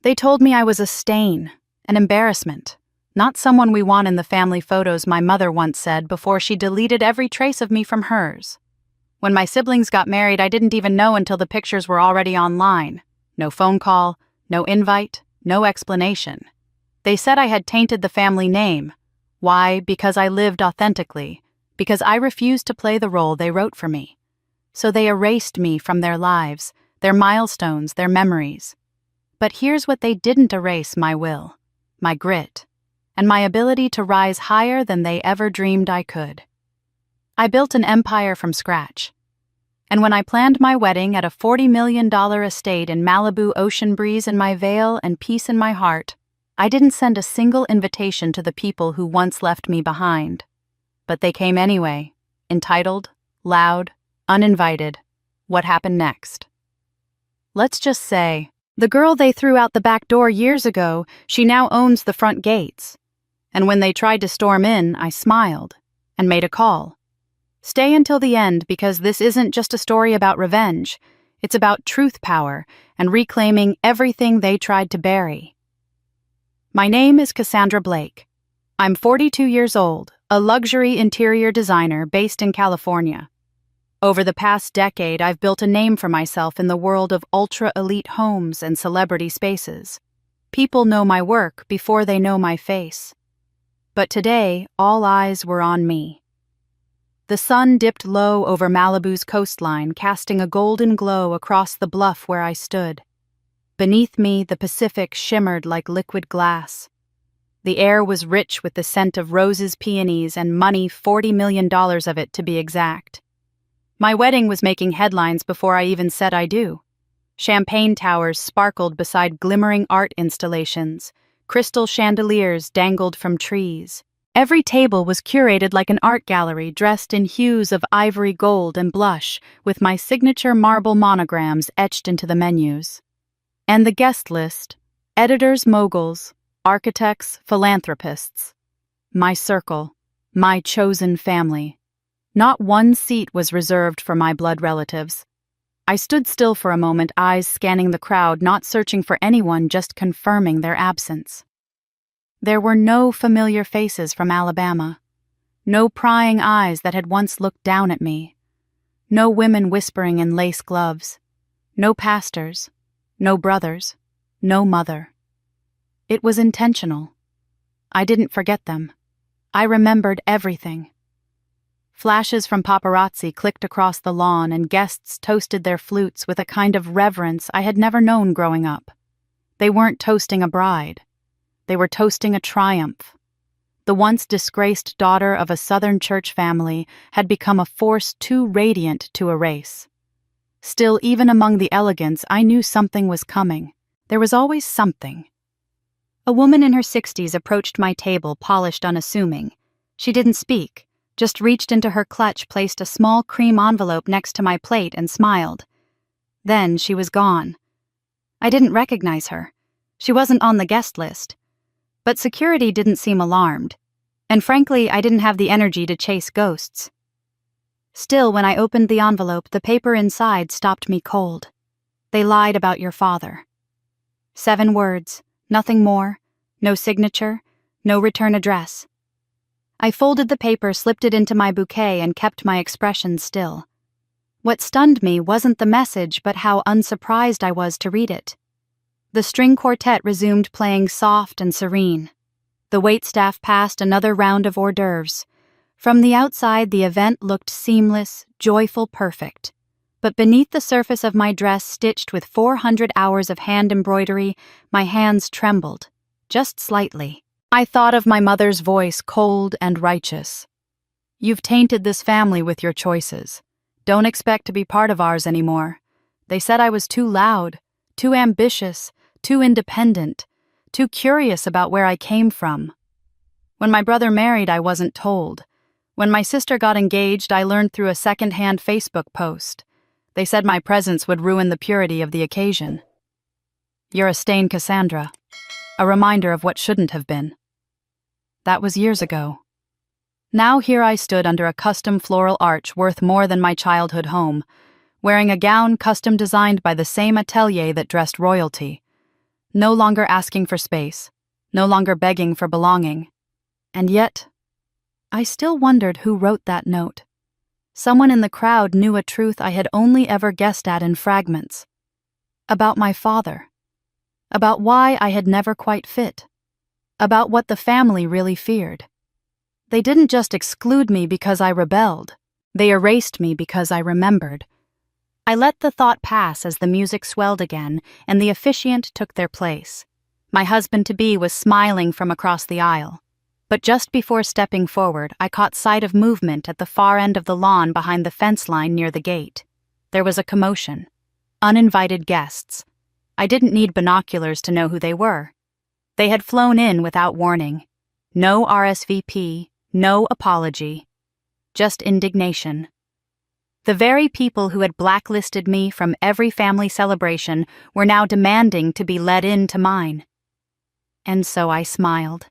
They told me I was a stain, an embarrassment, not someone we want in the family photos my mother once said before she deleted every trace of me from hers. When my siblings got married, I didn't even know until the pictures were already online. No phone call, no invite, no explanation. They said I had tainted the family name. Why? Because I lived authentically, because I refused to play the role they wrote for me. So they erased me from their lives, their milestones, their memories. But here's what they didn't erase: my will, my grit, and my ability to rise higher than they ever dreamed I could. I built an empire from scratch. And when I planned my wedding at a $40 million estate in Malibu, ocean breeze in my veil and peace in my heart, I didn't send a single invitation to the people who once left me behind. But they came anyway, entitled, loud, uninvited. What happened next? Let's just say, the girl they threw out the back door years ago, she now owns the front gates. And when they tried to storm in, I smiled and made a call. Stay until the end, because this isn't just a story about revenge. It's about truth power and reclaiming everything they tried to bury. My name is Cassandra Blake. I'm 42 years old, a luxury interior designer based in California. Over the past decade, I've built a name for myself in the world of ultra-elite homes and celebrity spaces. People know my work before they know my face. But today, all eyes were on me. The sun dipped low over Malibu's coastline, casting a golden glow across the bluff where I stood. Beneath me, the Pacific shimmered like liquid glass. The air was rich with the scent of roses, peonies, and money, $40 million of it to be exact. My wedding was making headlines before I even said I do. Champagne towers sparkled beside glimmering art installations. Crystal chandeliers dangled from trees. Every table was curated like an art gallery, dressed in hues of ivory, gold, and blush, with my signature marble monograms etched into the menus. And the guest list: editors, moguls, architects, philanthropists. My circle, my chosen family. Not one seat was reserved for my blood relatives. I stood still for a moment, eyes scanning the crowd, not searching for anyone, just confirming their absence. There were no familiar faces from Alabama. No prying eyes that had once looked down at me. No women whispering in lace gloves. No pastors. No brothers. No mother. It was intentional. I didn't forget them. I remembered everything. Flashes from paparazzi clicked across the lawn, and guests toasted their flutes with a kind of reverence I had never known growing up. They weren't toasting a bride. They were toasting a triumph. The once disgraced daughter of a Southern church family had become a force too radiant to erase. Still, even among the elegance, I knew something was coming. There was always something. A woman in her 60s approached my table, polished unassuming. She didn't speak, just reached into her clutch, placed a small cream envelope next to my plate, and smiled. Then she was gone. I didn't recognize her. She wasn't on the guest list. But security didn't seem alarmed, and frankly, I didn't have the energy to chase ghosts. Still, when I opened the envelope, the paper inside stopped me cold. They lied about your father. 7 words, nothing more, no signature, no return address. I folded the paper, slipped it into my bouquet, and kept my expression still. What stunned me wasn't the message, but how unsurprised I was to read it. The string quartet resumed playing, soft and serene. The waitstaff passed another round of hors d'oeuvres. From the outside, the event looked seamless, joyful, perfect. But beneath the surface of my dress, stitched with 400 hours of hand embroidery, my hands trembled, just slightly. I thought of my mother's voice, cold and righteous. You've tainted this family with your choices. Don't expect to be part of ours anymore. They said I was too loud, too ambitious, too independent, too curious about where I came from. When my brother married, I wasn't told. When my sister got engaged, I learned through a second-hand Facebook post. They said my presence would ruin the purity of the occasion. You're a stain, Cassandra. A reminder of what shouldn't have been. That was years ago. Now here I stood under a custom floral arch worth more than my childhood home, wearing a gown custom designed by the same atelier that dressed royalty. no longer asking for space, no longer begging for belonging. And yet, I still wondered who wrote that note. Someone in the crowd knew a truth I had only ever guessed at in fragments. About my father. About why I had never quite fit. About what the family really feared. They didn't just exclude me because I rebelled. They erased me because I remembered. I let the thought pass as the music swelled again and the officiant took their place. My husband-to-be was smiling from across the aisle. But just before stepping forward, I caught sight of movement at the far end of the lawn behind the fence line near the gate. There was a commotion. Uninvited guests. I didn't need binoculars to know who they were. They had flown in without warning. No RSVP, no apology. Just indignation. The very people who had blacklisted me from every family celebration were now demanding to be let into mine. And so I smiled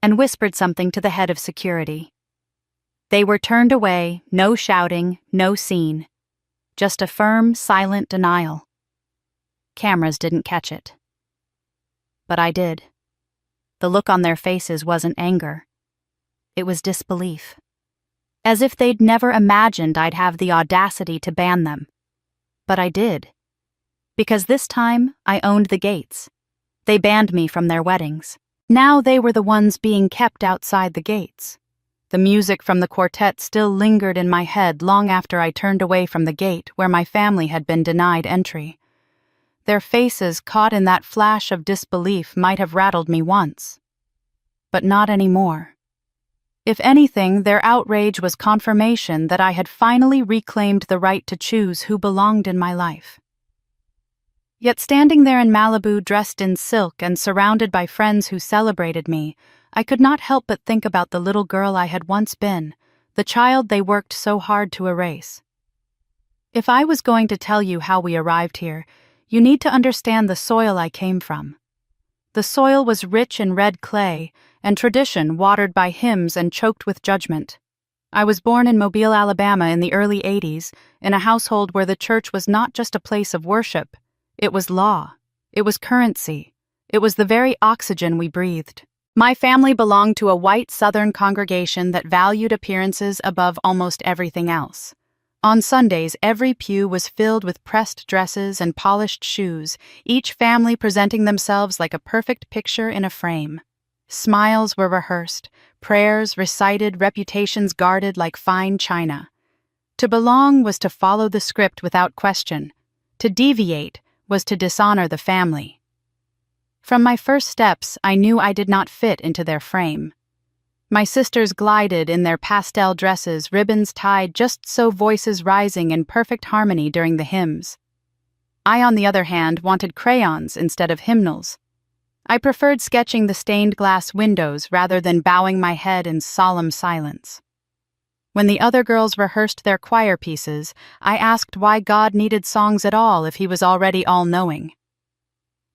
and whispered something to the head of security. They were turned away, no shouting, no scene. Just a firm, silent denial. Cameras didn't catch it. But I did. The look on their faces wasn't anger. It was disbelief. As if they'd never imagined I'd have the audacity to ban them. But I did. Because this time, I owned the gates. They banned me from their weddings. Now they were the ones being kept outside the gates. The music from the quartet still lingered in my head long after I turned away from the gate where my family had been denied entry. Their faces caught in that flash of disbelief might have rattled me once. But not anymore. If anything, their outrage was confirmation that I had finally reclaimed the right to choose who belonged in my life. Yet standing there in Malibu dressed in silk and surrounded by friends who celebrated me, I could not help but think about the little girl I had once been, the child they worked so hard to erase. If I was going to tell you how we arrived here, you need to understand the soil I came from. The soil was rich in red clay, and tradition watered by hymns and choked with judgment. I was born in Mobile, Alabama in the early 80s, in a household where the church was not just a place of worship. It was law. It was currency. It was the very oxygen we breathed. My family belonged to a white Southern congregation that valued appearances above almost everything else. On Sundays, every pew was filled with pressed dresses and polished shoes, each family presenting themselves like a perfect picture in a frame. Smiles were rehearsed, prayers recited, reputations guarded like fine china. To belong was to follow the script without question. To deviate was to dishonor the family. From my first steps, I knew I did not fit into their frame. My sisters glided in their pastel dresses, ribbons tied just so, voices rising in perfect harmony during the hymns. I, on the other hand, wanted crayons instead of hymnals. I preferred sketching the stained glass windows rather than bowing my head in solemn silence. When the other girls rehearsed their choir pieces, I asked why God needed songs at all if he was already all-knowing.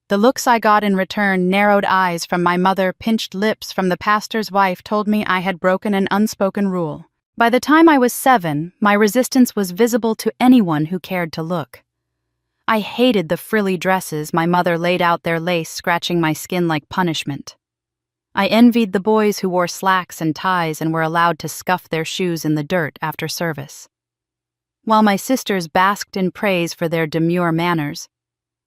The looks I got in return, narrowed eyes from my mother, pinched lips from the pastor's wife told me I had broken an unspoken rule. By the time I was 7, my resistance was visible to anyone who cared to look. I hated the frilly dresses my mother laid out, their lace scratching my skin like punishment. I envied the boys who wore slacks and ties and were allowed to scuff their shoes in the dirt after service. While my sisters basked in praise for their demure manners,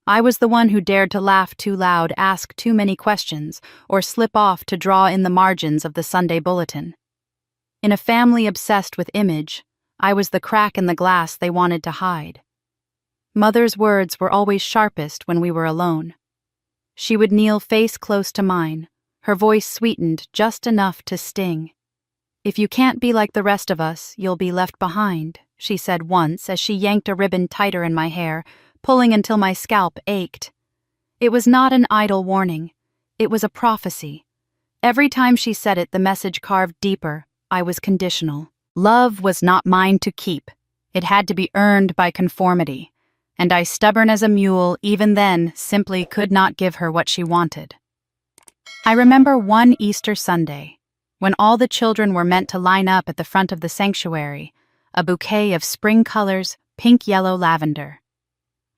I was the one who dared to laugh too loud, ask too many questions, or slip off to draw in the margins of the Sunday bulletin. In a family obsessed with image, I was the crack in the glass they wanted to hide. Mother's words were always sharpest when we were alone. She would kneel face close to mine, her voice sweetened just enough to sting. "If you can't be like the rest of us, you'll be left behind," she said once as she yanked a ribbon tighter in my hair, pulling until my scalp ached. It was not an idle warning. It was a prophecy. Every time she said it, the message carved deeper. I was conditional. Love was not mine to keep. It had to be earned by conformity. And I, stubborn as a mule, even then, simply could not give her what she wanted. I remember one Easter Sunday, when all the children were meant to line up at the front of the sanctuary, a bouquet of spring colors, pink, yellow, lavender.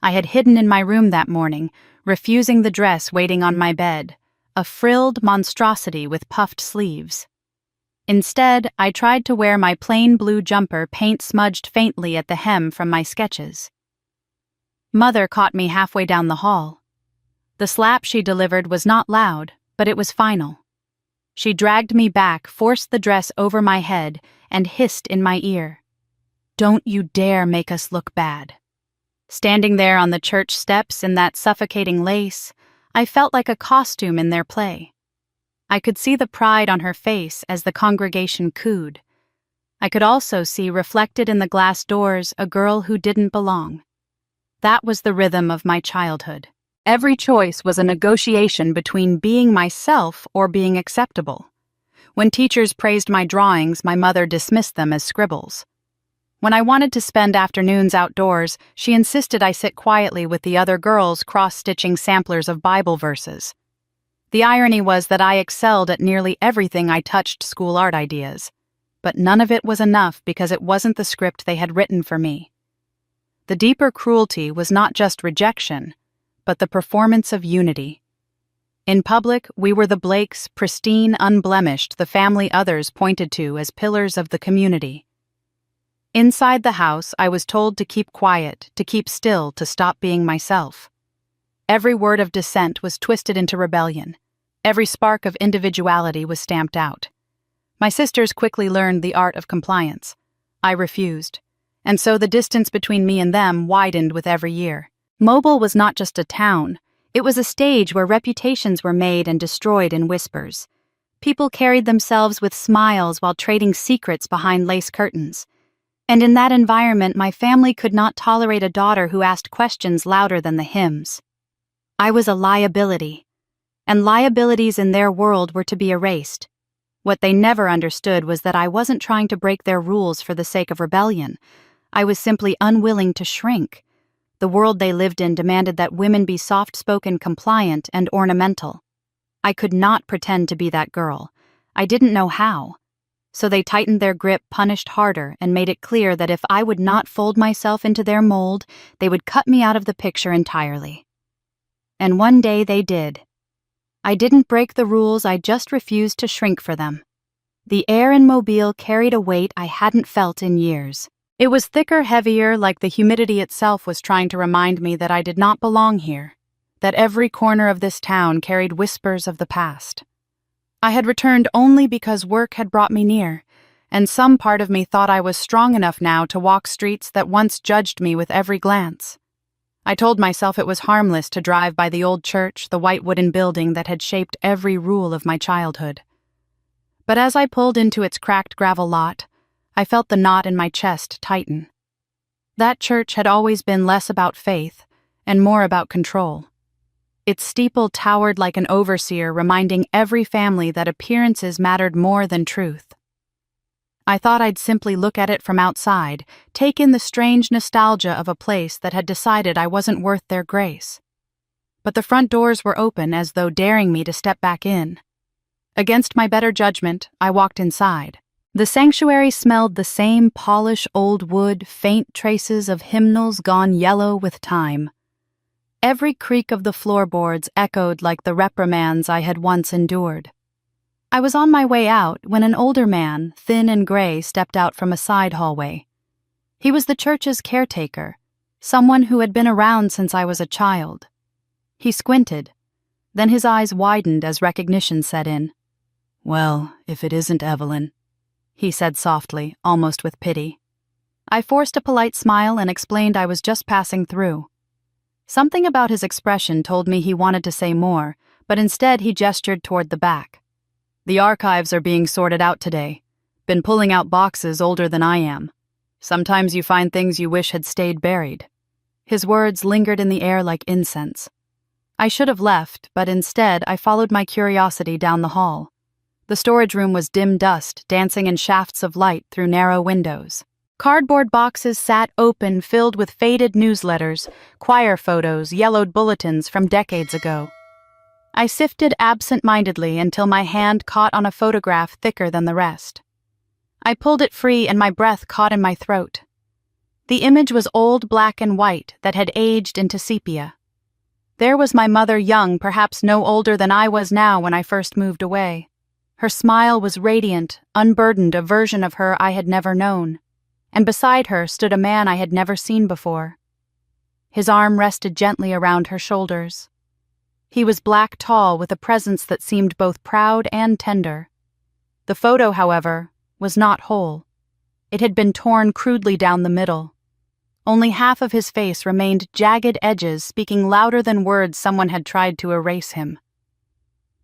I had hidden in my room that morning, refusing the dress waiting on my bed, a frilled monstrosity with puffed sleeves. Instead, I tried to wear my plain blue jumper paint-smudged faintly at the hem from my sketches. Mother caught me halfway down the hall. The slap she delivered was not loud, but it was final. She dragged me back, forced the dress over my head, and hissed in my ear, "Don't you dare make us look bad." Standing there on the church steps in that suffocating lace, I felt like a costume in their play. I could see the pride on her face as the congregation cooed. I could also see reflected in the glass doors a girl who didn't belong. That was the rhythm of my childhood. Every choice was a negotiation between being myself or being acceptable. When teachers praised my drawings, my mother dismissed them as scribbles. When I wanted to spend afternoons outdoors, she insisted I sit quietly with the other girls cross-stitching samplers of Bible verses. The irony was that I excelled at nearly everything I touched school art ideas, but none of it was enough because it wasn't the script they had written for me. The deeper cruelty was not just rejection, but the performance of unity. In public, we were the Blakes, pristine, unblemished, the family others pointed to as pillars of the community. Inside the house, I was told to keep quiet, to keep still, to stop being myself. Every word of dissent was twisted into rebellion. Every spark of individuality was stamped out. My sisters quickly learned the art of compliance. I refused, and so the distance between me and them widened with every year. Mobile was not just a town. It was a stage where reputations were made and destroyed in whispers. People carried themselves with smiles while trading secrets behind lace curtains. And in that environment, my family could not tolerate a daughter who asked questions louder than the hymns. I was a liability, and liabilities in their world were to be erased. What they never understood was that I wasn't trying to break their rules for the sake of rebellion. I was simply unwilling to shrink. The world they lived in demanded that women be soft-spoken, compliant, and ornamental. I could not pretend to be that girl. I didn't know how. So they tightened their grip, punished harder, and made it clear that if I would not fold myself into their mold, they would cut me out of the picture entirely. And one day they did. I didn't break the rules, I just refused to shrink for them. The air in Mobile carried a weight I hadn't felt in years. It was thicker, heavier, like the humidity itself was trying to remind me that I did not belong here, that every corner of this town carried whispers of the past. I had returned only because work had brought me near, and some part of me thought I was strong enough now to walk streets that once judged me with every glance. I told myself it was harmless to drive by the old church, the white wooden building that had shaped every rule of my childhood. But as I pulled into its cracked gravel lot, I felt the knot in my chest tighten. That church had always been less about faith and more about control. Its steeple towered like an overseer, reminding every family that appearances mattered more than truth. I thought I'd simply look at it from outside, take in the strange nostalgia of a place that had decided I wasn't worth their grace. But the front doors were open as though daring me to step back in. Against my better judgment, I walked inside. The sanctuary smelled the same polished old wood, faint traces of hymnals gone yellow with time. Every creak of the floorboards echoed like the reprimands I had once endured. I was on my way out when an older man, thin and gray, stepped out from a side hallway. He was the church's caretaker, someone who had been around since I was a child. He squinted, then his eyes widened as recognition set in. "Well, if it isn't Evelyn," he said softly, almost with pity. I forced a polite smile and explained I was just passing through. Something about his expression told me he wanted to say more, but instead he gestured toward the back. "The archives are being sorted out today. Been pulling out boxes older than I am. Sometimes you find things you wish had stayed buried." His words lingered in the air like incense. I should have left, but instead I followed my curiosity down the hall. The storage room was dim dust, dancing in shafts of light through narrow windows. Cardboard boxes sat open, filled with faded newsletters, choir photos, yellowed bulletins from decades ago. I sifted absent-mindedly until my hand caught on a photograph thicker than the rest. I pulled it free and my breath caught in my throat. The image was old black and white that had aged into sepia. There was my mother, young, perhaps no older than I was now when I first moved away. Her smile was radiant, unburdened, a version of her I had never known. And beside her stood a man I had never seen before. His arm rested gently around her shoulders. He was black tall with a presence that seemed both proud and tender. The photo, however, was not whole. It had been torn crudely down the middle. Only half of his face remained, jagged edges speaking louder than words someone had tried to erase him.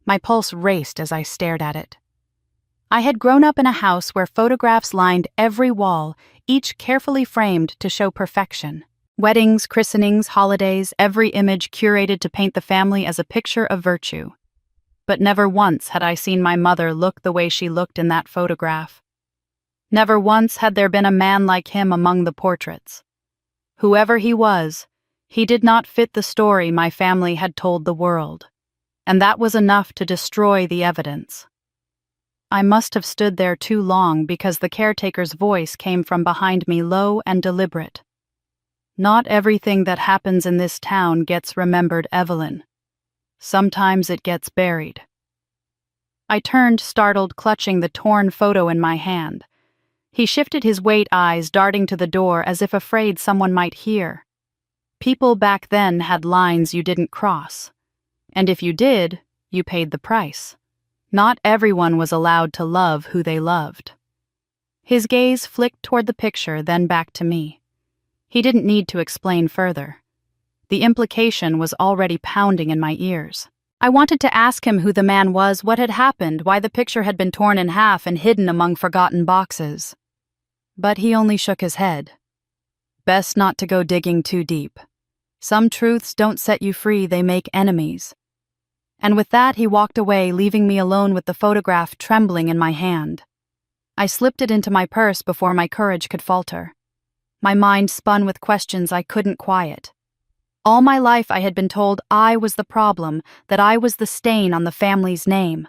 My pulse raced as I stared at it. I had grown up in a house where photographs lined every wall, each carefully framed to show perfection. Weddings, christenings, holidays, every image curated to paint the family as a picture of virtue. But never once had I seen my mother look the way she looked in that photograph. Never once had there been a man like him among the portraits. Whoever he was, he did not fit the story my family had told the world, and that was enough to destroy the evidence. I must have stood there too long because the caretaker's voice came from behind me, low and deliberate. Not everything that happens in this town gets remembered, Evelyn. Sometimes it gets buried. I turned, startled, clutching the torn photo in my hand. He shifted his weight, eyes darting to the door as if afraid someone might hear. People back then had lines you didn't cross. And if you did, you paid the price. Not everyone was allowed to love who they loved. His gaze flicked toward the picture, then back to me. He didn't need to explain further. The implication was already pounding in my ears. I wanted to ask him who the man was, what had happened, why the picture had been torn in half and hidden among forgotten boxes. But he only shook his head. Best not to go digging too deep. Some truths don't set you free, they make enemies. And with that he walked away, leaving me alone with the photograph trembling in my hand. I slipped it into my purse before my courage could falter. My mind spun with questions I couldn't quiet. All my life I had been told I was the problem, that I was the stain on the family's name.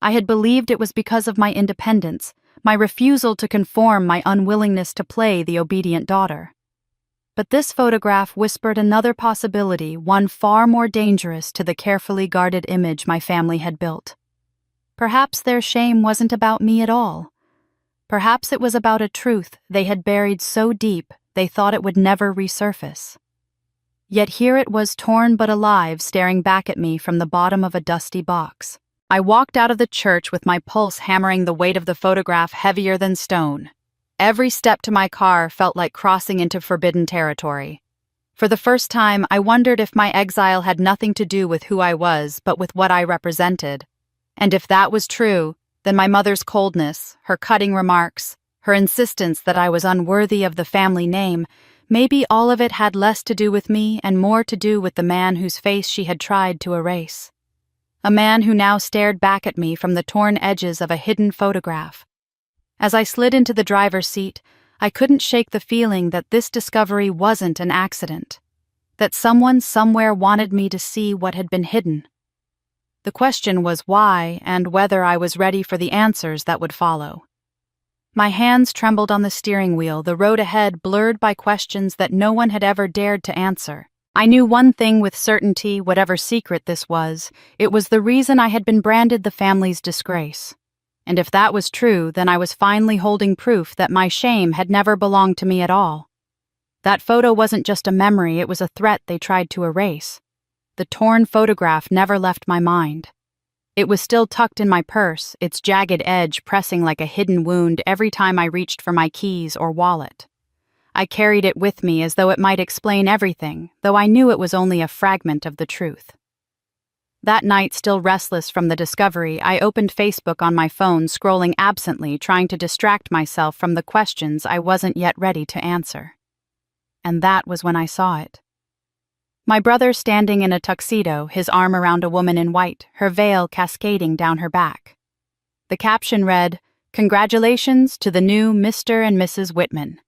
I had believed it was because of my independence, my refusal to conform, my unwillingness to play the obedient daughter. But this photograph whispered another possibility, one far more dangerous to the carefully guarded image my family had built. Perhaps their shame wasn't about me at all. Perhaps it was about a truth they had buried so deep they thought it would never resurface. Yet here it was, torn but alive, staring back at me from the bottom of a dusty box. I walked out of the church with my pulse hammering, the weight of the photograph heavier than stone. Every step to my car felt like crossing into forbidden territory. For the first time, I wondered if my exile had nothing to do with who I was, but with what I represented. And if that was true, then my mother's coldness, her cutting remarks, her insistence that I was unworthy of the family name, maybe all of it had less to do with me and more to do with the man whose face she had tried to erase. A man who now stared back at me from the torn edges of a hidden photograph. As I slid into the driver's seat, I couldn't shake the feeling that this discovery wasn't an accident, that someone somewhere wanted me to see what had been hidden. The question was why and whether I was ready for the answers that would follow. My hands trembled on the steering wheel, the road ahead blurred by questions that no one had ever dared to answer. I knew one thing with certainty, whatever secret this was, it was the reason I had been branded the family's disgrace. And if that was true, then I was finally holding proof that my shame had never belonged to me at all. That photo wasn't just a memory, it was a threat they tried to erase. The torn photograph never left my mind. It was still tucked in my purse, its jagged edge pressing like a hidden wound every time I reached for my keys or wallet. I carried it with me as though it might explain everything, though I knew it was only a fragment of the truth. That night, still restless from the discovery, I opened Facebook on my phone, scrolling absently, trying to distract myself from the questions I wasn't yet ready to answer. And that was when I saw it. My brother standing in a tuxedo, his arm around a woman in white, her veil cascading down her back. The caption read, "Congratulations to the new Mr. and Mrs. Whitman."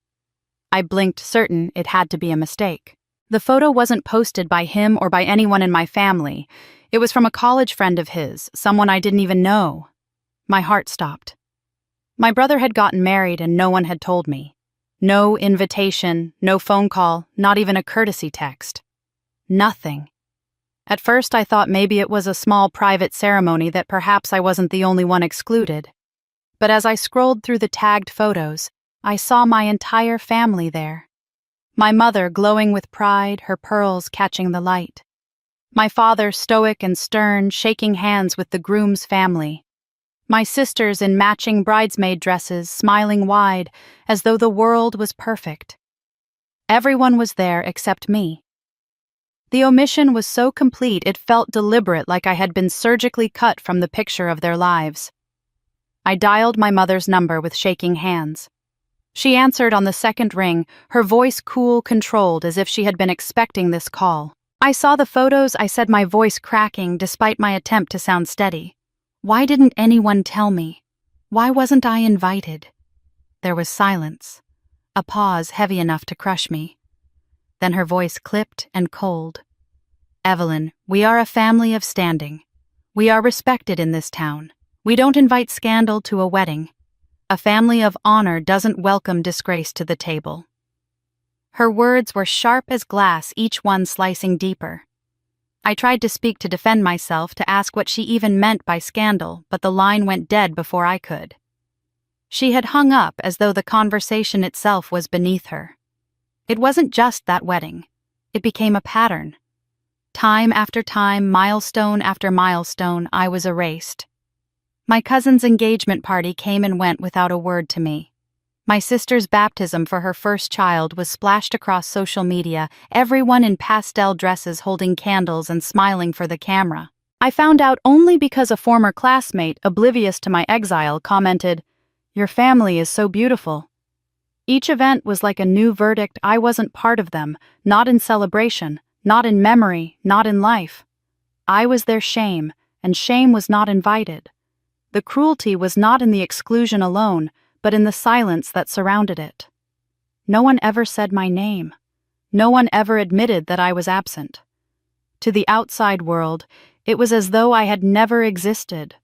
I blinked, certain it had to be a mistake. The photo wasn't posted by him or by anyone in my family. It was from a college friend of his, someone I didn't even know. My heart stopped. My brother had gotten married and no one had told me. No invitation, no phone call, not even a courtesy text. Nothing. At first, I thought maybe it was a small private ceremony that perhaps I wasn't the only one excluded. But as I scrolled through the tagged photos, I saw my entire family there. My mother glowing with pride, her pearls catching the light. My father stoic and stern, shaking hands with the groom's family. My sisters in matching bridesmaid dresses, smiling wide, as though the world was perfect. Everyone was there except me. The omission was so complete it felt deliberate, like I had been surgically cut from the picture of their lives. I dialed my mother's number with shaking hands. She answered on the second ring, her voice cool, controlled, as if she had been expecting this call. I saw the photos, I said, my voice cracking despite my attempt to sound steady. Why didn't anyone tell me? Why wasn't I invited? There was silence, a pause heavy enough to crush me. Then her voice clipped and cold. Evelyn, we are a family of standing. We are respected in this town. We don't invite scandal to a wedding. A family of honor doesn't welcome disgrace to the table. Her words were sharp as glass, each one slicing deeper. I tried to speak to defend myself, to ask what she even meant by scandal, but the line went dead before I could. She had hung up as though the conversation itself was beneath her. It wasn't just that wedding. It became a pattern. Time after time, milestone after milestone, I was erased. My cousin's engagement party came and went without a word to me. My sister's baptism for her first child was splashed across social media, everyone in pastel dresses holding candles and smiling for the camera. I found out only because a former classmate, oblivious to my exile, commented, "Your family is so beautiful." Each event was like a new verdict. I wasn't part of them, not in celebration, not in memory, not in life. I was their shame, and shame was not invited. The cruelty was not in the exclusion alone, but in the silence that surrounded it. No one ever said my name. No one ever admitted that I was absent. To the outside world, it was as though I had never existed.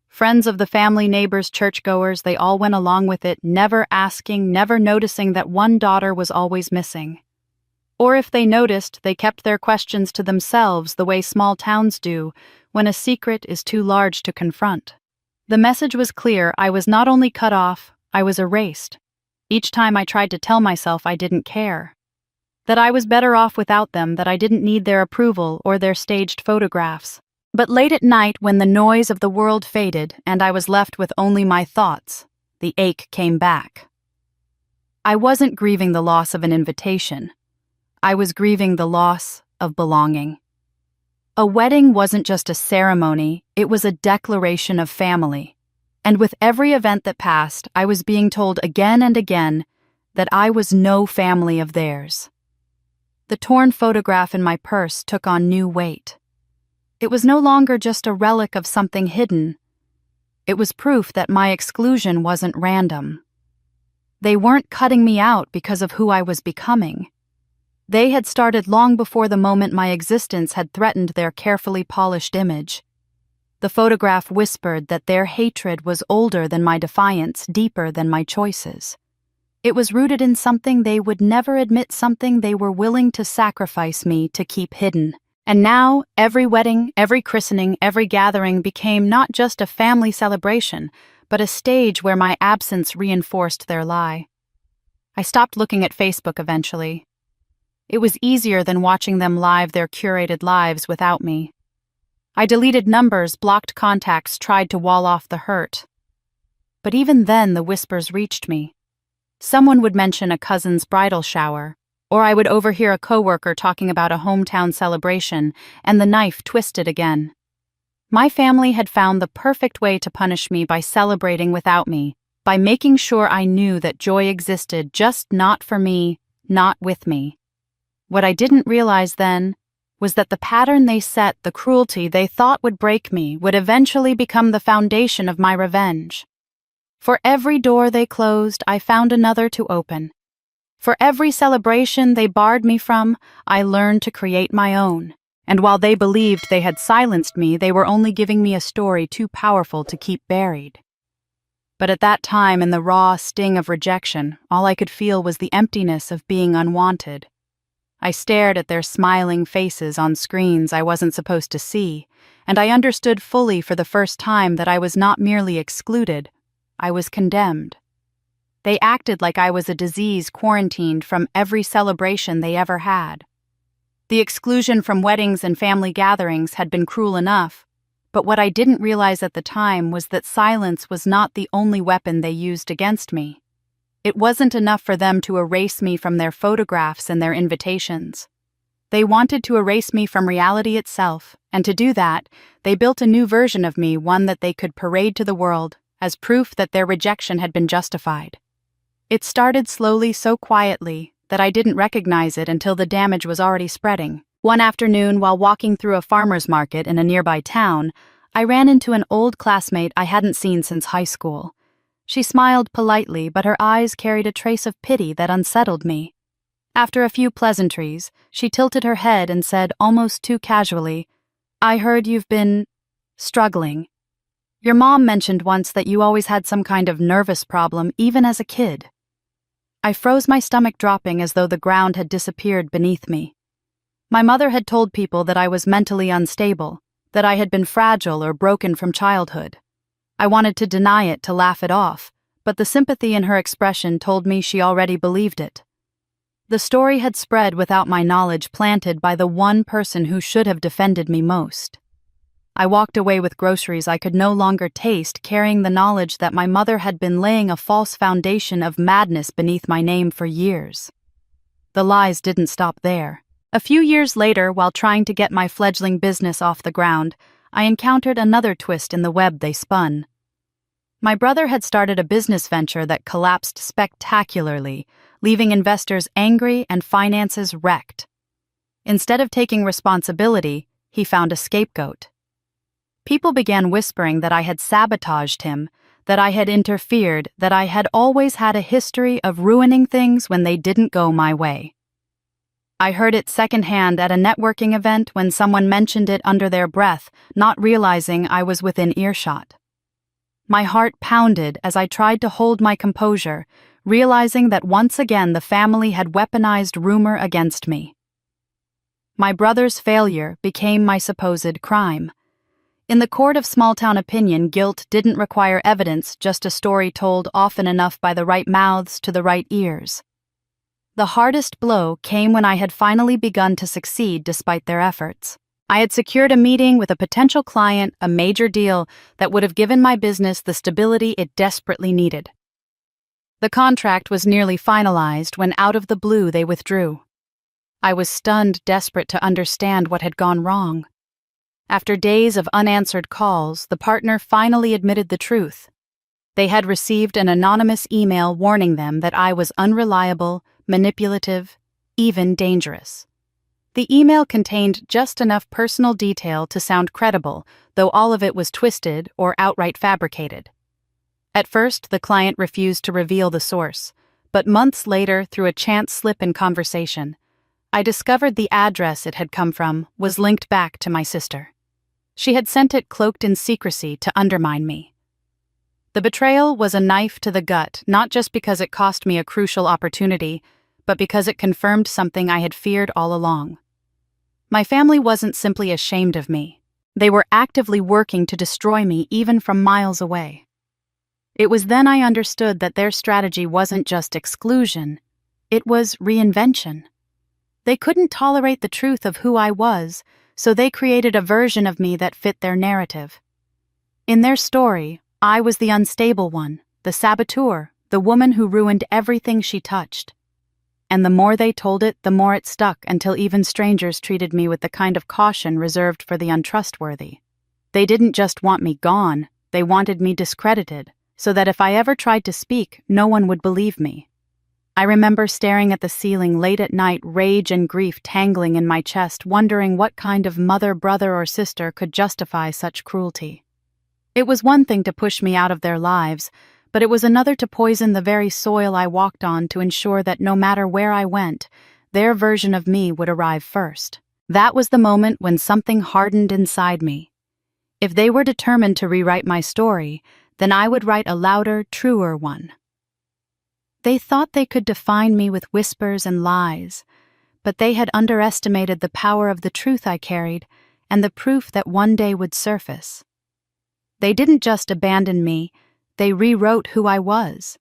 Friends of the family, neighbors, churchgoers, they all went along with it, never asking, never noticing that one daughter was always missing. Or if they noticed, they kept their questions to themselves the way small towns do when a secret is too large to confront. The message was clear. I was not only cut off, I was erased. Each time I tried to tell myself I didn't care. That I was better off without them, that I didn't need their approval or their staged photographs. But late at night, when the noise of the world faded and I was left with only my thoughts, the ache came back. I wasn't grieving the loss of an invitation. I was grieving the loss of belonging. A wedding wasn't just a ceremony, it was a declaration of family. And with every event that passed, I was being told again and again that I was no family of theirs. The torn photograph in my purse took on new weight. It was no longer just a relic of something hidden. It was proof that my exclusion wasn't random. They weren't cutting me out because of who I was becoming. They had started long before the moment my existence had threatened their carefully polished image. The photograph whispered that their hatred was older than my defiance, deeper than my choices. It was rooted in something they would never admit, something they were willing to sacrifice me to keep hidden. And now, every wedding, every christening, every gathering became not just a family celebration, but a stage where my absence reinforced their lie. I stopped looking at Facebook eventually. It was easier than watching them live their curated lives without me. I deleted numbers, blocked contacts, tried to wall off the hurt. But even then, the whispers reached me. Someone would mention a cousin's bridal shower, or I would overhear a coworker talking about a hometown celebration, and the knife twisted again. My family had found the perfect way to punish me by celebrating without me, by making sure I knew that joy existed, just not for me, not with me. What I didn't realize then was that the pattern they set, the cruelty they thought would break me, would eventually become the foundation of my revenge. For every door they closed, I found another to open. For every celebration they barred me from, I learned to create my own. And while they believed they had silenced me, they were only giving me a story too powerful to keep buried. But at that time, in the raw sting of rejection, all I could feel was the emptiness of being unwanted. I stared at their smiling faces on screens I wasn't supposed to see, and I understood fully for the first time that I was not merely excluded, I was condemned. They acted like I was a disease quarantined from every celebration they ever had. The exclusion from weddings and family gatherings had been cruel enough, but what I didn't realize at the time was that silence was not the only weapon they used against me. It wasn't enough for them to erase me from their photographs and their invitations. They wanted to erase me from reality itself, and to do that, they built a new version of me, one that they could parade to the world as proof that their rejection had been justified. It started slowly, so quietly, that I didn't recognize it until the damage was already spreading. One afternoon, while walking through a farmer's market in a nearby town, I ran into an old classmate I hadn't seen since high school. She smiled politely, but her eyes carried a trace of pity that unsettled me. After a few pleasantries, she tilted her head and said almost too casually, "I heard you've been struggling. Your mom mentioned once that you always had some kind of nervous problem, even as a kid." I froze, my stomach dropping as though the ground had disappeared beneath me. My mother had told people that I was mentally unstable, that I had been fragile or broken from childhood. I wanted to deny it, to laugh it off, but the sympathy in her expression told me she already believed it. The story had spread without my knowledge, planted by the one person who should have defended me most. I walked away with groceries I could no longer taste, carrying the knowledge that my mother had been laying a false foundation of madness beneath my name for years. The lies didn't stop there. A few years later, while trying to get my fledgling business off the ground, I encountered another twist in the web they spun. My brother had started a business venture that collapsed spectacularly, leaving investors angry and finances wrecked. Instead of taking responsibility, he found a scapegoat. People began whispering that I had sabotaged him, that I had interfered, that I had always had a history of ruining things when they didn't go my way. I heard it secondhand at a networking event when someone mentioned it under their breath, not realizing I was within earshot. My heart pounded as I tried to hold my composure, realizing that once again the family had weaponized rumor against me. My brother's failure became my supposed crime. In the court of small-town opinion, guilt didn't require evidence, just a story told often enough by the right mouths to the right ears. The hardest blow came when I had finally begun to succeed despite their efforts. I had secured a meeting with a potential client, a major deal that would have given my business the stability it desperately needed. The contract was nearly finalized when out of the blue they withdrew. I was stunned, desperate to understand what had gone wrong. After days of unanswered calls, the partner finally admitted the truth. They had received an anonymous email warning them that I was unreliable, manipulative, even dangerous. The email contained just enough personal detail to sound credible, though all of it was twisted or outright fabricated. At first, the client refused to reveal the source, but months later, through a chance slip in conversation, I discovered the address it had come from was linked back to my sister. She had sent it cloaked in secrecy to undermine me. The betrayal was a knife to the gut, not just because it cost me a crucial opportunity, but because it confirmed something I had feared all along. My family wasn't simply ashamed of me. They were actively working to destroy me even from miles away. It was then I understood that their strategy wasn't just exclusion, it was reinvention. They couldn't tolerate the truth of who I was, so they created a version of me that fit their narrative. In their story, I was the unstable one, the saboteur, the woman who ruined everything she touched. And the more they told it, the more it stuck, until even strangers treated me with the kind of caution reserved for the untrustworthy. They didn't just want me gone, they wanted me discredited, so that if I ever tried to speak, no one would believe me. I remember staring at the ceiling late at night, rage and grief tangling in my chest, wondering what kind of mother, brother, or sister could justify such cruelty. It was one thing to push me out of their lives, but it was another to poison the very soil I walked on to ensure that no matter where I went, their version of me would arrive first. That was the moment when something hardened inside me. If they were determined to rewrite my story, then I would write a louder, truer one. They thought they could define me with whispers and lies, but they had underestimated the power of the truth I carried and the proof that one day would surface. They didn't just abandon me, they rewrote who I was.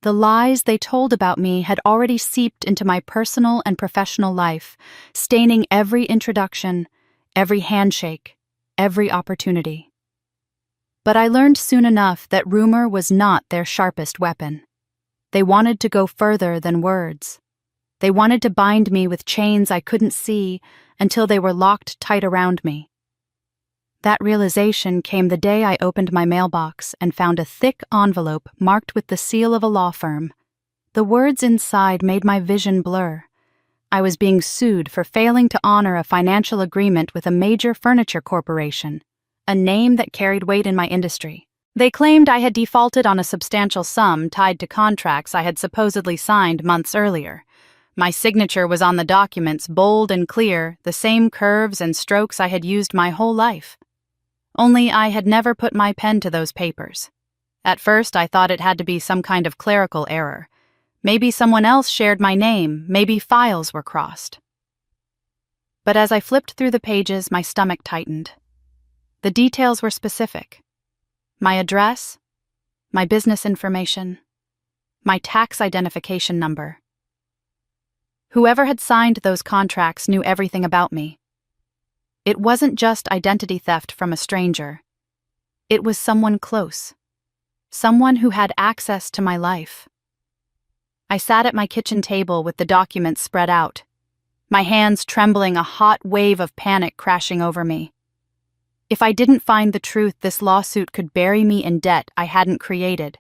The lies they told about me had already seeped into my personal and professional life, staining every introduction, every handshake, every opportunity. But I learned soon enough that rumor was not their sharpest weapon. They wanted to go further than words. They wanted to bind me with chains I couldn't see until they were locked tight around me. That realization came the day I opened my mailbox and found a thick envelope marked with the seal of a law firm. The words inside made my vision blur. I was being sued for failing to honor a financial agreement with a major furniture corporation, a name that carried weight in my industry. They claimed I had defaulted on a substantial sum tied to contracts I had supposedly signed months earlier. My signature was on the documents, bold and clear, the same curves and strokes I had used my whole life. Only I had never put my pen to those papers. At first, I thought it had to be some kind of clerical error. Maybe someone else shared my name, maybe files were crossed. But as I flipped through the pages, my stomach tightened. The details were specific. My address, my business information, my tax identification number. Whoever had signed those contracts knew everything about me. It wasn't just identity theft from a stranger. It was someone close. Someone who had access to my life. I sat at my kitchen table with the documents spread out, my hands trembling, a hot wave of panic crashing over me. If I didn't find the truth, this lawsuit could bury me in debt I hadn't created.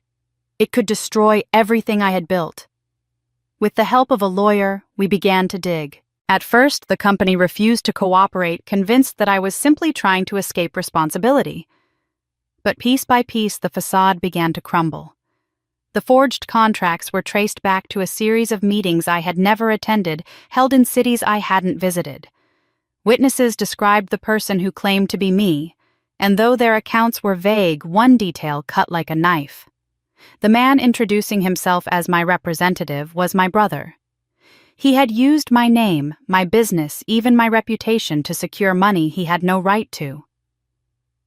It could destroy everything I had built. With the help of a lawyer, we began to dig. At first, the company refused to cooperate, convinced that I was simply trying to escape responsibility. But piece by piece, the facade began to crumble. The forged contracts were traced back to a series of meetings I had never attended, held in cities I hadn't visited. Witnesses described the person who claimed to be me, and though their accounts were vague, one detail cut like a knife. The man introducing himself as my representative was my brother. He had used my name, my business, even my reputation to secure money he had no right to.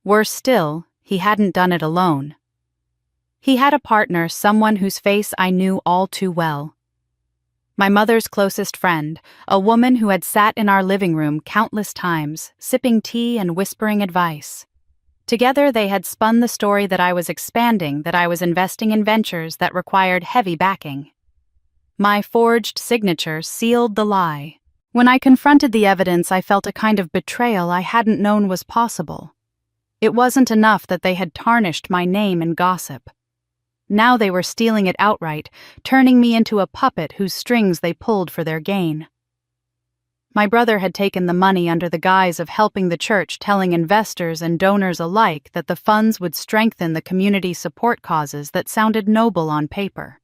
Worse still, he hadn't done it alone. He had a partner, someone whose face I knew all too well. My mother's closest friend, a woman who had sat in our living room countless times, sipping tea and whispering advice. Together they had spun the story that I was expanding, that I was investing in ventures that required heavy backing. My forged signature sealed the lie. When I confronted the evidence, I felt a kind of betrayal I hadn't known was possible. It wasn't enough that they had tarnished my name in gossip. Now they were stealing it outright, turning me into a puppet whose strings they pulled for their gain. My brother had taken the money under the guise of helping the church, telling investors and donors alike that the funds would strengthen the community support causes that sounded noble on paper.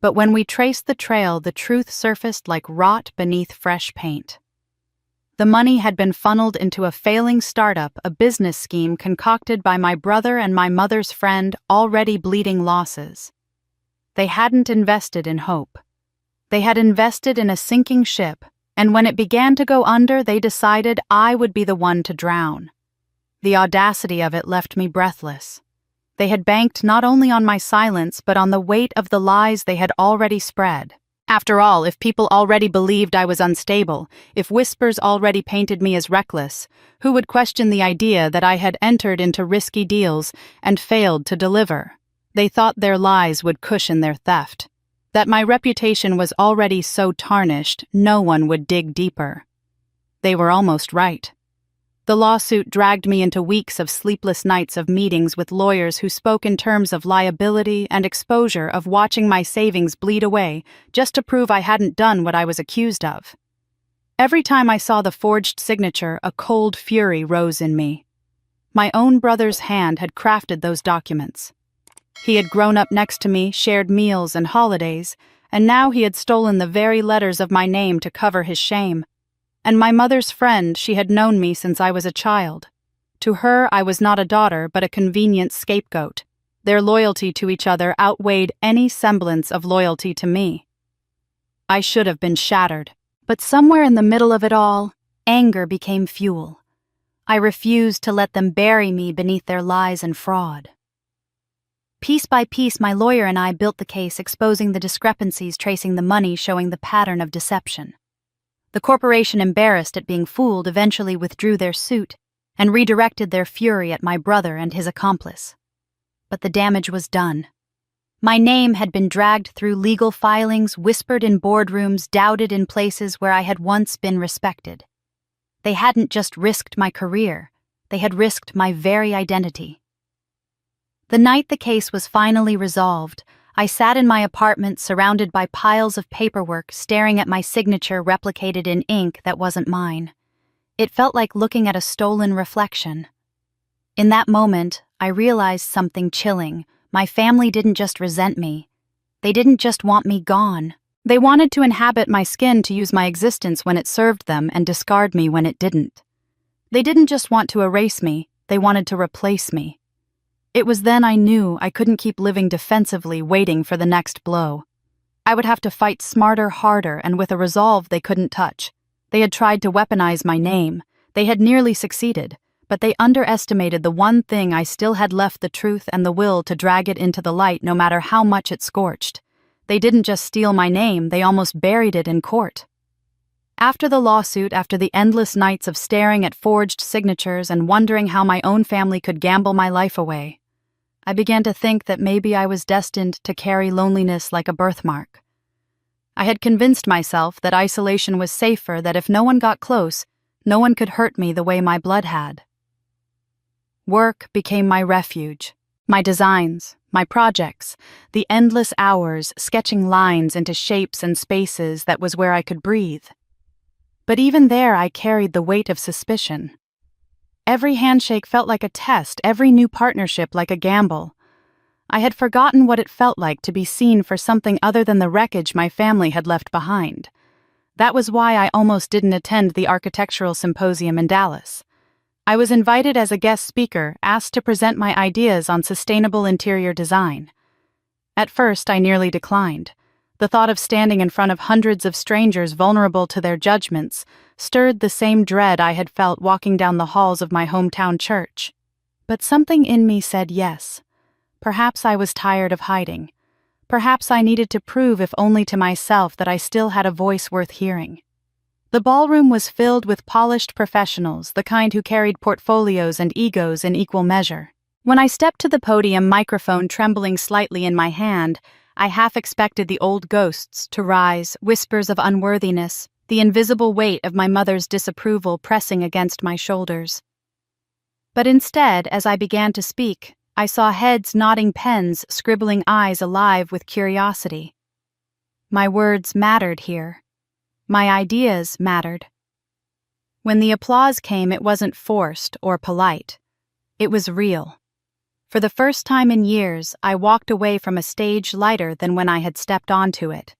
But when we traced the trail, the truth surfaced like rot beneath fresh paint. The money had been funneled into a failing startup, a business scheme concocted by my brother and my mother's friend, already bleeding losses. They hadn't invested in hope. They had invested in a sinking ship, and when it began to go under, they decided I would be the one to drown. The audacity of it left me breathless. They had banked not only on my silence, but on the weight of the lies they had already spread. After all, if people already believed I was unstable, if whispers already painted me as reckless, who would question the idea that I had entered into risky deals and failed to deliver? They thought their lies would cushion their theft, that my reputation was already so tarnished no one would dig deeper. They were almost right. The lawsuit dragged me into weeks of sleepless nights of meetings with lawyers who spoke in terms of liability and exposure, of watching my savings bleed away just to prove I hadn't done what I was accused of. Every time I saw the forged signature, a cold fury rose in me. My own brother's hand had crafted those documents. He had grown up next to me, shared meals and holidays, and now he had stolen the very letters of my name to cover his shame. And my mother's friend, she had known me since I was a child. To her, I was not a daughter, but a convenient scapegoat. Their loyalty to each other outweighed any semblance of loyalty to me. I should have been shattered. But somewhere in the middle of it all, anger became fuel. I refused to let them bury me beneath their lies and fraud. Piece by piece, my lawyer and I built the case, exposing the discrepancies, tracing the money, showing the pattern of deception. The corporation, embarrassed at being fooled, eventually withdrew their suit and redirected their fury at my brother and his accomplice. But the damage was done. My name had been dragged through legal filings, whispered in boardrooms, doubted in places where I had once been respected. They hadn't just risked my career, they had risked my very identity. The night the case was finally resolved, I sat in my apartment surrounded by piles of paperwork, staring at my signature replicated in ink that wasn't mine. It felt like looking at a stolen reflection. In that moment, I realized something chilling. My family didn't just resent me. They didn't just want me gone. They wanted to inhabit my skin, to use my existence when it served them and discard me when it didn't. They didn't just want to erase me, they wanted to replace me. It was then I knew I couldn't keep living defensively, waiting for the next blow. I would have to fight smarter, harder, and with a resolve they couldn't touch. They had tried to weaponize my name. They had nearly succeeded, but they underestimated the one thing I still had left: the truth and the will to drag it into the light no matter how much it scorched. They didn't just steal my name, they almost buried it in court. After the lawsuit, after the endless nights of staring at forged signatures and wondering how my own family could gamble my life away, I began to think that maybe I was destined to carry loneliness like a birthmark. I had convinced myself that isolation was safer, that if no one got close, no one could hurt me the way my blood had. Work became my refuge. My designs, my projects, the endless hours sketching lines into shapes and spaces, that was where I could breathe. But even there I carried the weight of suspicion. Every handshake felt like a test, every new partnership like a gamble. I had forgotten what it felt like to be seen for something other than the wreckage my family had left behind. That was why I almost didn't attend the architectural symposium in Dallas. I was invited as a guest speaker, asked to present my ideas on sustainable interior design. At first, I nearly declined. The thought of standing in front of hundreds of strangers vulnerable to their judgments stirred the same dread I had felt walking down the halls of my hometown church. But something in me said yes. Perhaps I was tired of hiding. Perhaps I needed to prove, if only to myself, that I still had a voice worth hearing. The ballroom was filled with polished professionals, the kind who carried portfolios and egos in equal measure. When I stepped to the podium, microphone trembling slightly in my hand, I half expected the old ghosts to rise, whispers of unworthiness, the invisible weight of my mother's disapproval pressing against my shoulders. But instead, as I began to speak, I saw heads nodding, pens scribbling, eyes alive with curiosity. My words mattered here. My ideas mattered. When the applause came, it wasn't forced or polite. It was real. For the first time in years, I walked away from a stage lighter than when I had stepped onto it.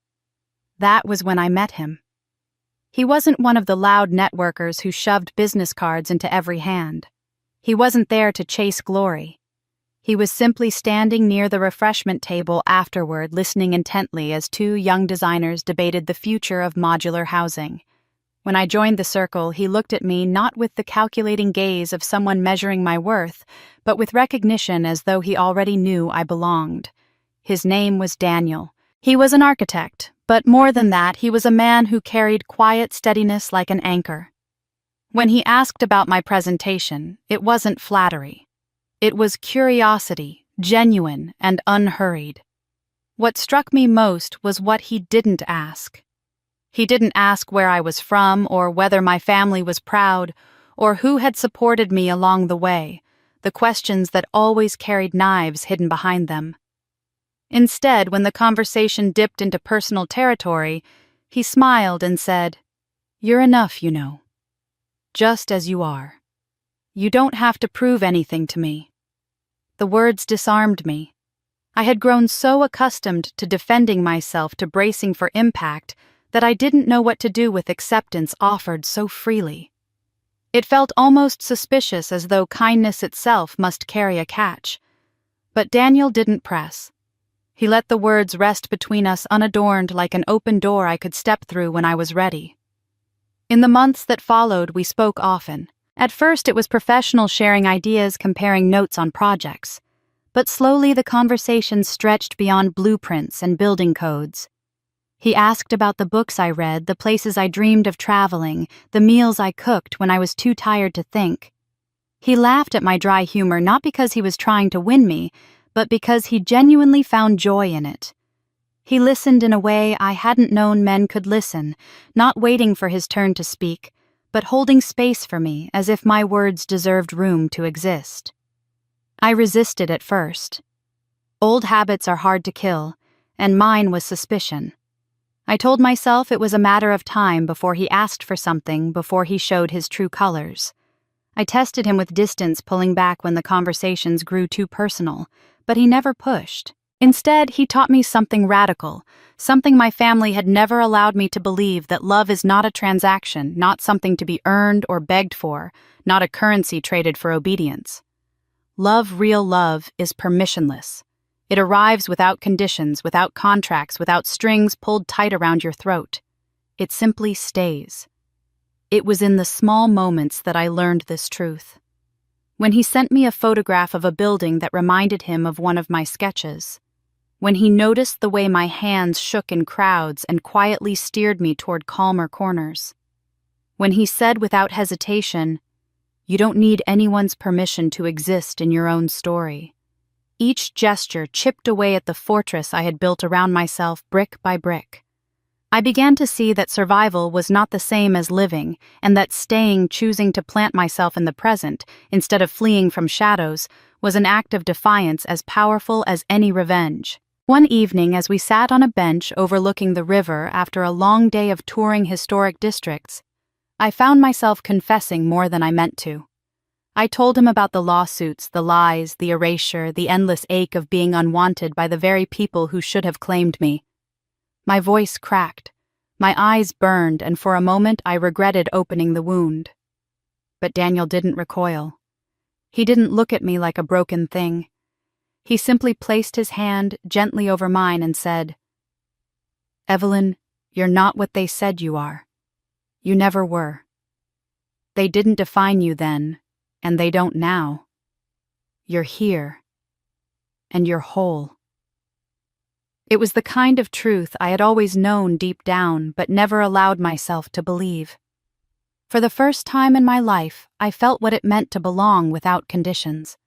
That was when I met him. He wasn't one of the loud networkers who shoved business cards into every hand. He wasn't there to chase glory. He was simply standing near the refreshment table afterward, listening intently as two young designers debated the future of modular housing. When I joined the circle, he looked at me not with the calculating gaze of someone measuring my worth, but with recognition, as though he already knew I belonged. His name was Daniel. He was an architect, but more than that, he was a man who carried quiet steadiness like an anchor. When he asked about my presentation, it wasn't flattery. It was curiosity, genuine and unhurried. What struck me most was what he didn't ask. He didn't ask where I was from, or whether my family was proud, or who had supported me along the way, the questions that always carried knives hidden behind them. Instead, when the conversation dipped into personal territory, he smiled and said, "You're enough, you know. Just as you are. You don't have to prove anything to me." The words disarmed me. I had grown so accustomed to defending myself, to bracing for impact, that I didn't know what to do with acceptance offered so freely. It felt almost suspicious, as though kindness itself must carry a catch. But Daniel didn't press. He let the words rest between us unadorned, like an open door I could step through when I was ready. In the months that followed, we spoke often. At first, it was professional sharing ideas, comparing notes on projects. But slowly the conversation stretched beyond blueprints and building codes. He asked about the books I read, the places I dreamed of traveling, the meals I cooked when I was too tired to think. He laughed at my dry humor not because he was trying to win me, but because he genuinely found joy in it. He listened in a way I hadn't known men could listen, not waiting for his turn to speak, but holding space for me as if my words deserved room to exist. I resisted at first. Old habits are hard to kill, and mine was suspicion. I told myself it was a matter of time before he asked for something, before he showed his true colors. I tested him with distance, pulling back when the conversations grew too personal, but he never pushed. Instead, he taught me something radical, something my family had never allowed me to believe, that love is not a transaction, not something to be earned or begged for, not a currency traded for obedience. Love, real love, is permissionless. It arrives without conditions, without contracts, without strings pulled tight around your throat. It simply stays. It was in the small moments that I learned this truth. When he sent me a photograph of a building that reminded him of one of my sketches. When he noticed the way my hands shook in crowds and quietly steered me toward calmer corners. When he said without hesitation, "You don't need anyone's permission to exist in your own story." Each gesture chipped away at the fortress I had built around myself brick by brick. I began to see that survival was not the same as living, and that staying, choosing to plant myself in the present, instead of fleeing from shadows, was an act of defiance as powerful as any revenge. One evening, as we sat on a bench overlooking the river after a long day of touring historic districts, I found myself confessing more than I meant to. I told him about the lawsuits, the lies, the erasure, the endless ache of being unwanted by the very people who should have claimed me. My voice cracked, my eyes burned, and for a moment I regretted opening the wound. But Daniel didn't recoil. He didn't look at me like a broken thing. He simply placed his hand gently over mine and said, "Evelyn, you're not what they said you are. You never were. They didn't define you then, and they don't now. You're here, and you're whole." It was the kind of truth I had always known deep down, but never allowed myself to believe. For the first time in my life, I felt what it meant to belong without conditions.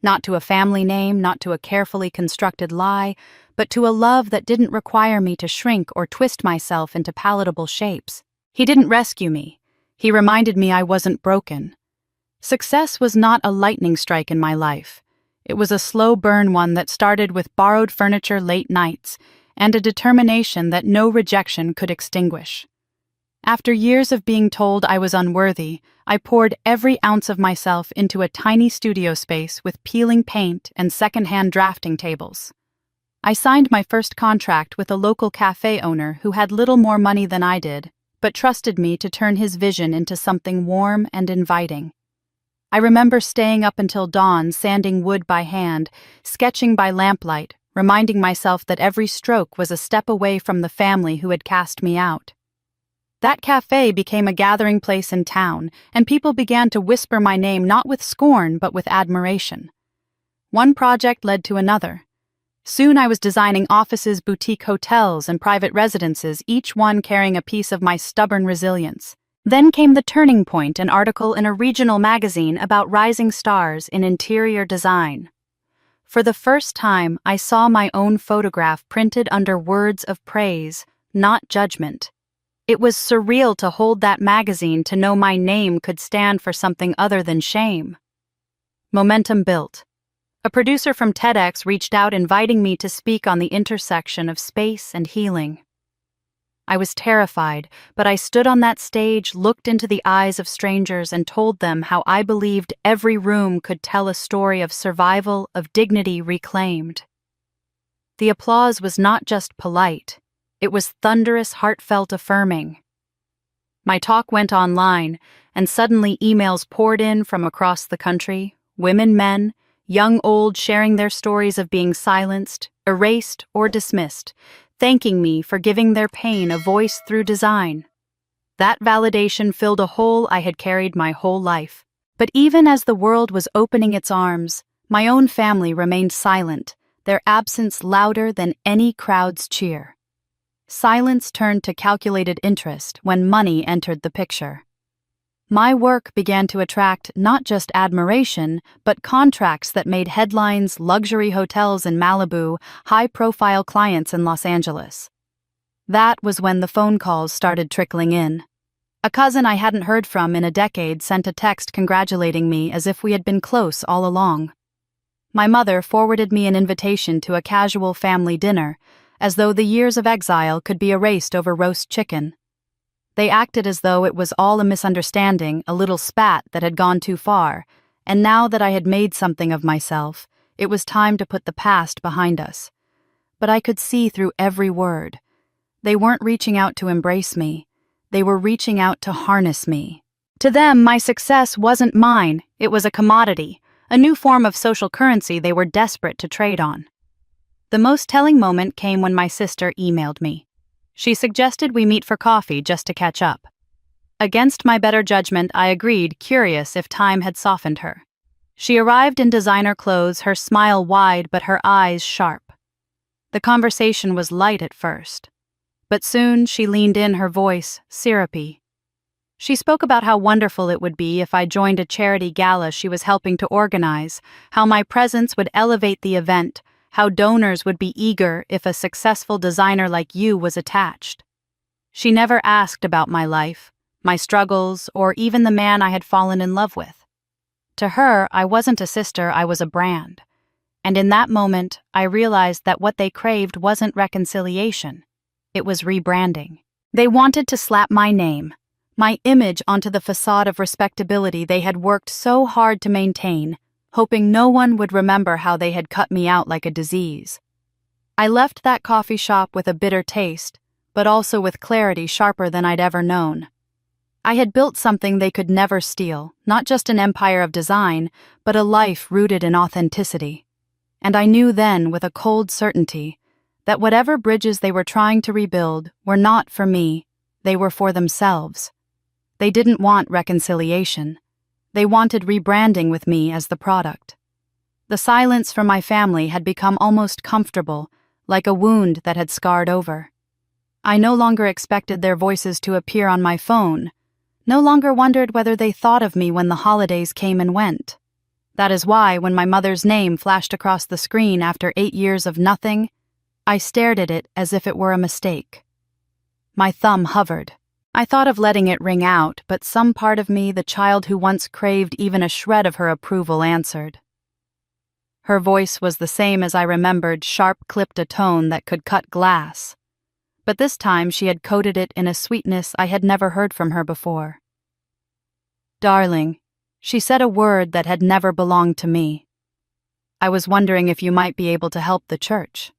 Not to a family name, not to a carefully constructed lie, but to a love that didn't require me to shrink or twist myself into palatable shapes. He didn't rescue me. He reminded me I wasn't broken. Success was not a lightning strike in my life. It was a slow burn one that started with borrowed furniture late nights and a determination that no rejection could extinguish. After years of being told I was unworthy, I poured every ounce of myself into a tiny studio space with peeling paint and secondhand drafting tables. I signed my first contract with a local cafe owner who had little more money than I did, but trusted me to turn his vision into something warm and inviting. I remember staying up until dawn, sanding wood by hand, sketching by lamplight, reminding myself that every stroke was a step away from the family who had cast me out. That cafe became a gathering place in town, and people began to whisper my name not with scorn but with admiration. One project led to another. Soon I was designing offices, boutique hotels, and private residences, each one carrying a piece of my stubborn resilience. Then came the turning point, an article in a regional magazine about rising stars in interior design. For the first time, I saw my own photograph printed under words of praise, not judgment. It was surreal to hold that magazine, to know my name could stand for something other than shame. Momentum built. A producer from TEDx reached out inviting me to speak on the intersection of space and healing. I was terrified, but I stood on that stage, looked into the eyes of strangers, and told them how I believed every room could tell a story of survival, of dignity reclaimed. The applause was not just polite. It was thunderous, heartfelt, affirming. My talk went online, and suddenly emails poured in from across the country, women, men, young, old, sharing their stories of being silenced, erased, or dismissed, thanking me for giving their pain a voice through design. That validation filled a hole I had carried my whole life. But even as the world was opening its arms, my own family remained silent, their absence louder than any crowd's cheer. Silence turned to calculated interest when money entered the picture. My work began to attract not just admiration, but contracts that made headlines, luxury hotels in Malibu, high-profile clients in Los Angeles. That was when the phone calls started trickling in. A cousin I hadn't heard from in a decade sent a text congratulating me as if we had been close all along. My mother forwarded me an invitation to a casual family dinner, as though the years of exile could be erased over roast chicken. They acted as though it was all a misunderstanding, a little spat that had gone too far, and now that I had made something of myself, it was time to put the past behind us. But I could see through every word. They weren't reaching out to embrace me. They were reaching out to harness me. To them, my success wasn't mine, it was a commodity, a new form of social currency they were desperate to trade on. The most telling moment came when my sister emailed me. She suggested we meet for coffee just to catch up. Against my better judgment, I agreed, curious if time had softened her. She arrived in designer clothes, her smile wide but her eyes sharp. The conversation was light at first. But soon she leaned in, her voice syrupy. She spoke about how wonderful it would be if I joined a charity gala she was helping to organize, how my presence would elevate the event, how donors would be eager if a successful designer like you was attached. She never asked about my life, my struggles, or even the man I had fallen in love with. To her, I wasn't a sister, I was a brand. And in that moment, I realized that what they craved wasn't reconciliation. It was rebranding. They wanted to slap my name, my image onto the facade of respectability they had worked so hard to maintain, hoping no one would remember how they had cut me out like a disease. I left that coffee shop with a bitter taste, but also with clarity sharper than I'd ever known. I had built something they could never steal, not just an empire of design, but a life rooted in authenticity. And I knew then, with a cold certainty, that whatever bridges they were trying to rebuild were not for me, they were for themselves. They didn't want reconciliation. They wanted rebranding with me as the product. The silence from my family had become almost comfortable, like a wound that had scarred over. I no longer expected their voices to appear on my phone, no longer wondered whether they thought of me when the holidays came and went. That is why, when my mother's name flashed across the screen after 8 years of nothing, I stared at it as if it were a mistake. My thumb hovered. I thought of letting it ring out, but some part of me, the child who once craved even a shred of her approval, answered. Her voice was the same as I remembered, sharp-clipped, a tone that could cut glass. But this time she had coated it in a sweetness I had never heard from her before. Darling, she said a word that had never belonged to me. I was wondering if you might be able to help the church.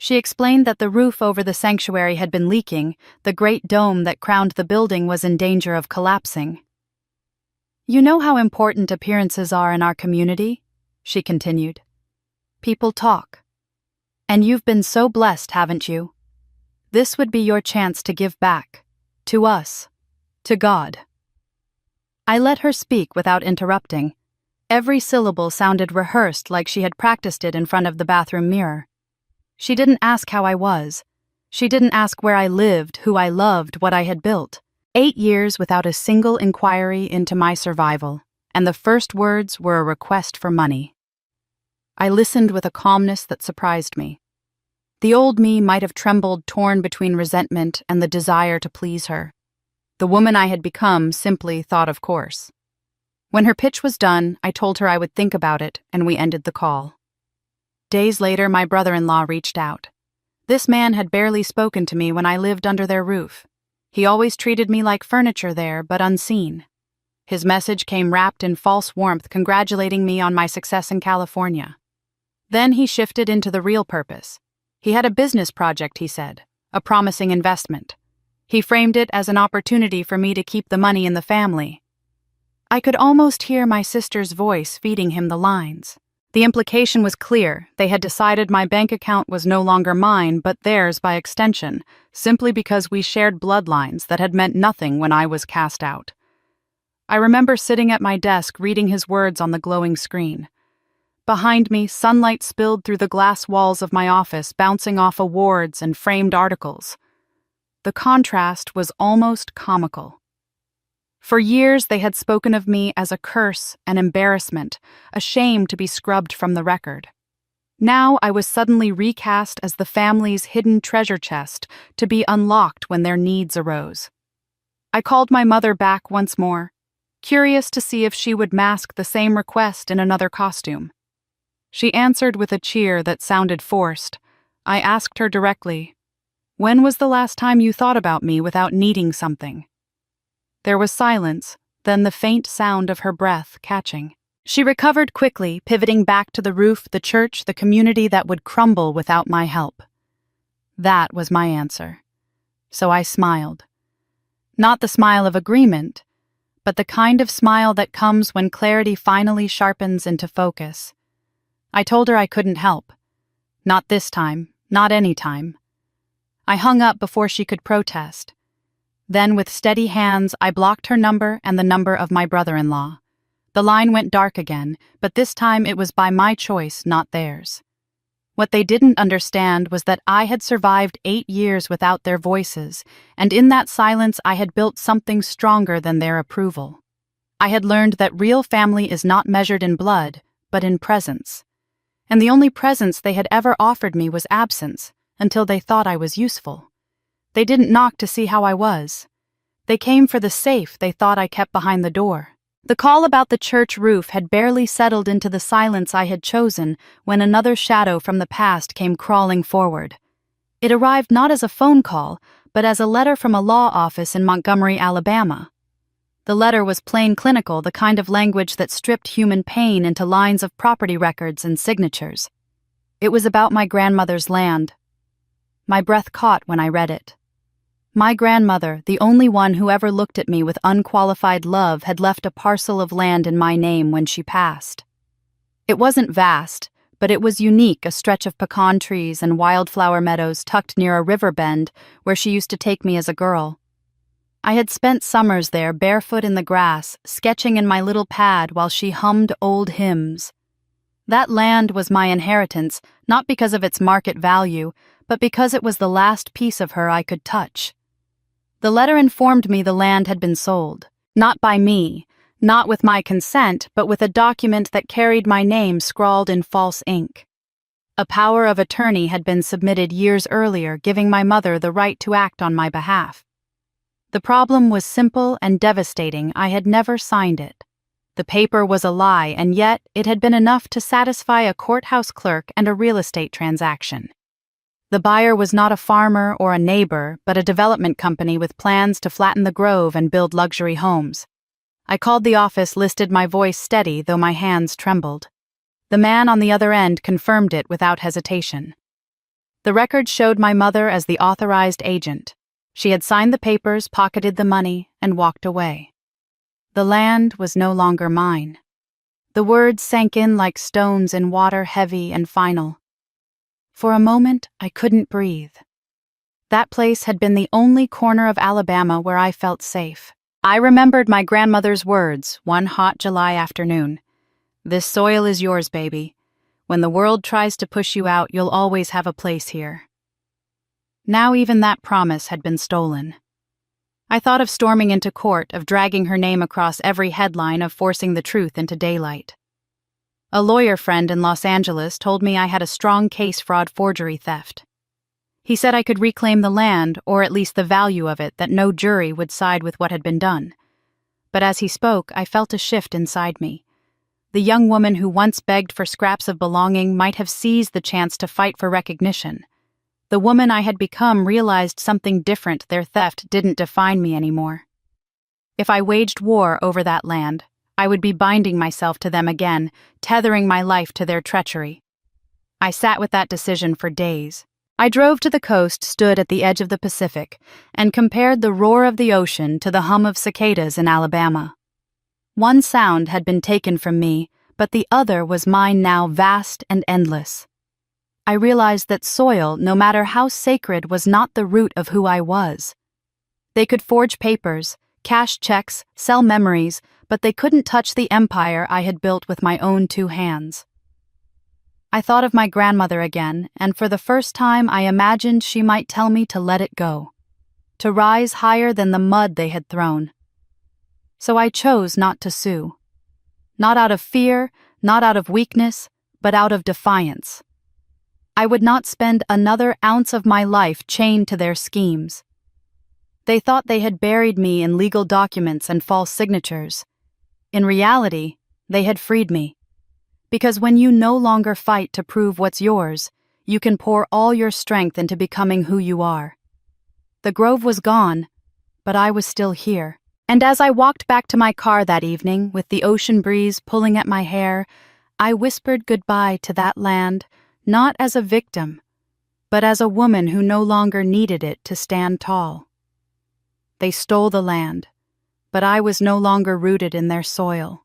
She explained that the roof over the sanctuary had been leaking, the great dome that crowned the building was in danger of collapsing. You know how important appearances are in our community? She continued. People talk. And you've been so blessed, haven't you? This would be your chance to give back. To us. To God. I let her speak without interrupting. Every syllable sounded rehearsed, like she had practiced it in front of the bathroom mirror. She didn't ask how I was. She didn't ask where I lived, who I loved, what I had built. 8 years without a single inquiry into my survival, and the first words were a request for money. I listened with a calmness that surprised me. The old me might have trembled, torn between resentment and the desire to please her. The woman I had become simply thought of course. When her pitch was done, I told her I would think about it, and we ended the call. Days later, my brother-in-law reached out. This man had barely spoken to me when I lived under their roof. He always treated me like furniture there, but unseen. His message came wrapped in false warmth, congratulating me on my success in California. Then he shifted into the real purpose. He had a business project, he said, a promising investment. He framed it as an opportunity for me to keep the money in the family. I could almost hear my sister's voice feeding him the lines. The implication was clear. They had decided my bank account was no longer mine, but theirs by extension, simply because we shared bloodlines that had meant nothing when I was cast out. I remember sitting at my desk reading his words on the glowing screen. Behind me, sunlight spilled through the glass walls of my office, bouncing off awards and framed articles. The contrast was almost comical. For years, they had spoken of me as a curse, an embarrassment, a shame to be scrubbed from the record. Now I was suddenly recast as the family's hidden treasure chest to be unlocked when their needs arose. I called my mother back once more, curious to see if she would mask the same request in another costume. She answered with a cheer that sounded forced. I asked her directly, "When was the last time you thought about me without needing something?" There was silence, then the faint sound of her breath catching. She recovered quickly, pivoting back to the roof, the church, the community that would crumble without my help. That was my answer. So I smiled. Not the smile of agreement, but the kind of smile that comes when clarity finally sharpens into focus. I told her I couldn't help. Not this time, not any time. I hung up before she could protest. Then, with steady hands, I blocked her number and the number of my brother-in-law. The line went dark again, but this time it was by my choice, not theirs. What they didn't understand was that I had survived 8 years without their voices, and in that silence I had built something stronger than their approval. I had learned that real family is not measured in blood, but in presence. And the only presence they had ever offered me was absence, until they thought I was useful. They didn't knock to see how I was. They came for the safe they thought I kept behind the door. The call about the church roof had barely settled into the silence I had chosen when another shadow from the past came crawling forward. It arrived not as a phone call, but as a letter from a law office in Montgomery, Alabama. The letter was plain clinical, the kind of language that stripped human pain into lines of property records and signatures. It was about my grandmother's land. My breath caught when I read it. My grandmother, the only one who ever looked at me with unqualified love, had left a parcel of land in my name when she passed. It wasn't vast, but it was unique, a stretch of pecan trees and wildflower meadows tucked near a river bend where she used to take me as a girl. I had spent summers there barefoot in the grass, sketching in my little pad while she hummed old hymns. That land was my inheritance, not because of its market value, but because it was the last piece of her I could touch. The letter informed me the land had been sold, not by me, not with my consent, but with a document that carried my name scrawled in false ink. A power of attorney had been submitted years earlier, giving my mother the right to act on my behalf. The problem was simple and devastating. I had never signed it. The paper was a lie, and yet it had been enough to satisfy a courthouse clerk and a real estate transaction. The buyer was not a farmer or a neighbor, but a development company with plans to flatten the grove and build luxury homes. I called the office, listed my voice steady, though my hands trembled. The man on the other end confirmed it without hesitation. The record showed my mother as the authorized agent. She had signed the papers, pocketed the money, and walked away. The land was no longer mine. The words sank in like stones in water, heavy and final. For a moment, I couldn't breathe. That place had been the only corner of Alabama where I felt safe. I remembered my grandmother's words one hot July afternoon. "This soil is yours, baby. When the world tries to push you out, you'll always have a place here." Now even that promise had been stolen. I thought of storming into court, of dragging her name across every headline, of forcing the truth into daylight. A lawyer friend in Los Angeles told me I had a strong case fraud forgery theft. He said I could reclaim the land, or at least the value of it, that no jury would side with what had been done. But as he spoke, I felt a shift inside me. The young woman who once begged for scraps of belonging might have seized the chance to fight for recognition. The woman I had become realized something different. Their theft didn't define me anymore. If I waged war over that land, I would be binding myself to them again, tethering my life to their treachery. I sat with that decision for days. I drove to the coast, stood at the edge of the Pacific, and compared the roar of the ocean to the hum of cicadas in Alabama. One sound had been taken from me, but the other was mine now, vast and endless. I realized that soil, no matter how sacred, was not the root of who I was. They could forge papers, cash checks, sell memories, but they couldn't touch the empire I had built with my own 2 hands. I thought of my grandmother again, and for the first time I imagined she might tell me to let it go, to rise higher than the mud they had thrown. So I chose not to sue. Not out of fear, not out of weakness, but out of defiance. I would not spend another ounce of my life chained to their schemes. They thought they had buried me in legal documents and false signatures. In reality, they had freed me. Because when you no longer fight to prove what's yours, you can pour all your strength into becoming who you are. The grove was gone, but I was still here. And as I walked back to my car that evening, with the ocean breeze pulling at my hair, I whispered goodbye to that land, not as a victim, but as a woman who no longer needed it to stand tall. They stole the land, but I was no longer rooted in their soil.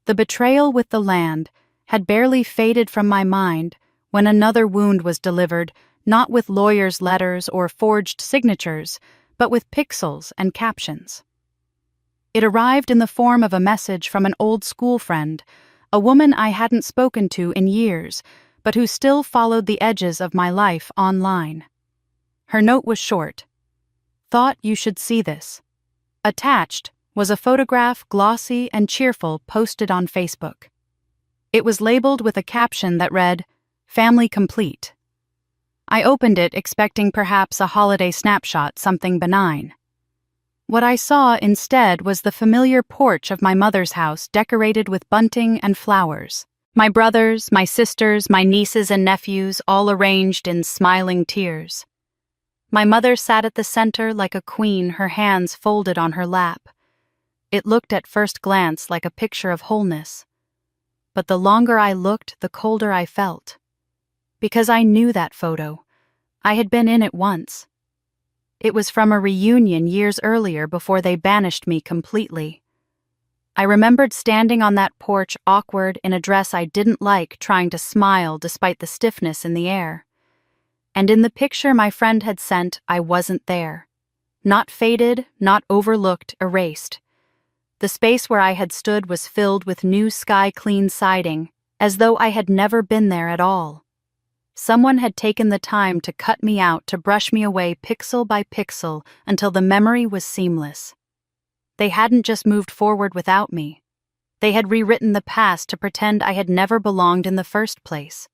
The betrayal with the land had barely faded from my mind when another wound was delivered, not with lawyers' letters or forged signatures, but with pixels and captions. It arrived in the form of a message from an old school friend, a woman I hadn't spoken to in years, but who still followed the edges of my life online. Her note was short. "Thought you should see this." Attached was a photograph, glossy and cheerful, posted on Facebook. It was labeled with a caption that read, "Family complete." I opened it expecting perhaps a holiday snapshot, something benign. What I saw instead was the familiar porch of my mother's house decorated with bunting and flowers. My brothers, my sisters, my nieces and nephews all arranged in smiling tiers. My mother sat at the center like a queen, her hands folded on her lap. It looked at first glance like a picture of wholeness. But the longer I looked, the colder I felt. Because I knew that photo. I had been in it once. It was from a reunion years earlier before they banished me completely. I remembered standing on that porch, awkward, in a dress I didn't like, trying to smile despite the stiffness in the air. And in the picture my friend had sent, I wasn't there. Not faded, not overlooked, erased. The space where I had stood was filled with new sky-clean siding, as though I had never been there at all. Someone had taken the time to cut me out, to brush me away pixel by pixel until the memory was seamless. They hadn't just moved forward without me. They had rewritten the past to pretend I had never belonged in the first place.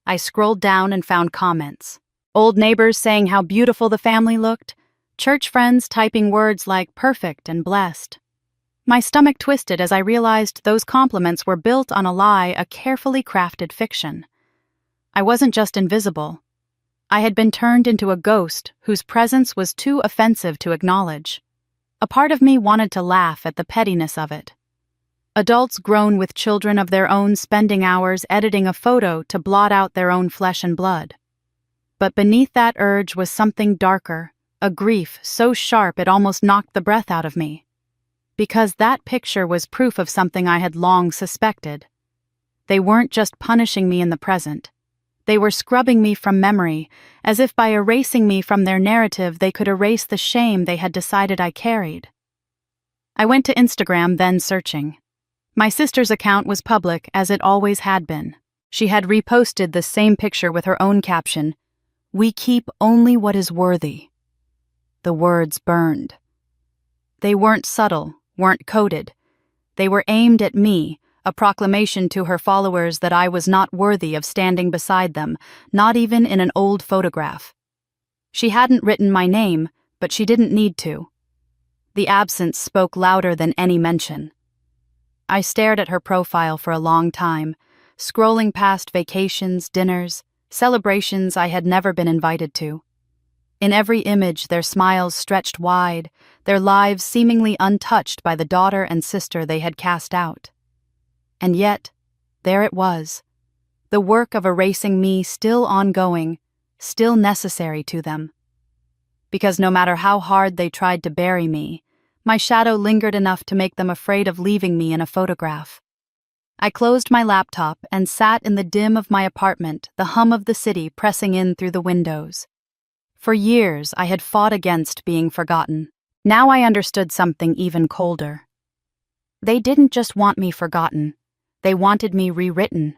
I scrolled down and found comments. Old neighbors saying how beautiful the family looked, church friends typing words like perfect and blessed. My stomach twisted as I realized those compliments were built on a lie, a carefully crafted fiction. I wasn't just invisible. I had been turned into a ghost whose presence was too offensive to acknowledge. A part of me wanted to laugh at the pettiness of it. Adults grown with children of their own spending hours editing a photo to blot out their own flesh and blood. But beneath that urge was something darker, a grief so sharp it almost knocked the breath out of me. Because that picture was proof of something I had long suspected. They weren't just punishing me in the present. They were scrubbing me from memory, as if by erasing me from their narrative they could erase the shame they had decided I carried. I went to Instagram, then searching. My sister's account was public, as it always had been. She had reposted the same picture with her own caption, "We keep only what is worthy." The words burned. They weren't subtle, weren't coded. They were aimed at me, a proclamation to her followers that I was not worthy of standing beside them, not even in an old photograph. She hadn't written my name, but she didn't need to. The absence spoke louder than any mention. I stared at her profile for a long time, scrolling past vacations, dinners, celebrations I had never been invited to. In every image, their smiles stretched wide, their lives seemingly untouched by the daughter and sister they had cast out. And yet, there it was, the work of erasing me still ongoing, still necessary to them. Because no matter how hard they tried to bury me, my shadow lingered enough to make them afraid of leaving me in a photograph. I closed my laptop and sat in the dim of my apartment, the hum of the city pressing in through the windows. For years, I had fought against being forgotten. Now I understood something even colder. They didn't just want me forgotten. They wanted me rewritten.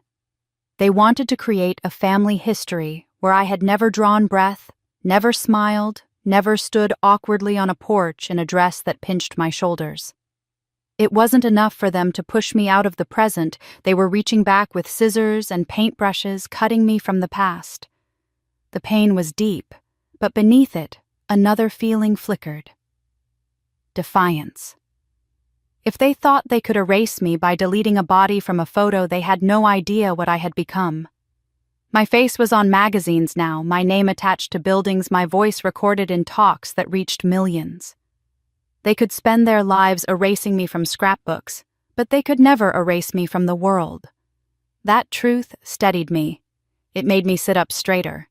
They wanted to create a family history where I had never drawn breath, never smiled, never stood awkwardly on a porch in a dress that pinched my shoulders. It wasn't enough for them to push me out of the present. They were reaching back with scissors and paintbrushes, cutting me from the past. The pain was deep, but beneath it, another feeling flickered. Defiance. If they thought they could erase me by deleting a body from a photo, they had no idea what I had become. My face was on magazines now, my name attached to buildings, my voice recorded in talks that reached millions. They could spend their lives erasing me from scrapbooks, but they could never erase me from the world. That truth steadied me. It made me sit up straighter.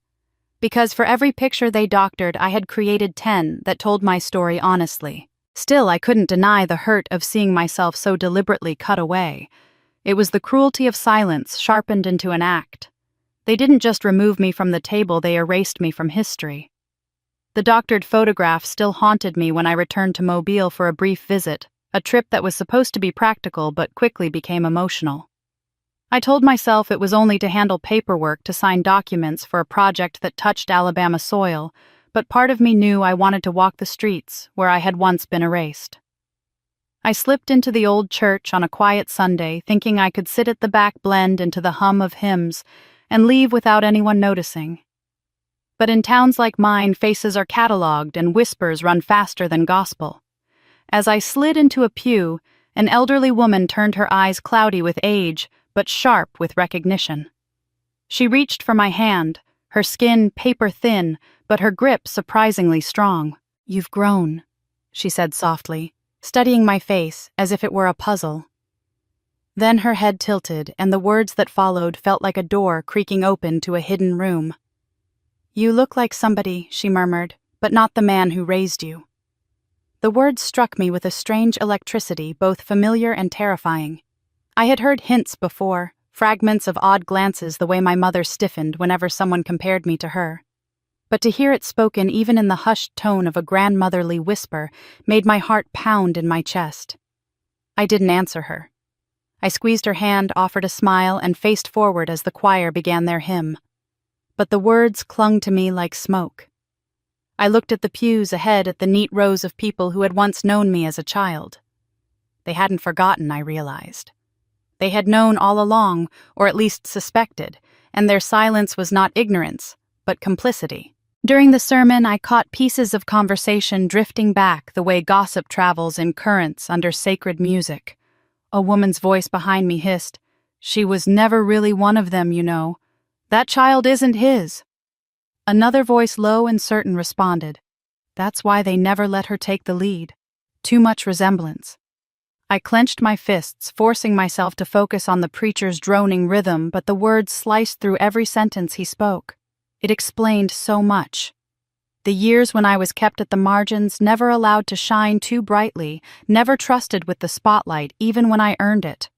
Because for every picture they doctored, I had created 10 that told my story honestly. Still, I couldn't deny the hurt of seeing myself so deliberately cut away. It was the cruelty of silence sharpened into an act. They didn't just remove me from the table, they erased me from history. The doctored photograph still haunted me when I returned to Mobile for a brief visit, a trip that was supposed to be practical but quickly became emotional. I told myself it was only to handle paperwork to sign documents for a project that touched Alabama soil, but part of me knew I wanted to walk the streets where I had once been erased. I slipped into the old church on a quiet Sunday, thinking I could sit at the back, blend into the hum of hymns, and leave without anyone noticing. But in towns like mine, faces are cataloged and whispers run faster than gospel. As I slid into a pew, an elderly woman turned her eyes cloudy with age, but sharp with recognition. She reached for my hand, her skin paper-thin, but her grip surprisingly strong. "You've grown," she said softly, studying my face as if it were a puzzle. Then her head tilted, and the words that followed felt like a door creaking open to a hidden room. "You look like somebody," she murmured, "but not the man who raised you." The words struck me with a strange electricity, both familiar and terrifying. I had heard hints before, fragments of odd glances the way my mother stiffened whenever someone compared me to her. But to hear it spoken even in the hushed tone of a grandmotherly whisper made my heart pound in my chest. I didn't answer her. I squeezed her hand, offered a smile, and faced forward as the choir began their hymn. But the words clung to me like smoke. I looked at the pews ahead, at the neat rows of people who had once known me as a child. They hadn't forgotten, I realized. They had known all along, or at least suspected, and their silence was not ignorance, but complicity. During the sermon, I caught pieces of conversation drifting back the way gossip travels in currents under sacred music. A woman's voice behind me hissed, "She was never really one of them, you know. That child isn't his." Another voice, low and certain, responded, "That's why they never let her take the lead. Too much resemblance." I clenched my fists, forcing myself to focus on the preacher's droning rhythm, but the words sliced through every sentence he spoke. It explained so much. The years when I was kept at the margins, never allowed to shine too brightly, never trusted with the spotlight even when I earned it.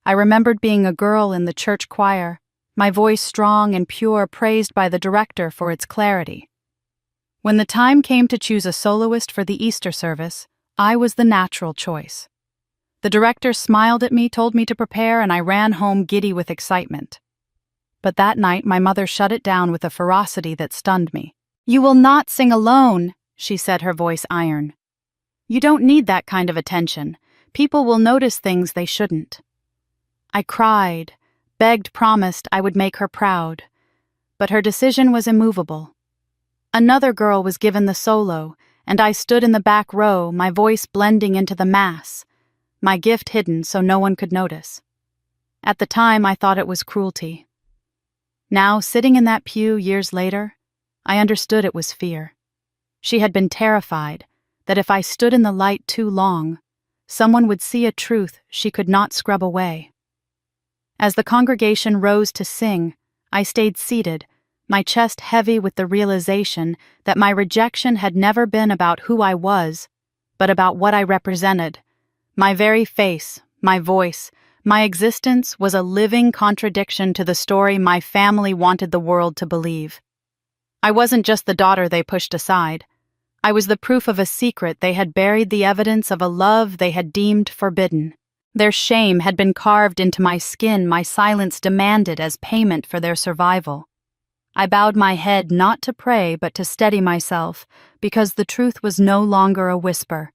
I remembered being a girl in the church choir, my voice strong and pure, praised by the director for its clarity. When the time came to choose a soloist for the Easter service, I was the natural choice. The director smiled at me, told me to prepare, and I ran home giddy with excitement. But that night, my mother shut it down with a ferocity that stunned me. "You will not sing alone," she said, her voice iron. "You don't need that kind of attention. People will notice things they shouldn't." I cried, begged, promised I would make her proud. But her decision was immovable. Another girl was given the solo, and I stood in the back row, my voice blending into the mass, my gift hidden so no one could notice. At the time, I thought it was cruelty. Now, sitting in that pew years later, I understood it was fear. She had been terrified that if I stood in the light too long, someone would see a truth she could not scrub away. As the congregation rose to sing, I stayed seated, my chest heavy with the realization that my rejection had never been about who I was, but about what I represented. My very face, my voice, My existence was a living contradiction to the story my family wanted the world to believe. I wasn't just the daughter they pushed aside. I was the proof of a secret they had buried, the evidence of a love they had deemed forbidden. Their shame had been carved into my skin, my silence demanded as payment for their survival. I bowed my head not to pray but to steady myself, because the truth was no longer a whisper.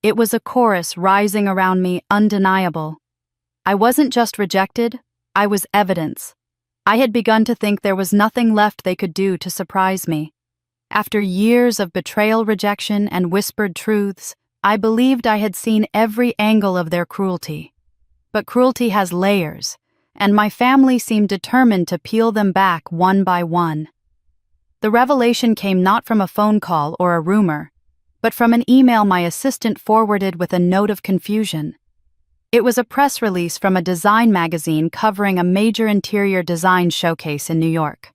It was a chorus rising around me, undeniable. I wasn't just rejected, I was evidence. I had begun to think there was nothing left they could do to surprise me. After years of betrayal, rejection, and whispered truths, I believed I had seen every angle of their cruelty. But cruelty has layers, and my family seemed determined to peel them back one by one. The revelation came not from a phone call or a rumor, but from an email my assistant forwarded with a note of confusion. It was a press release from a design magazine covering a major interior design showcase in New York.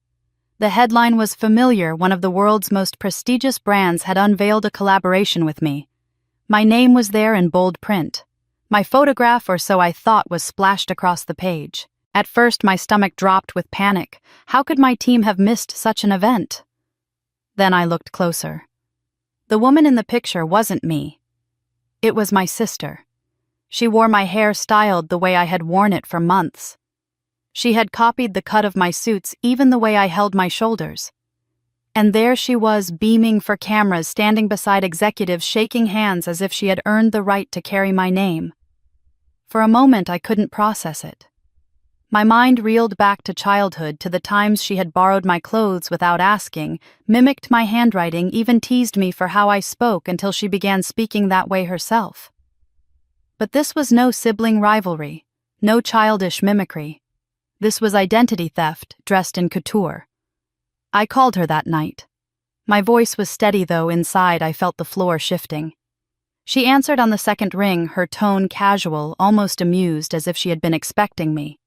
The headline was familiar. One of the world's most prestigious brands had unveiled a collaboration with me. My name was there in bold print. My photograph, or so I thought, was splashed across the page. At first, my stomach dropped with panic. How could my team have missed such an event? Then I looked closer. The woman in the picture wasn't me. It was my sister. She wore my hair styled the way I had worn it for months. She had copied the cut of my suits, even the way I held my shoulders. And there she was, beaming for cameras, standing beside executives, shaking hands as if she had earned the right to carry my name. For a moment, I couldn't process it. My mind reeled back to childhood, to the times she had borrowed my clothes without asking, mimicked my handwriting, even teased me for how I spoke until she began speaking that way herself. But this was no sibling rivalry, no childish mimicry. This was identity theft dressed in couture. I called her that night. My voice was steady, though inside I felt the floor shifting. She answered on the second ring, her tone casual, almost amused, as if she had been expecting me.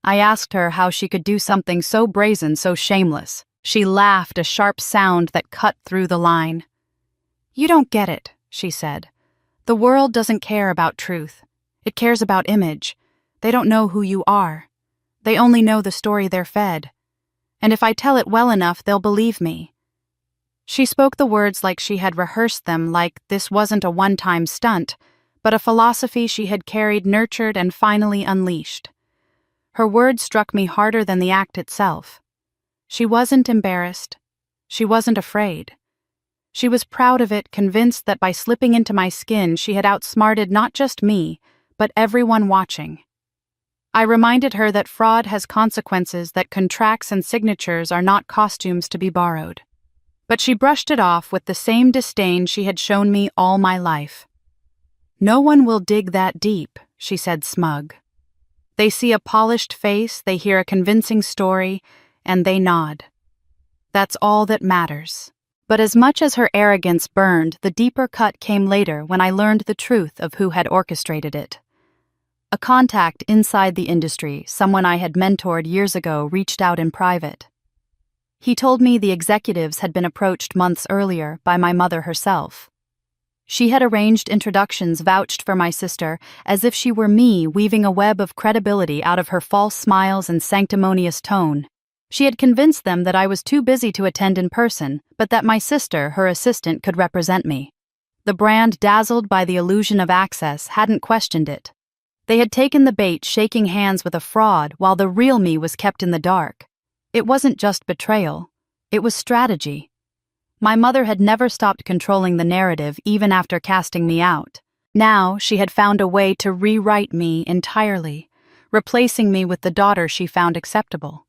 I asked her how she could do something so brazen, so shameless. She laughed, a sharp sound that cut through the line. "You don't get it," she said. "The world doesn't care about truth. It cares about image. They don't know who you are. They only know the story they're fed. And if I tell it well enough, they'll believe me." She spoke the words like she had rehearsed them, like this wasn't a one-time stunt, but a philosophy she had carried, nurtured, and finally unleashed. Her words struck me harder than the act itself. She wasn't embarrassed. She wasn't afraid. She was proud of it, convinced that by slipping into my skin, she had outsmarted not just me, but everyone watching. I reminded her that fraud has consequences, that contracts and signatures are not costumes to be borrowed. But she brushed it off with the same disdain she had shown me all my life. "No one will dig that deep," she said, smug. "They see a polished face, they hear a convincing story, and they nod. That's all that matters." But as much as her arrogance burned, the deeper cut came later when I learned the truth of who had orchestrated it. A contact inside the industry, someone I had mentored years ago, reached out in private. He told me the executives had been approached months earlier by my mother herself. She had arranged introductions, vouched for my sister, as if she were me, weaving a web of credibility out of her false smiles and sanctimonious tone. She had convinced them that I was too busy to attend in person, but that my sister, her assistant, could represent me. The brand, dazzled by the illusion of access, hadn't questioned it. They had taken the bait, shaking hands with a fraud, while the real me was kept in the dark. It wasn't just betrayal. It was strategy. My mother had never stopped controlling the narrative, even after casting me out. Now she had found a way to rewrite me entirely, replacing me with the daughter she found acceptable.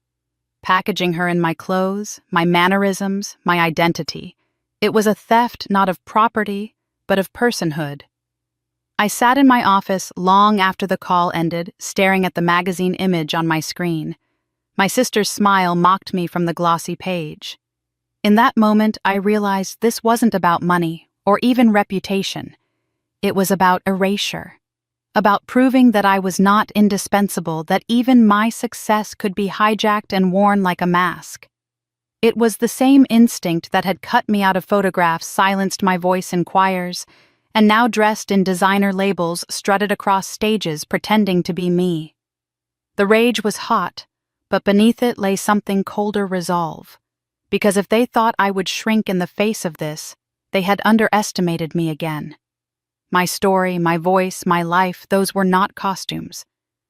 Packaging her in my clothes, my mannerisms, my identity. It was a theft not of property, but of personhood. I sat in my office long after the call ended, staring at the magazine image on my screen. My sister's smile mocked me from the glossy page. In that moment, I realized this wasn't about money, or even reputation. It was about erasure. About proving that I was not indispensable, that even my success could be hijacked and worn like a mask. It was the same instinct that had cut me out of photographs, silenced my voice in choirs, and now dressed in designer labels strutted across stages pretending to be me. The rage was hot, but beneath it lay something colder resolve. Because if they thought I would shrink in the face of this, they had underestimated me again. My story, my voice, my life, those were not costumes.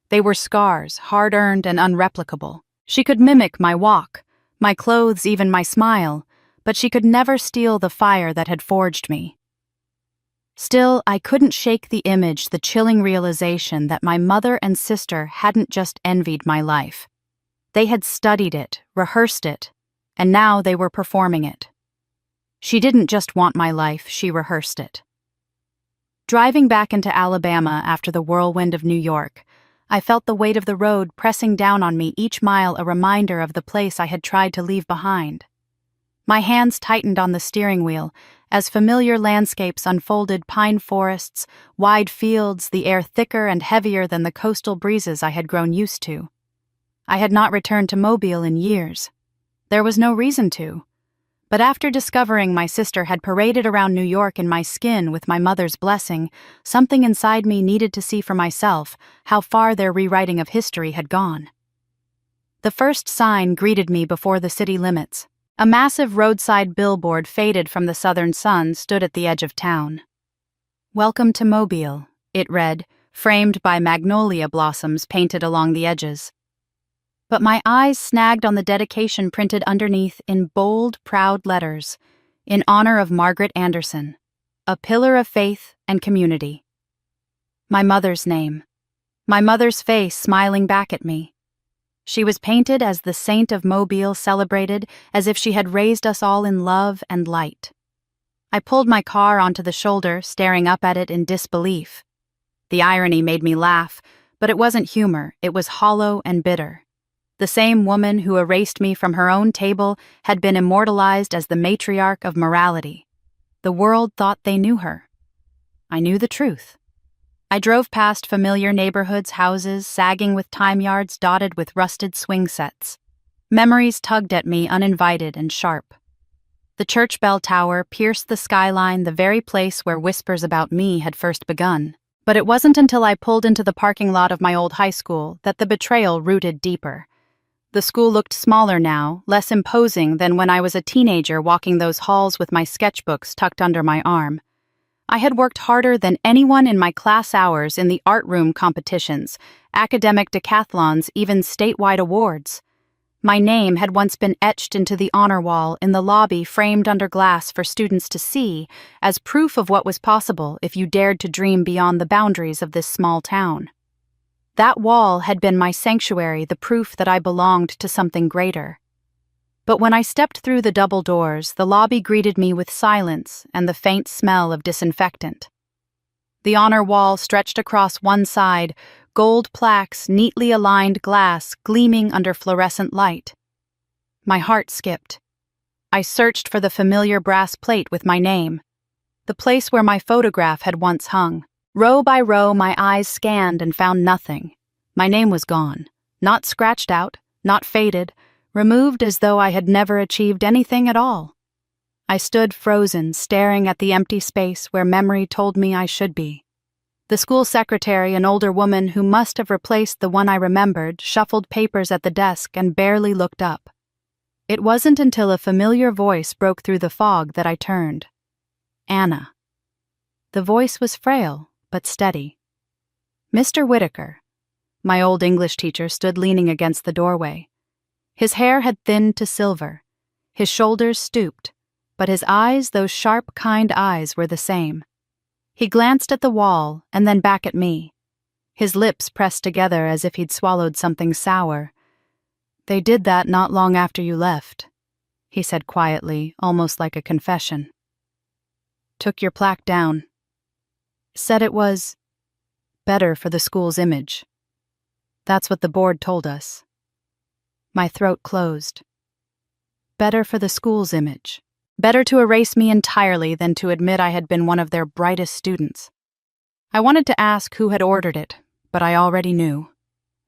They were scars, hard-earned and unreplicable. She could mimic my walk, my clothes, even my smile, but she could never steal the fire that had forged me. Still, I couldn't shake the image, the chilling realization that my mother and sister hadn't just envied my life. They had studied it, rehearsed it, and now they were performing it. She didn't just want my life, she rehearsed it. Driving back into Alabama after the whirlwind of New York, I felt the weight of the road pressing down on me, each mile a reminder of the place I had tried to leave behind. My hands tightened on the steering wheel as familiar landscapes unfolded: pine forests, wide fields, the air thicker and heavier than the coastal breezes I had grown used to. I had not returned to Mobile in years. There was no reason to. But after discovering my sister had paraded around New York in my skin with my mother's blessing, something inside me needed to see for myself how far their rewriting of history had gone. The first sign greeted me before the city limits. A massive roadside billboard faded from the southern sun stood at the edge of town. "Welcome to Mobile," it read, framed by magnolia blossoms painted along the edges. But my eyes snagged on the dedication printed underneath in bold, proud letters, "In honor of Margaret Anderson, a pillar of faith and community." My mother's name. My mother's face smiling back at me. She was painted as the saint of Mobile, celebrated as if she had raised us all in love and light. I pulled my car onto the shoulder, staring up at it in disbelief. The irony made me laugh, but it wasn't humor, it was hollow and bitter. The same woman who erased me from her own table had been immortalized as the matriarch of morality. The world thought they knew her. I knew the truth. I drove past familiar neighborhoods, houses sagging with time yards dotted with rusted swing sets. Memories tugged at me, uninvited and sharp. The church bell tower pierced the skyline, the very place where whispers about me had first begun. But it wasn't until I pulled into the parking lot of my old high school that the betrayal rooted deeper. The school looked smaller now, less imposing than when I was a teenager walking those halls with my sketchbooks tucked under my arm. I had worked harder than anyone in my class hours in the art room competitions, academic decathlons, even statewide awards. My name had once been etched into the honor wall in the lobby, framed under glass for students to see, as proof of what was possible if you dared to dream beyond the boundaries of this small town. That wall had been my sanctuary, the proof that I belonged to something greater. But when I stepped through the double doors, the lobby greeted me with silence and the faint smell of disinfectant. The honor wall stretched across one side, gold plaques, neatly aligned glass gleaming under fluorescent light. My heart skipped. I searched for the familiar brass plate with my name, the place where my photograph had once hung. Row by row, my eyes scanned and found nothing. My name was gone, not scratched out, not faded, removed as though I had never achieved anything at all. I stood frozen, staring at the empty space where memory told me I should be. The school secretary, an older woman who must have replaced the one I remembered, shuffled papers at the desk and barely looked up. It wasn't until a familiar voice broke through the fog that I turned. Anna. The voice was frail, but steady. Mr. Whitaker. My old English teacher stood leaning against the doorway. His hair had thinned to silver. His shoulders stooped, but his eyes, those sharp, kind eyes, were the same. He glanced at the wall and then back at me. His lips pressed together as if he'd swallowed something sour. "They did that not long after you left," he said quietly, almost like a confession. "Took your plaque down. Said it was better for the school's image. That's what the board told us." My throat closed. Better for the school's image. Better to erase me entirely than to admit I had been one of their brightest students. I wanted to ask who had ordered it, but I already knew.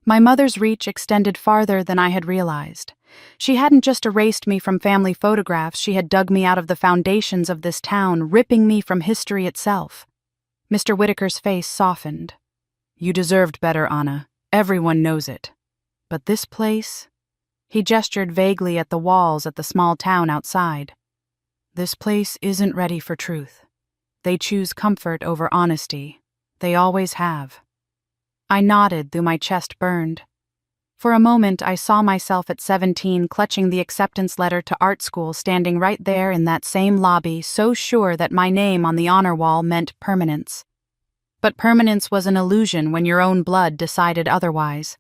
My mother's reach extended farther than I had realized. She hadn't just erased me from family photographs, she had dug me out of the foundations of this town, ripping me from history itself. Mr. Whitaker's face softened. "You deserved better, Anna. Everyone knows it. But this place?" He gestured vaguely at the walls at the small town outside. "This place isn't ready for truth. They choose comfort over honesty. They always have." I nodded, though my chest burned. For a moment, I saw myself at 17 clutching the acceptance letter to art school, standing right there in that same lobby, so sure that my name on the honor wall meant permanence. But permanence was an illusion when your own blood decided otherwise.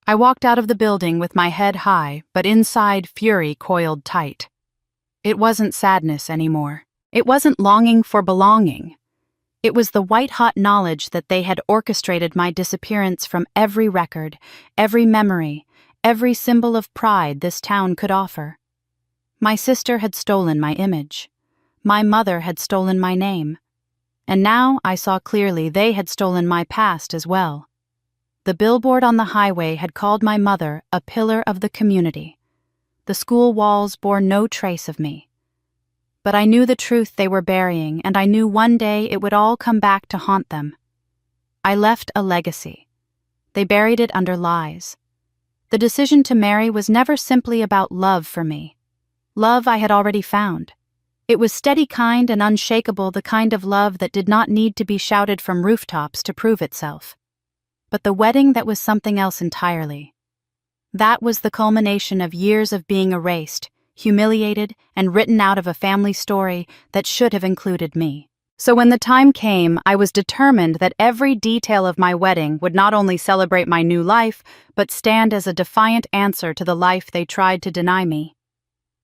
I walked out of the building with my head high, but inside fury coiled tight. It wasn't sadness anymore. It wasn't longing for belonging. It was the white-hot knowledge that they had orchestrated my disappearance from every record, every memory, every symbol of pride this town could offer. My sister had stolen my image. My mother had stolen my name. And now I saw clearly they had stolen my past as well. The billboard on the highway had called my mother a pillar of the community. The school walls bore no trace of me. But I knew the truth they were burying, and I knew one day it would all come back to haunt them. I left a legacy. They buried it under lies. The decision to marry was never simply about love for me. Love I had already found. It was steady, kind, and unshakable, the kind of love that did not need to be shouted from rooftops to prove itself. But the wedding that was something else entirely. That was the culmination of years of being erased, humiliated, and written out of a family story that should have included me. So when the time came, I was determined that every detail of my wedding would not only celebrate my new life, but stand as a defiant answer to the life they tried to deny me.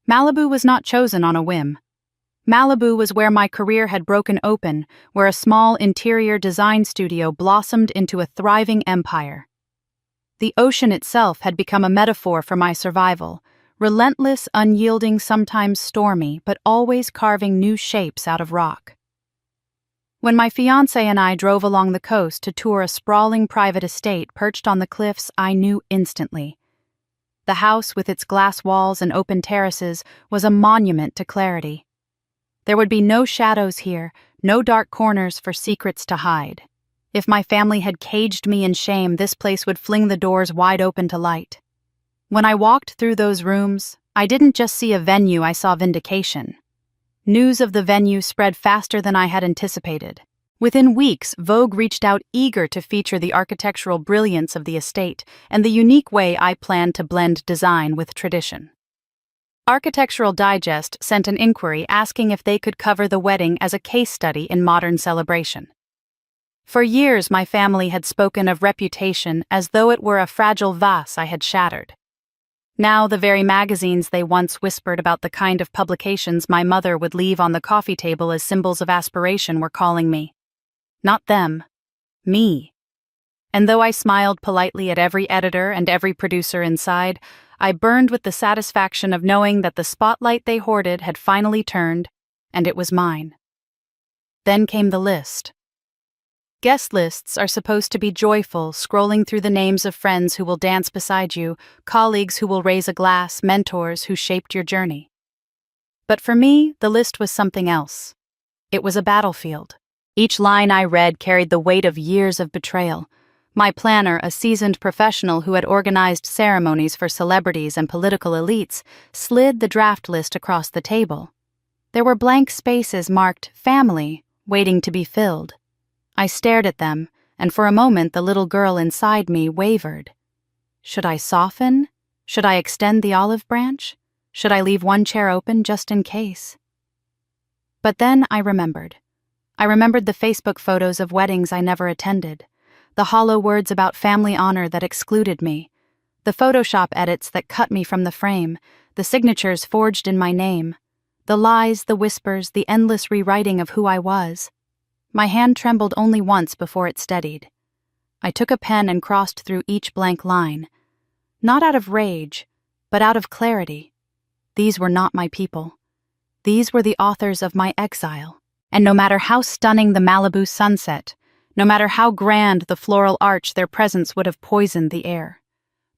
Malibu was not chosen on a whim. Malibu was where my career had broken open, where a small interior design studio blossomed into a thriving empire. The ocean itself had become a metaphor for my survival, relentless, unyielding, sometimes stormy, but always carving new shapes out of rock. When my fiancé and I drove along the coast to tour a sprawling private estate perched on the cliffs, I knew instantly. The house, with its glass walls and open terraces, was a monument to clarity. There would be no shadows here, no dark corners for secrets to hide. If my family had caged me in shame, this place would fling the doors wide open to light. When I walked through those rooms, I didn't just see a venue, I saw vindication. News of the venue spread faster than I had anticipated. Within weeks, Vogue reached out eager to feature the architectural brilliance of the estate and the unique way I planned to blend design with tradition. Architectural Digest sent an inquiry asking if they could cover the wedding as a case study in modern celebration. For years, my family had spoken of reputation as though it were a fragile vase I had shattered. Now, the very magazines they once whispered about the kind of publications my mother would leave on the coffee table as symbols of aspiration were calling me. Not them. Me. And though I smiled politely at every editor and every producer inside, I burned with the satisfaction of knowing that the spotlight they hoarded had finally turned, and it was mine. Then came the list. Guest lists are supposed to be joyful, scrolling through the names of friends who will dance beside you, colleagues who will raise a glass, mentors who shaped your journey. But for me, the list was something else. It was a battlefield. Each line I read carried the weight of years of betrayal. My planner, a seasoned professional who had organized ceremonies for celebrities and political elites, slid the draft list across the table. There were blank spaces marked family, waiting to be filled. I stared at them, and for a moment the little girl inside me wavered. Should I soften? Should I extend the olive branch? Should I leave one chair open just in case? But then I remembered. I remembered the Facebook photos of weddings I never attended, the hollow words about family honor that excluded me, the Photoshop edits that cut me from the frame, the signatures forged in my name, the lies, the whispers, the endless rewriting of who I was. My hand trembled only once before it steadied. I took a pen and crossed through each blank line. Not out of rage, but out of clarity. These were not my people. These were the authors of my exile. And no matter how stunning the Malibu sunset, no matter how grand the floral arch, their presence would have poisoned the air.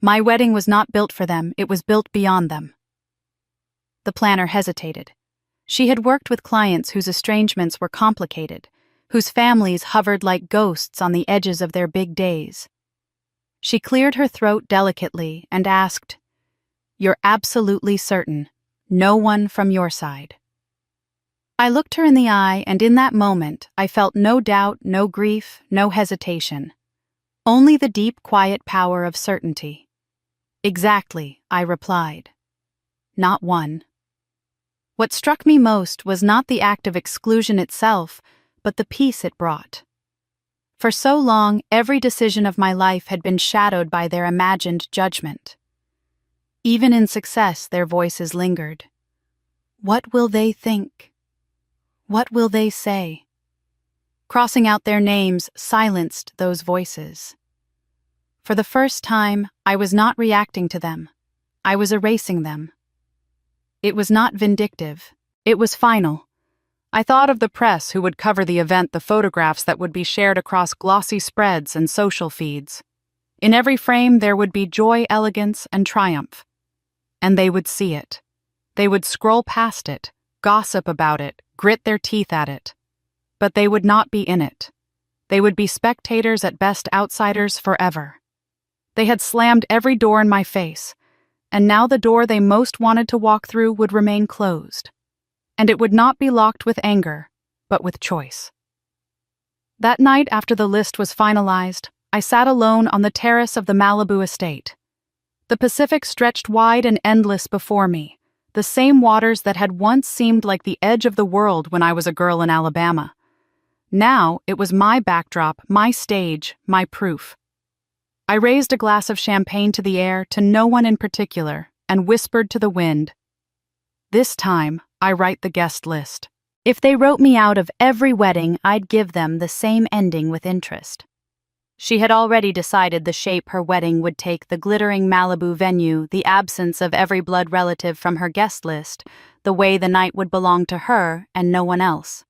My wedding was not built for them, it was built beyond them. The planner hesitated. She had worked with clients whose estrangements were complicated, whose families hovered like ghosts on the edges of their big days. She cleared her throat delicately and asked, "You're absolutely certain? No one from your side?" I looked her in the eye, and in that moment I felt no doubt, no grief, no hesitation. Only the deep, quiet power of certainty. "Exactly," I replied. "Not one." What struck me most was not the act of exclusion itself, but the peace it brought. For so long, every decision of my life had been shadowed by their imagined judgment. Even in success, their voices lingered. What will they think? What will they say? Crossing out their names silenced those voices. For the first time, I was not reacting to them. I was erasing them. It was not vindictive. It was final. I thought of the press who would cover the event, the photographs that would be shared across glossy spreads and social feeds. In every frame there would be joy, elegance, and triumph. And they would see it. They would scroll past it, gossip about it, grit their teeth at it. But they would not be in it. They would be spectators, at best outsiders, forever. They had slammed every door in my face, and now the door they most wanted to walk through would remain closed. And it would not be locked with anger, but with choice. That night, after the list was finalized, I sat alone on the terrace of the Malibu estate. The Pacific stretched wide and endless before me, the same waters that had once seemed like the edge of the world when I was a girl in Alabama. Now it was my backdrop, my stage, my proof. I raised a glass of champagne to the air, to no one in particular, and whispered to the wind, "This time, I write the guest list. If they wrote me out of every wedding, I'd give them the same ending with interest." She had already decided the shape her wedding would take: the glittering Malibu venue, the absence of every blood relative from her guest list, the way the night would belong to her and no one else.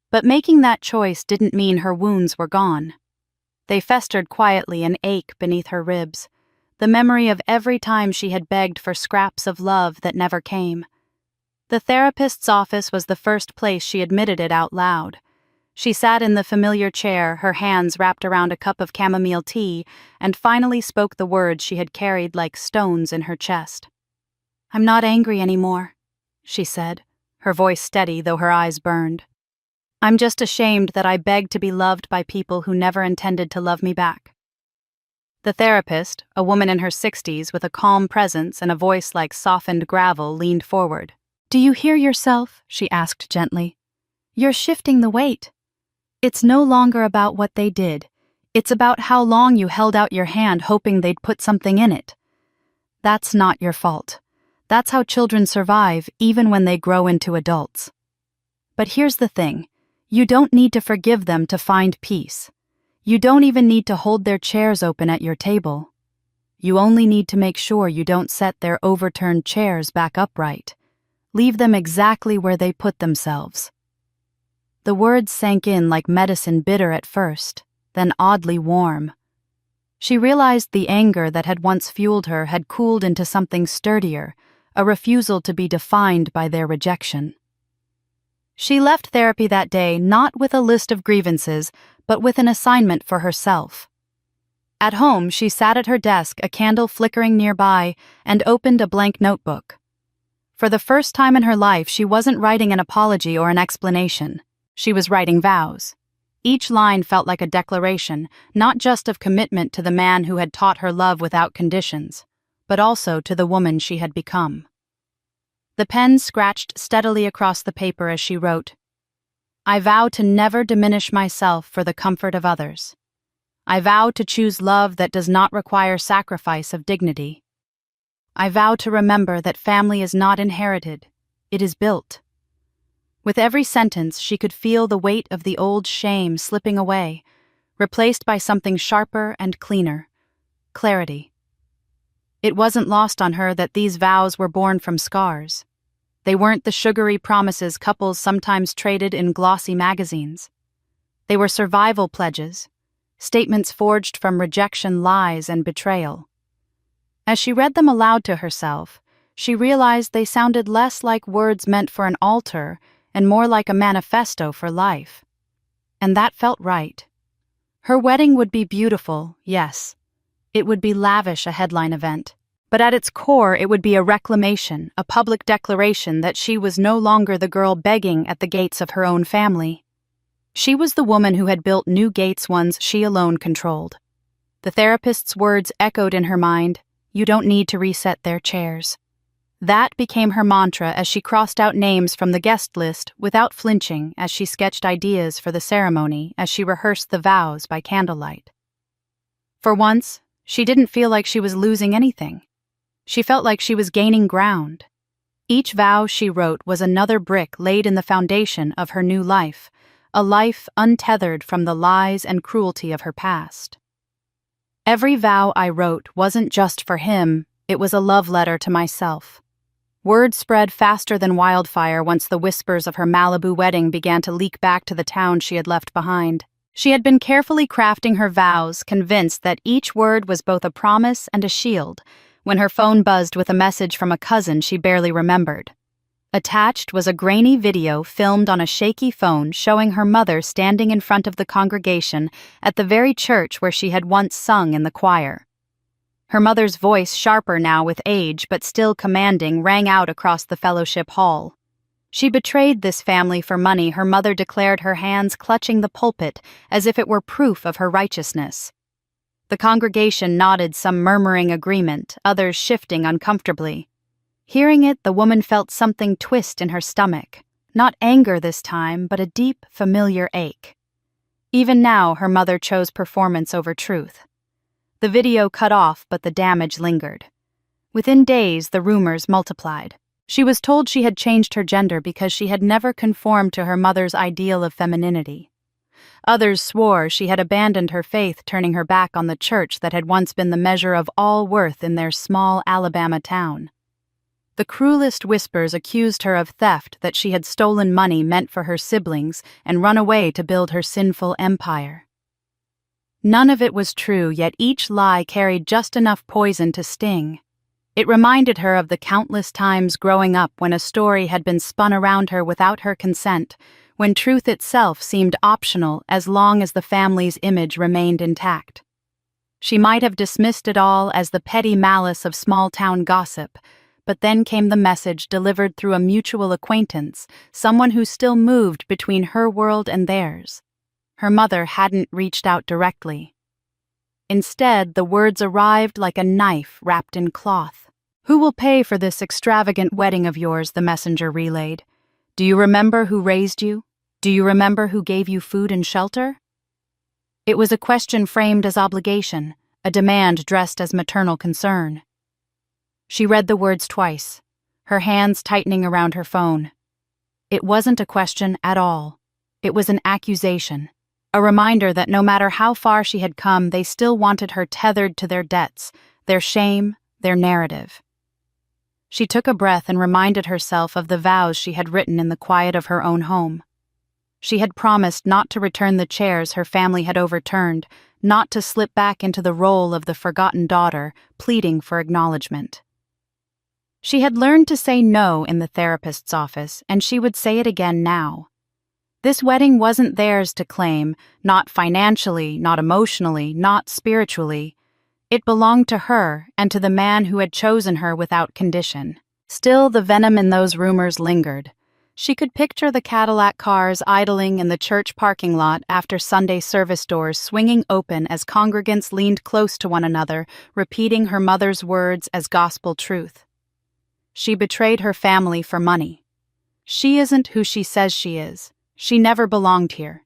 But making that choice didn't mean her wounds were gone. They festered quietly, an ache beneath her ribs, the memory of every time she had begged for scraps of love that never came. The therapist's office was the first place she admitted it out loud. She sat in the familiar chair, her hands wrapped around a cup of chamomile tea, and finally spoke the words she had carried like stones in her chest. "I'm not angry anymore," she said, her voice steady though her eyes burned. "I'm just ashamed that I begged to be loved by people who never intended to love me back." The therapist, a woman in her 60s with a calm presence and a voice like softened gravel, leaned forward. "Do you hear yourself?" she asked gently. "You're shifting the weight. It's no longer about what they did. It's about how long you held out your hand hoping they'd put something in it. That's not your fault. That's how children survive even when they grow into adults. But here's the thing. You don't need to forgive them to find peace. You don't even need to hold their chairs open at your table. You only need to make sure you don't set their overturned chairs back upright. Leave them exactly where they put themselves." The words sank in like medicine, bitter at first, then oddly warm. She realized the anger that had once fueled her had cooled into something sturdier, a refusal to be defined by their rejection. She left therapy that day not with a list of grievances, but with an assignment for herself. At home, she sat at her desk, a candle flickering nearby, and opened a blank notebook. For the first time in her life, she wasn't writing an apology or an explanation. She was writing vows. Each line felt like a declaration, not just of commitment to the man who had taught her love without conditions, but also to the woman she had become. The pen scratched steadily across the paper as she wrote, "I vow to never diminish myself for the comfort of others. I vow to choose love that does not require sacrifice of dignity. I vow to remember that family is not inherited, it is built." With every sentence, she could feel the weight of the old shame slipping away, replaced by something sharper and cleaner: clarity. It wasn't lost on her that these vows were born from scars. They weren't the sugary promises couples sometimes traded in glossy magazines. They were survival pledges, statements forged from rejection, lies, and betrayal. As she read them aloud to herself, she realized they sounded less like words meant for an altar and more like a manifesto for life. and that felt right. Her wedding would be beautiful, yes. It would be lavish, a headline event. But at its core, it would be a reclamation, a public declaration that she was no longer the girl begging at the gates of her own family. She was the woman who had built new gates, ones she alone controlled. The therapist's words echoed in her mind, "You don't need to reset their chairs." That became her mantra as she crossed out names from the guest list without flinching as she sketched ideas for the ceremony as she rehearsed the vows by candlelight. For once, she didn't feel like she was losing anything. She felt like she was gaining ground. Each vow she wrote was another brick laid in the foundation of her new life, a life untethered from the lies and cruelty of her past. Every vow I wrote wasn't just for him, it was a love letter to myself. Word spread faster than wildfire once the whispers of her Malibu wedding began to leak back to the town she had left behind. She had been carefully crafting her vows, convinced that each word was both a promise and a shield, when her phone buzzed with a message from a cousin she barely remembered. Attached was a grainy video filmed on a shaky phone showing her mother standing in front of the congregation at the very church where she had once sung in the choir. Her mother's voice, sharper now with age but still commanding, rang out across the fellowship hall. She betrayed this family for money, her mother declared, her hands clutching the pulpit as if it were proof of her righteousness. The congregation nodded, some murmuring agreement, others shifting uncomfortably. Hearing it, the woman felt something twist in her stomach. Not anger this time, but a deep, familiar ache. Even now, her mother chose performance over truth. The video cut off, but the damage lingered. Within days, the rumors multiplied. She was told she had changed her gender because she had never conformed to her mother's ideal of femininity. Others swore she had abandoned her faith, turning her back on the church that had once been the measure of all worth in their small Alabama town. The cruelest whispers accused her of theft, that she had stolen money meant for her siblings and run away to build her sinful empire. None of it was true, yet each lie carried just enough poison to sting. It reminded her of the countless times growing up when a story had been spun around her without her consent, when truth itself seemed optional as long as the family's image remained intact. She might have dismissed it all as the petty malice of small-town gossip, but then came the message delivered through a mutual acquaintance, someone who still moved between her world and theirs. Her mother hadn't reached out directly. Instead, the words arrived like a knife wrapped in cloth. "Who will pay for this extravagant wedding of yours?" the messenger relayed. "Do you remember who raised you? Do you remember who gave you food and shelter?" It was a question framed as obligation, a demand dressed as maternal concern. She read the words twice, her hands tightening around her phone. It wasn't a question at all. It was an accusation, a reminder that no matter how far she had come, they still wanted her tethered to their debts, their shame, their narrative. She took a breath and reminded herself of the vows she had written in the quiet of her own home. She had promised not to return the chairs her family had overturned, not to slip back into the role of the forgotten daughter, pleading for acknowledgement. She had learned to say no in the therapist's office, and she would say it again now. This wedding wasn't theirs to claim, not financially, not emotionally, not spiritually. It belonged to her and to the man who had chosen her without condition. Still, the venom in those rumors lingered. She could picture the Cadillac cars idling in the church parking lot after Sunday service doors swinging open as congregants leaned close to one another, repeating her mother's words as gospel truth. She betrayed her family for money. She isn't who she says she is. She never belonged here.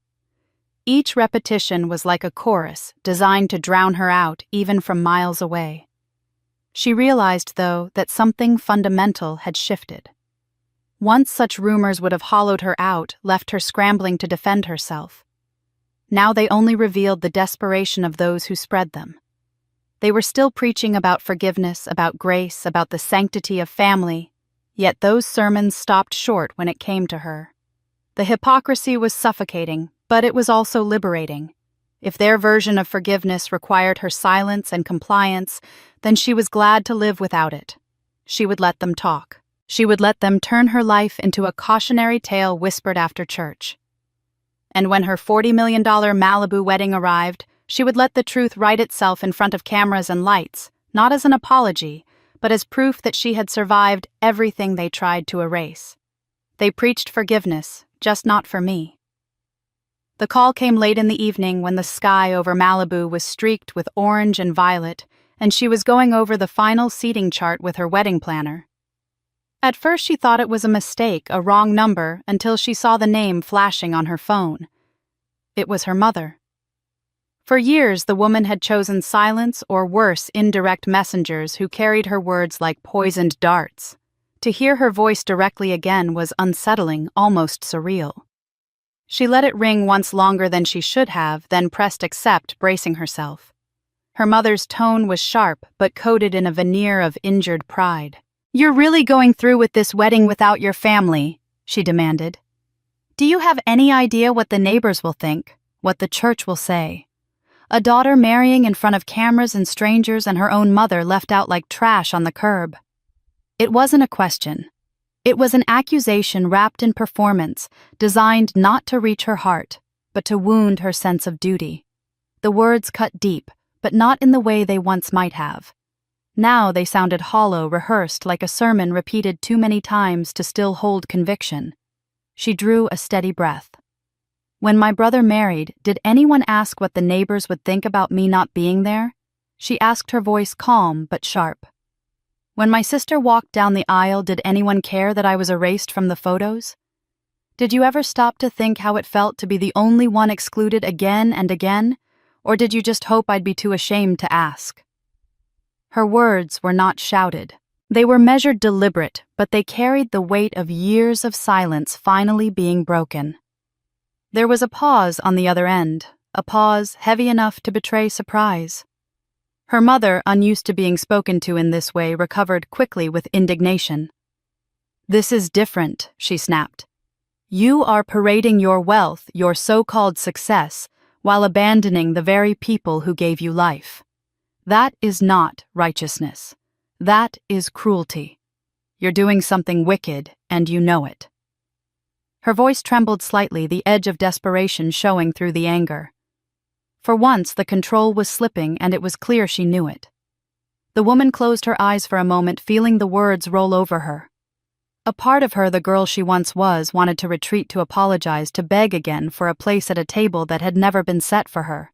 Each repetition was like a chorus designed to drown her out even from miles away. She realized, though, that something fundamental had shifted. Once such rumors would have hollowed her out, left her scrambling to defend herself. Now they only revealed the desperation of those who spread them. They were still preaching about forgiveness, about grace, about the sanctity of family, yet those sermons stopped short when it came to her. The hypocrisy was suffocating, but it was also liberating. If their version of forgiveness required her silence and compliance, then she was glad to live without it. She would let them talk. She would let them turn her life into a cautionary tale whispered after church. And when her $40 million Malibu wedding arrived, she would let the truth right itself in front of cameras and lights, not as an apology, but as proof that she had survived everything they tried to erase. They preached forgiveness, just not for me. The call came late in the evening when the sky over Malibu was streaked with orange and violet, and she was going over the final seating chart with her wedding planner. At first she thought it was a mistake, a wrong number, until she saw the name flashing on her phone. It was her mother. For years, the woman had chosen silence or worse, indirect messengers who carried her words like poisoned darts. To hear her voice directly again was unsettling, almost surreal. She let it ring once longer than she should have, then pressed accept, bracing herself. Her mother's tone was sharp, but coated in a veneer of injured pride. "You're really going through with this wedding without your family?" she demanded. "Do you have any idea what the neighbors will think, what the church will say? A daughter marrying in front of cameras and strangers and her own mother left out like trash on the curb." It wasn't a question. It was an accusation wrapped in performance, designed not to reach her heart, but to wound her sense of duty. The words cut deep, but not in the way they once might have. Now they sounded hollow, rehearsed, like a sermon repeated too many times to still hold conviction. She drew a steady breath. "When my brother married, did anyone ask what the neighbors would think about me not being there?" She asked, her voice calm but sharp. "When my sister walked down the aisle, did anyone care that I was erased from the photos? Did you ever stop to think how it felt to be the only one excluded again and again? Or did you just hope I'd be too ashamed to ask?" Her words were not shouted. They were measured, deliberate, but they carried the weight of years of silence finally being broken. There was a pause on the other end, a pause heavy enough to betray surprise. Her mother, unused to being spoken to in this way, recovered quickly with indignation. "This is different," she snapped. "You are parading your wealth, your so-called success, while abandoning the very people who gave you life. That is not righteousness. That is cruelty. You're doing something wicked, and you know it." Her voice trembled slightly, the edge of desperation showing through the anger. For once, the control was slipping, and it was clear she knew it. The woman closed her eyes for a moment, feeling the words roll over her. A part of her, the girl she once was, wanted to retreat, to apologize, to beg again for a place at a table that had never been set for her.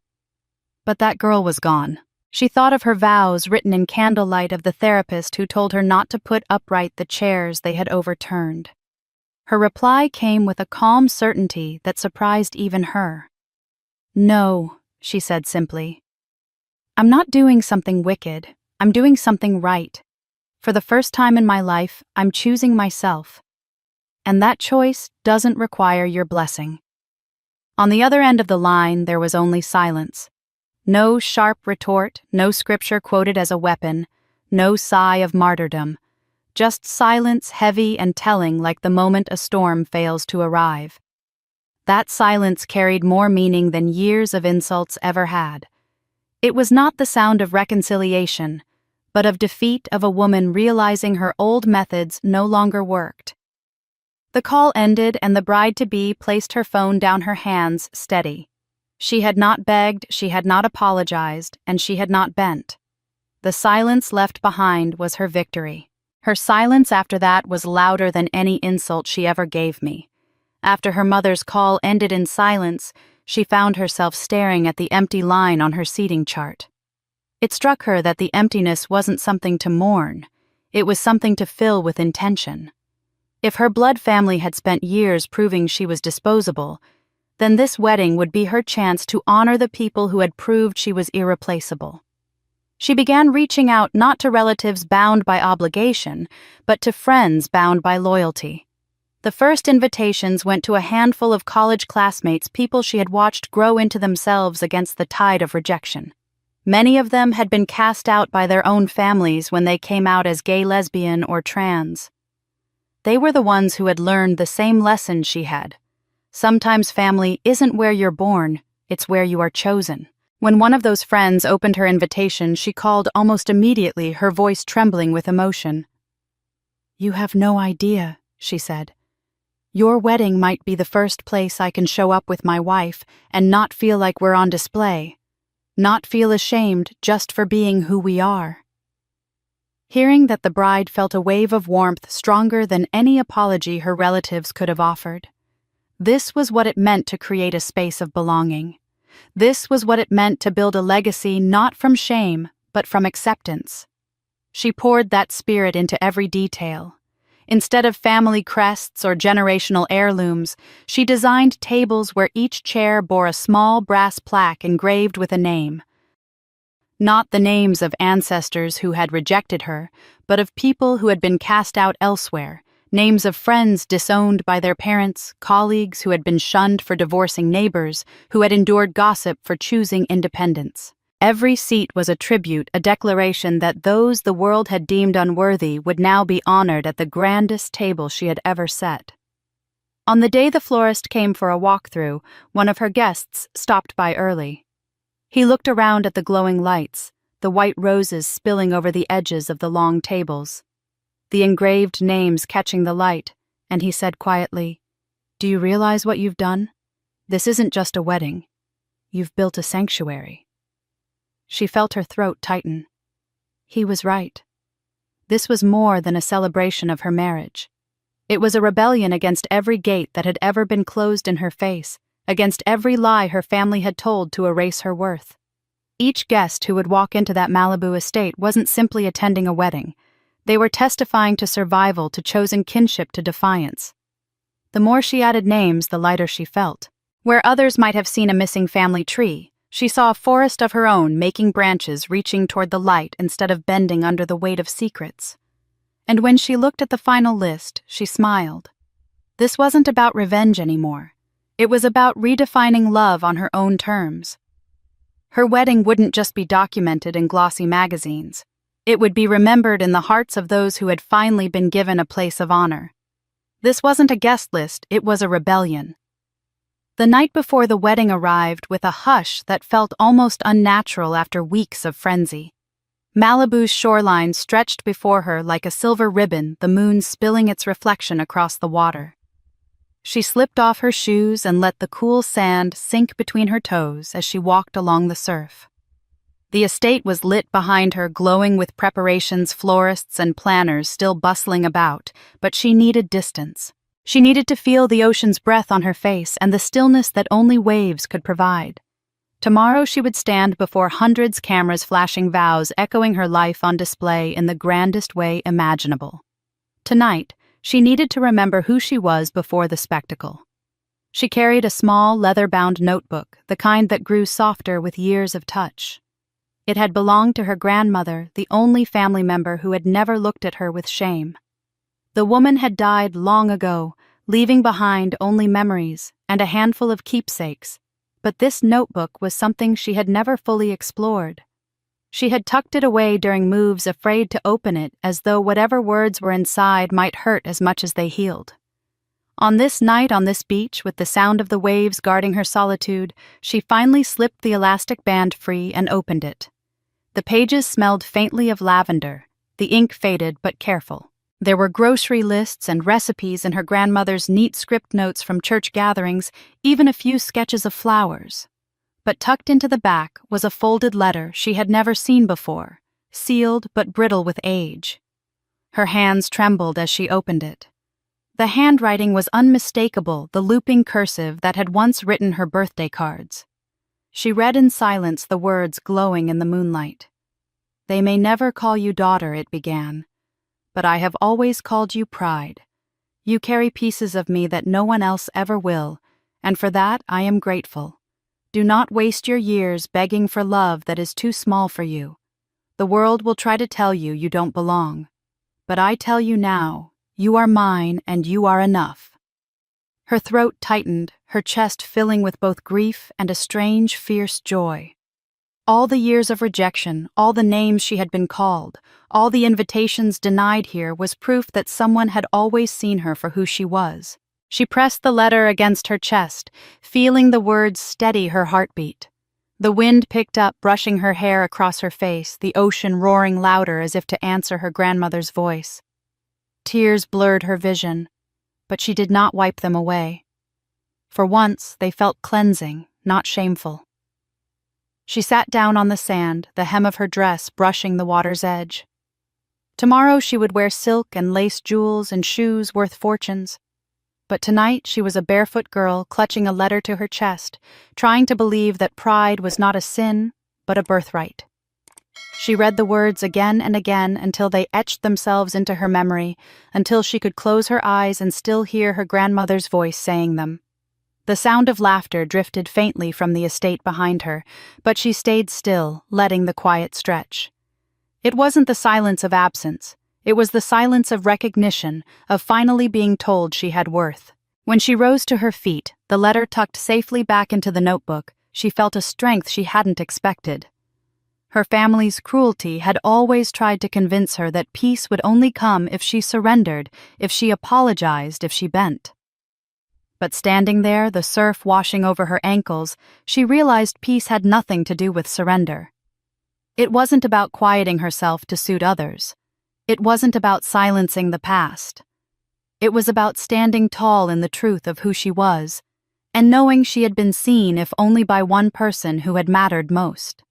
But that girl was gone. She thought of her vows written in candlelight of the therapist who told her not to put upright the chairs they had overturned. Her reply came with a calm certainty that surprised even her. "No," she said simply. "I'm not doing something wicked. I'm doing something right. For the first time in my life, I'm choosing myself. And that choice doesn't require your blessing." On the other end of the line, there was only silence. No sharp retort, no scripture quoted as a weapon, no sigh of martyrdom. Just silence, heavy and telling, like the moment a storm fails to arrive. That silence carried more meaning than years of insults ever had. It was not the sound of reconciliation, but of defeat, of a woman realizing her old methods no longer worked. The call ended, and the bride-to-be placed her phone down, her hands steady. She had not begged, she had not apologized, and she had not bent. The silence left behind was her victory. Her silence after that was louder than any insult she ever gave me. After her mother's call ended in silence, she found herself staring at the empty line on her seating chart. It struck her that the emptiness wasn't something to mourn. It was something to fill with intention. If her blood family had spent years proving she was disposable, then this wedding would be her chance to honor the people who had proved she was irreplaceable. She began reaching out, not to relatives bound by obligation, but to friends bound by loyalty. The first invitations went to a handful of college classmates, people she had watched grow into themselves against the tide of rejection. Many of them had been cast out by their own families when they came out as gay, lesbian, or trans. They were the ones who had learned the same lesson she had. Sometimes family isn't where you're born, it's where you are chosen. When one of those friends opened her invitation, she called almost immediately, her voice trembling with emotion. "You have no idea," she said. Your wedding might be the first place I can show up with my wife and not feel like we're on display. Not feel ashamed just for being who we are." Hearing that, the bride felt a wave of warmth stronger than any apology her relatives could have offered. This was what it meant to create a space of belonging. This was what it meant to build a legacy not from shame, but from acceptance. She poured that spirit into every detail. Instead of family crests or generational heirlooms, she designed tables where each chair bore a small brass plaque engraved with a name. Not the names of ancestors who had rejected her, but of people who had been cast out elsewhere, names of friends disowned by their parents, colleagues who had been shunned for divorcing neighbors, who had endured gossip for choosing independence. Every seat was a tribute, a declaration that those the world had deemed unworthy would now be honored at the grandest table she had ever set. On the day the florist came for a walkthrough, one of her guests stopped by early. He looked around at the glowing lights, the white roses spilling over the edges of the long tables, the engraved names catching the light, and he said quietly, "Do you realize what you've done? This isn't just a wedding. You've built a sanctuary." She felt her throat tighten. He was right. This was more than a celebration of her marriage. It was a rebellion against every gate that had ever been closed in her face, against every lie her family had told to erase her worth. Each guest who would walk into that Malibu estate wasn't simply attending a wedding. They were testifying to survival, to chosen kinship, to defiance. The more she added names, the lighter she felt. Where others might have seen a missing family tree, she saw a forest of her own, making branches reaching toward the light instead of bending under the weight of secrets. And when she looked at the final list, she smiled. This wasn't about revenge anymore. It was about redefining love on her own terms. Her wedding wouldn't just be documented in glossy magazines. It would be remembered in the hearts of those who had finally been given a place of honor. This wasn't a guest list, it was a rebellion. The night before the wedding arrived with a hush that felt almost unnatural after weeks of frenzy. Malibu's shoreline stretched before her like a silver ribbon, the moon spilling its reflection across the water. She slipped off her shoes and let the cool sand sink between her toes as she walked along the surf. The estate was lit behind her, glowing with preparations, florists and planners still bustling about, but she needed distance. She needed to feel the ocean's breath on her face and the stillness that only waves could provide. Tomorrow she would stand before hundreds cameras flashing vows, echoing her life on display in the grandest way imaginable. Tonight, she needed to remember who she was before the spectacle. She carried a small, leather-bound notebook, the kind that grew softer with years of touch. It had belonged to her grandmother, the only family member who had never looked at her with shame. The woman had died long ago, leaving behind only memories and a handful of keepsakes, but this notebook was something she had never fully explored. She had tucked it away during moves, afraid to open it, as though whatever words were inside might hurt as much as they healed. On this night on this beach, with the sound of the waves guarding her solitude, she finally slipped the elastic band free and opened it. The pages smelled faintly of lavender, the ink faded but careful. There were grocery lists and recipes in her grandmother's neat script notes from church gatherings, even a few sketches of flowers. But tucked into the back was a folded letter she had never seen before, sealed but brittle with age. Her hands trembled as she opened it. The handwriting was unmistakable, the looping cursive that had once written her birthday cards. She read in silence, the words glowing in the moonlight. "They may never call you daughter," it began, "but I have always called you Pride. You carry pieces of me that no one else ever will, and for that I am grateful. Do not waste your years begging for love that is too small for you. The world will try to tell you you don't belong. But I tell you now, you are mine and you are enough." Her throat tightened, her chest filling with both grief and a strange, fierce joy. All the years of rejection, all the names she had been called, all the invitations denied here was proof that someone had always seen her for who she was. She pressed the letter against her chest, feeling the words steady her heartbeat. The wind picked up, brushing her hair across her face, the ocean roaring louder as if to answer her grandmother's voice. Tears blurred her vision. but she did not wipe them away. For once, they felt cleansing, not shameful. She sat down on the sand, the hem of her dress brushing the water's edge. Tomorrow she would wear silk and lace jewels and shoes worth fortunes. But tonight she was a barefoot girl clutching a letter to her chest, trying to believe that pride was not a sin, but a birthright. She read the words again and again until they etched themselves into her memory, until she could close her eyes and still hear her grandmother's voice saying them. The sound of laughter drifted faintly from the estate behind her, but she stayed still, letting the quiet stretch. It wasn't the silence of absence. It was the silence of recognition, of finally being told she had worth. When she rose to her feet, the letter tucked safely back into the notebook, she felt a strength she hadn't expected. Her family's cruelty had always tried to convince her that peace would only come if she surrendered, if she apologized, if she bent. But standing there, the surf washing over her ankles, she realized peace had nothing to do with surrender. It wasn't about quieting herself to suit others. It wasn't about silencing the past. It was about standing tall in the truth of who she was, and knowing she had been seen if only by one person who had mattered most.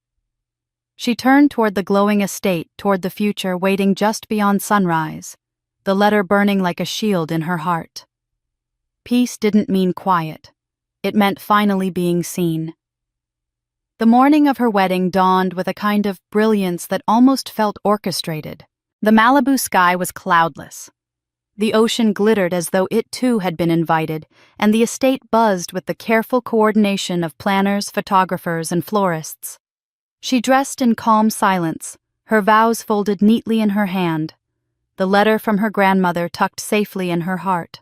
She turned toward the glowing estate, toward the future waiting just beyond sunrise, the letter burning like a shield in her heart. Peace didn't mean quiet. It meant finally being seen. The morning of her wedding dawned with a kind of brilliance that almost felt orchestrated. The Malibu sky was cloudless. The ocean glittered as though it too had been invited, and the estate buzzed with the careful coordination of planners, photographers, and florists. She dressed in calm silence, her vows folded neatly in her hand, the letter from her grandmother tucked safely in her heart.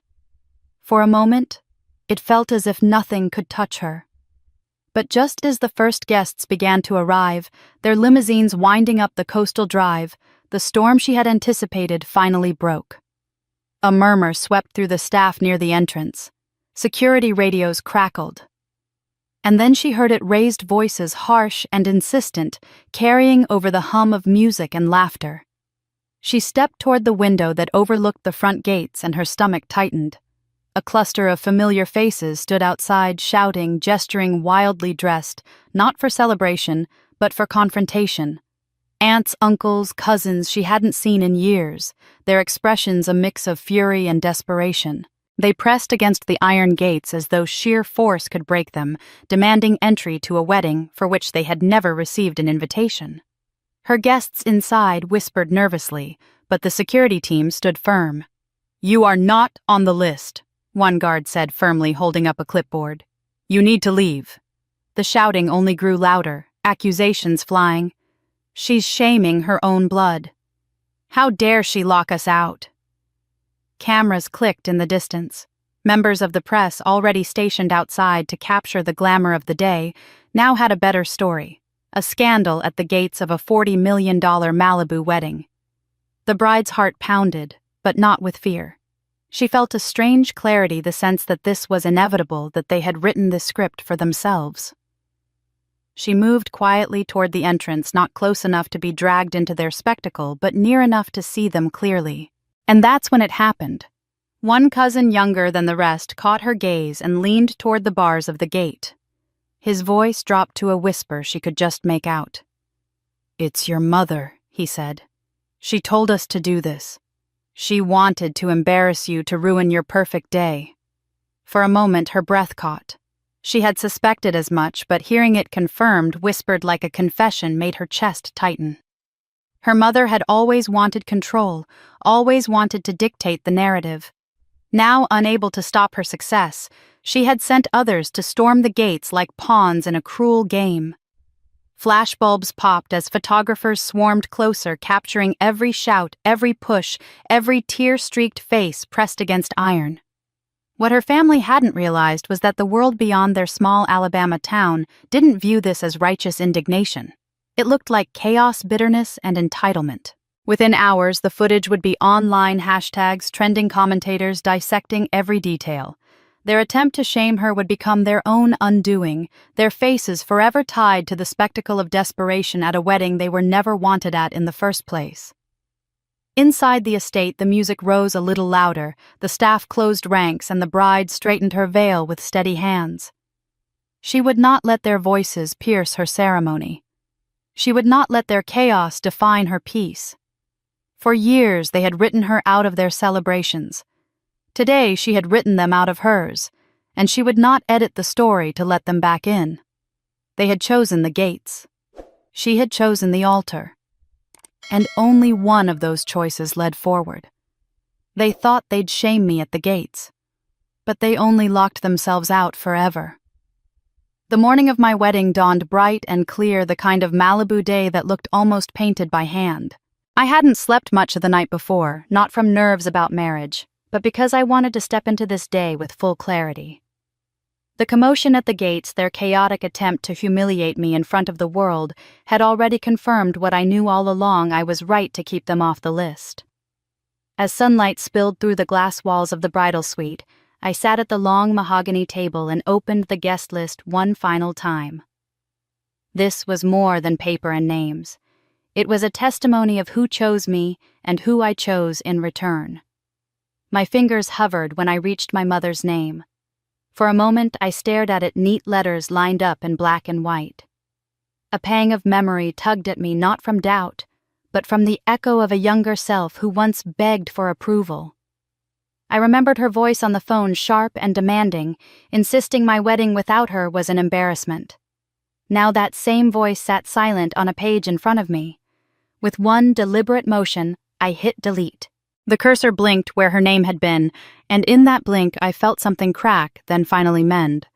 For a moment, it felt as if nothing could touch her. But just as the first guests began to arrive, their limousines winding up the coastal drive, the storm she had anticipated finally broke. A murmur swept through the staff near the entrance. Security radios crackled. And then she heard it raised voices, harsh and insistent, carrying over the hum of music and laughter. She stepped toward the window that overlooked the front gates, and her stomach tightened. A cluster of familiar faces stood outside, shouting, gesturing, wildly dressed, not for celebration, but for confrontation. Aunts, uncles, cousins she hadn't seen in years, their expressions a mix of fury and desperation. They pressed against the iron gates as though sheer force could break them, demanding entry to a wedding for which they had never received an invitation. Her guests inside whispered nervously, but the security team stood firm. "You are not on the list," one guard said firmly, holding up a clipboard. "You need to leave." The shouting only grew louder, accusations flying. "She's shaming her own blood. How dare she lock us out?" Cameras clicked in the distance. Members of the press, already stationed outside to capture the glamour of the day, now had a better story: a scandal at the gates of a $40 million Malibu wedding. The bride's heart pounded, but not with fear. She felt a strange clarity, the sense that this was inevitable, that they had written this script for themselves. She moved quietly toward the entrance, not close enough to be dragged into their spectacle, but near enough to see them clearly. And that's when it happened. One cousin younger than the rest caught her gaze and leaned toward the bars of the gate. His voice dropped to a whisper she could just make out. "It's your mother," he said. "She told us to do this. She wanted to embarrass you, to ruin your perfect day." For a moment her breath caught. She had suspected as much, but hearing it confirmed, whispered like a confession, made her chest tighten. Her mother had always wanted control, always wanted to dictate the narrative. Now, unable to stop her success, she had sent others to storm the gates like pawns in a cruel game. Flashbulbs popped as photographers swarmed closer, capturing every shout, every push, every tear-streaked face pressed against iron. What her family hadn't realized was that the world beyond their small Alabama town didn't view this as righteous indignation. It looked like chaos, bitterness, and entitlement. Within hours, the footage would be online hashtags, trending commentators dissecting every detail. Their attempt to shame her would become their own undoing, their faces forever tied to the spectacle of desperation at a wedding they were never wanted at in the first place. Inside the estate, the music rose a little louder, the staff closed ranks, and the bride straightened her veil with steady hands. She would not let their voices pierce her ceremony. She would not let their chaos define her peace. For years they had written her out of their celebrations. Today she had written them out of hers, and she would not edit the story to let them back in. They had chosen the gates. She had chosen the altar. And only one of those choices led forward. They thought they'd shame me at the gates, but they only locked themselves out forever. The morning of my wedding dawned bright and clear, the kind of Malibu day that looked almost painted by hand. I hadn't slept much the night before, not from nerves about marriage, but because I wanted to step into this day with full clarity. The commotion at the gates, their chaotic attempt to humiliate me in front of the world, had already confirmed what I knew all along: I was right to keep them off the list. As sunlight spilled through the glass walls of the bridal suite, I sat at the long mahogany table and opened the guest list one final time. This was more than paper and names. It was a testimony of who chose me and who I chose in return. My fingers hovered when I reached my mother's name. For a moment I stared at it, neat letters lined up in black and white. A pang of memory tugged at me, not from doubt, but from the echo of a younger self who once begged for approval. I remembered her voice on the phone, sharp and demanding, insisting my wedding without her was an embarrassment. Now that same voice sat silent on a page in front of me. With one deliberate motion, I hit delete. The cursor blinked where her name had been, and in that blink I felt something crack, then finally mend.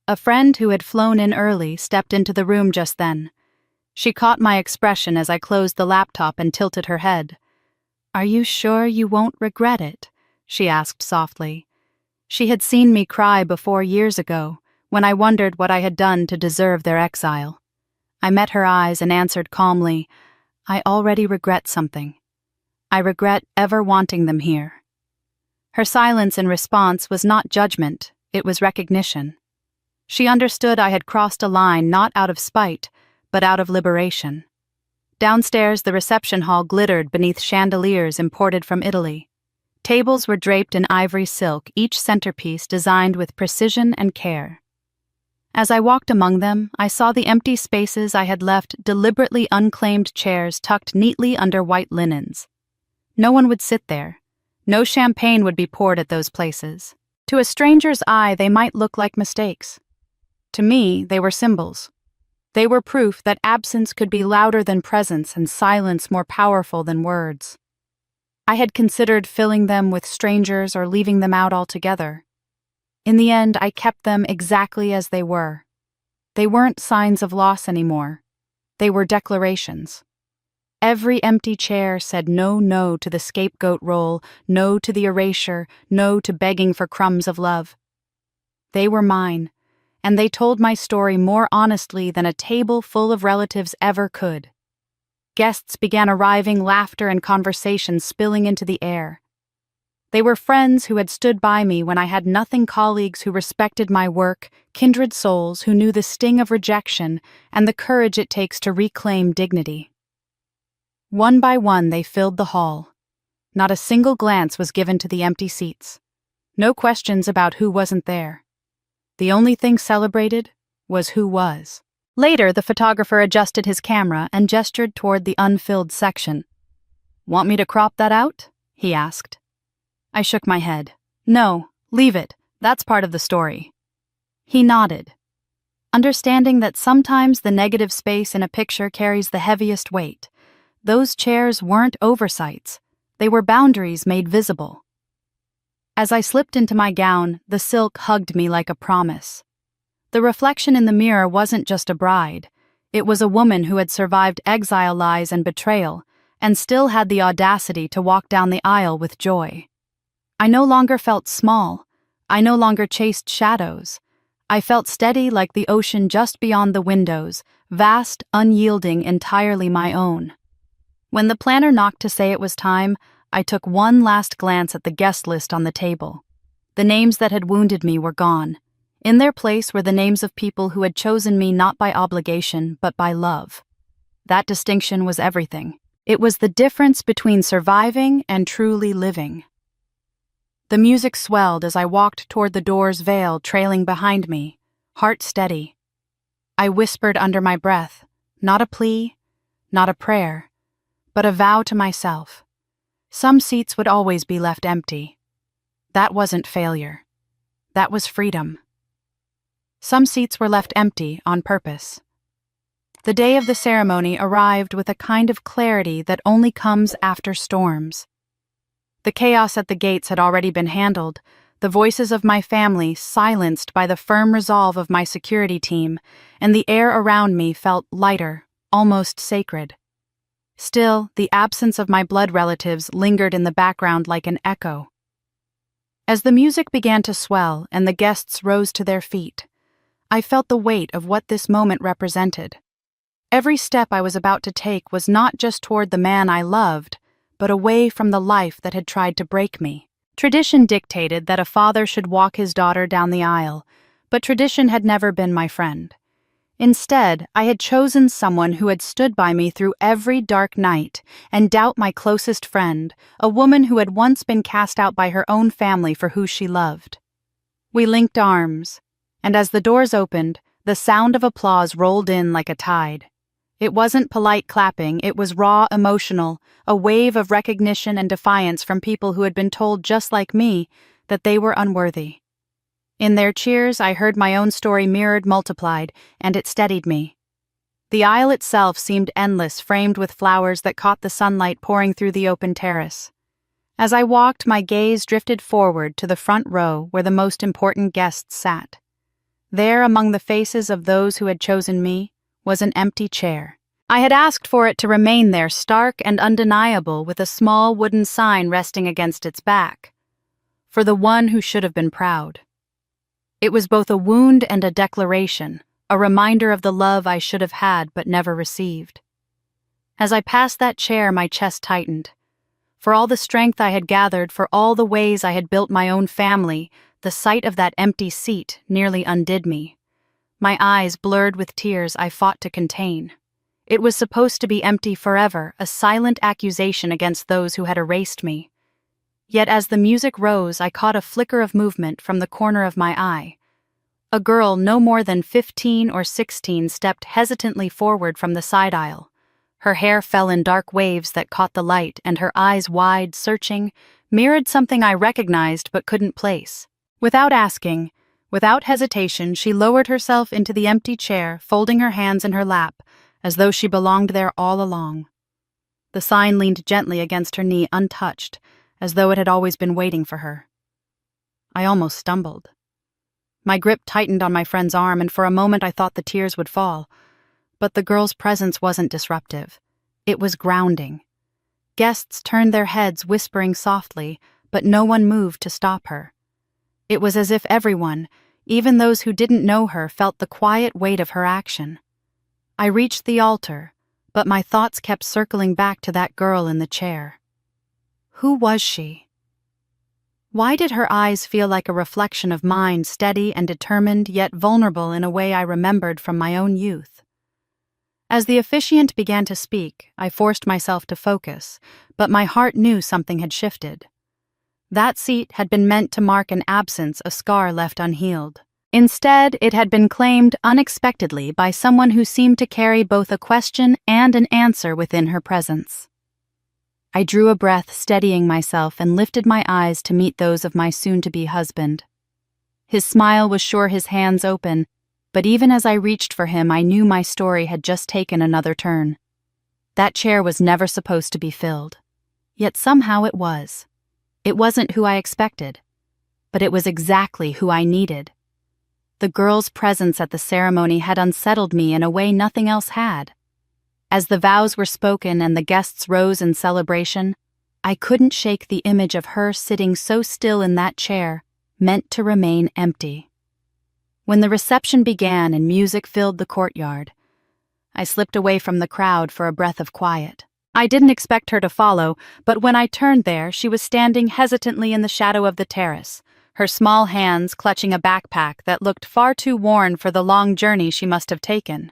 A friend who had flown in early stepped into the room just then. She caught my expression as I closed the laptop and tilted her head. "Are you sure you won't regret it?" she asked softly. She had seen me cry before years ago, when I wondered what I had done to deserve their exile. I met her eyes and answered calmly, "I already regret something. I regret ever wanting them here." Her silence in response was not judgment, it was recognition. She understood I had crossed a line not out of spite, but out of liberation. Downstairs, the reception hall glittered beneath chandeliers imported from Italy. Tables were draped in ivory silk, each centerpiece designed with precision and care. As I walked among them, I saw the empty spaces I had left, deliberately unclaimed chairs tucked neatly under white linens. No one would sit there. No champagne would be poured at those places. To a stranger's eye, they might look like mistakes. To me, they were symbols. They were proof that absence could be louder than presence and silence more powerful than words. I had considered filling them with strangers or leaving them out altogether. In the end, I kept them exactly as they were. They weren't signs of loss anymore. They were declarations. Every empty chair said no to the scapegoat role, no to the erasure, no to begging for crumbs of love. They were mine, and they told my story more honestly than a table full of relatives ever could. Guests began arriving, laughter and conversation spilling into the air. They were friends who had stood by me when I had nothing, colleagues who respected my work, kindred souls who knew the sting of rejection and the courage it takes to reclaim dignity. One by one they filled the hall. Not a single glance was given to the empty seats. No questions about who wasn't there. The only thing celebrated was who was. Later, the photographer adjusted his camera and gestured toward the unfilled section. "Want me to crop that out?" he asked. I shook my head. "No, leave it. That's part of the story." He nodded, understanding that sometimes the negative space in a picture carries the heaviest weight. Those chairs weren't oversights. They were boundaries made visible. As I slipped into my gown, the silk hugged me like a promise. The reflection in the mirror wasn't just a bride. It was a woman who had survived exile, lies, and betrayal, and still had the audacity to walk down the aisle with joy. I no longer felt small. I no longer chased shadows. I felt steady like the ocean just beyond the windows, vast, unyielding, entirely my own. When the planner knocked to say it was time, I took one last glance at the guest list on the table. The names that had wounded me were gone. In their place were the names of people who had chosen me not by obligation, but by love. That distinction was everything. It was the difference between surviving and truly living. The music swelled as I walked toward the door's veil trailing behind me, heart steady. I whispered under my breath, not a plea, not a prayer, but a vow to myself. Some seats would always be left empty. That wasn't failure. That was freedom. Some seats were left empty on purpose. The day of the ceremony arrived with a kind of clarity that only comes after storms. The chaos at the gates had already been handled, the voices of my family silenced by the firm resolve of my security team, and the air around me felt lighter, almost sacred. Still, the absence of my blood relatives lingered in the background like an echo. As the music began to swell and the guests rose to their feet, I felt the weight of what this moment represented. Every step I was about to take was not just toward the man I loved, but away from the life that had tried to break me. Tradition dictated that a father should walk his daughter down the aisle, but tradition had never been my friend. Instead, I had chosen someone who had stood by me through every dark night and doubt my closest friend, a woman who had once been cast out by her own family for who she loved. We linked arms, and as the doors opened, the sound of applause rolled in like a tide. It wasn't polite clapping, it was raw, emotional, a wave of recognition and defiance from people who had been told, just like me, that they were unworthy. In their cheers, I heard my own story mirrored, multiplied, and it steadied me. The aisle itself seemed endless, framed with flowers that caught the sunlight pouring through the open terrace. As I walked, my gaze drifted forward to the front row where the most important guests sat. There, among the faces of those who had chosen me, was an empty chair. I had asked for it to remain there, stark and undeniable, with a small wooden sign resting against its back. For the one who should have been proud. It was both a wound and a declaration, a reminder of the love I should have had but never received. As I passed that chair, my chest tightened. For all the strength I had gathered, for all the ways I had built my own family, the sight of that empty seat nearly undid me. My eyes blurred with tears I fought to contain. It was supposed to be empty forever, a silent accusation against those who had erased me. Yet as the music rose, I caught a flicker of movement from the corner of my eye. A girl no more than 15 or 16 stepped hesitantly forward from the side aisle. Her hair fell in dark waves that caught the light, and her eyes, wide, searching, mirrored something I recognized but couldn't place. Without asking, without hesitation, she lowered herself into the empty chair, folding her hands in her lap, as though she belonged there all along. The sign leaned gently against her knee, untouched, as though it had always been waiting for her. I almost stumbled. My grip tightened on my friend's arm, and for a moment I thought the tears would fall. But the girl's presence wasn't disruptive. It was grounding. Guests turned their heads, whispering softly, but no one moved to stop her. It was as if everyone, even those who didn't know her, felt the quiet weight of her action. I reached the altar, but my thoughts kept circling back to that girl in the chair. Who was she? Why did her eyes feel like a reflection of mine, steady and determined, yet vulnerable in a way I remembered from my own youth? As the officiant began to speak, I forced myself to focus, but my heart knew something had shifted. That seat had been meant to mark an absence, a scar left unhealed. Instead, it had been claimed unexpectedly by someone who seemed to carry both a question and an answer within her presence. I drew a breath, steadying myself, and lifted my eyes to meet those of my soon-to-be husband. His smile was sure his hands open, but even as I reached for him, I knew my story had just taken another turn. That chair was never supposed to be filled. Yet somehow it was. It wasn't who I expected, but it was exactly who I needed. The girl's presence at the ceremony had unsettled me in a way nothing else had. As the vows were spoken and the guests rose in celebration, I couldn't shake the image of her sitting so still in that chair, meant to remain empty. When the reception began and music filled the courtyard, I slipped away from the crowd for a breath of quiet. I didn't expect her to follow, but when I turned there, she was standing hesitantly in the shadow of the terrace, her small hands clutching a backpack that looked far too worn for the long journey she must have taken.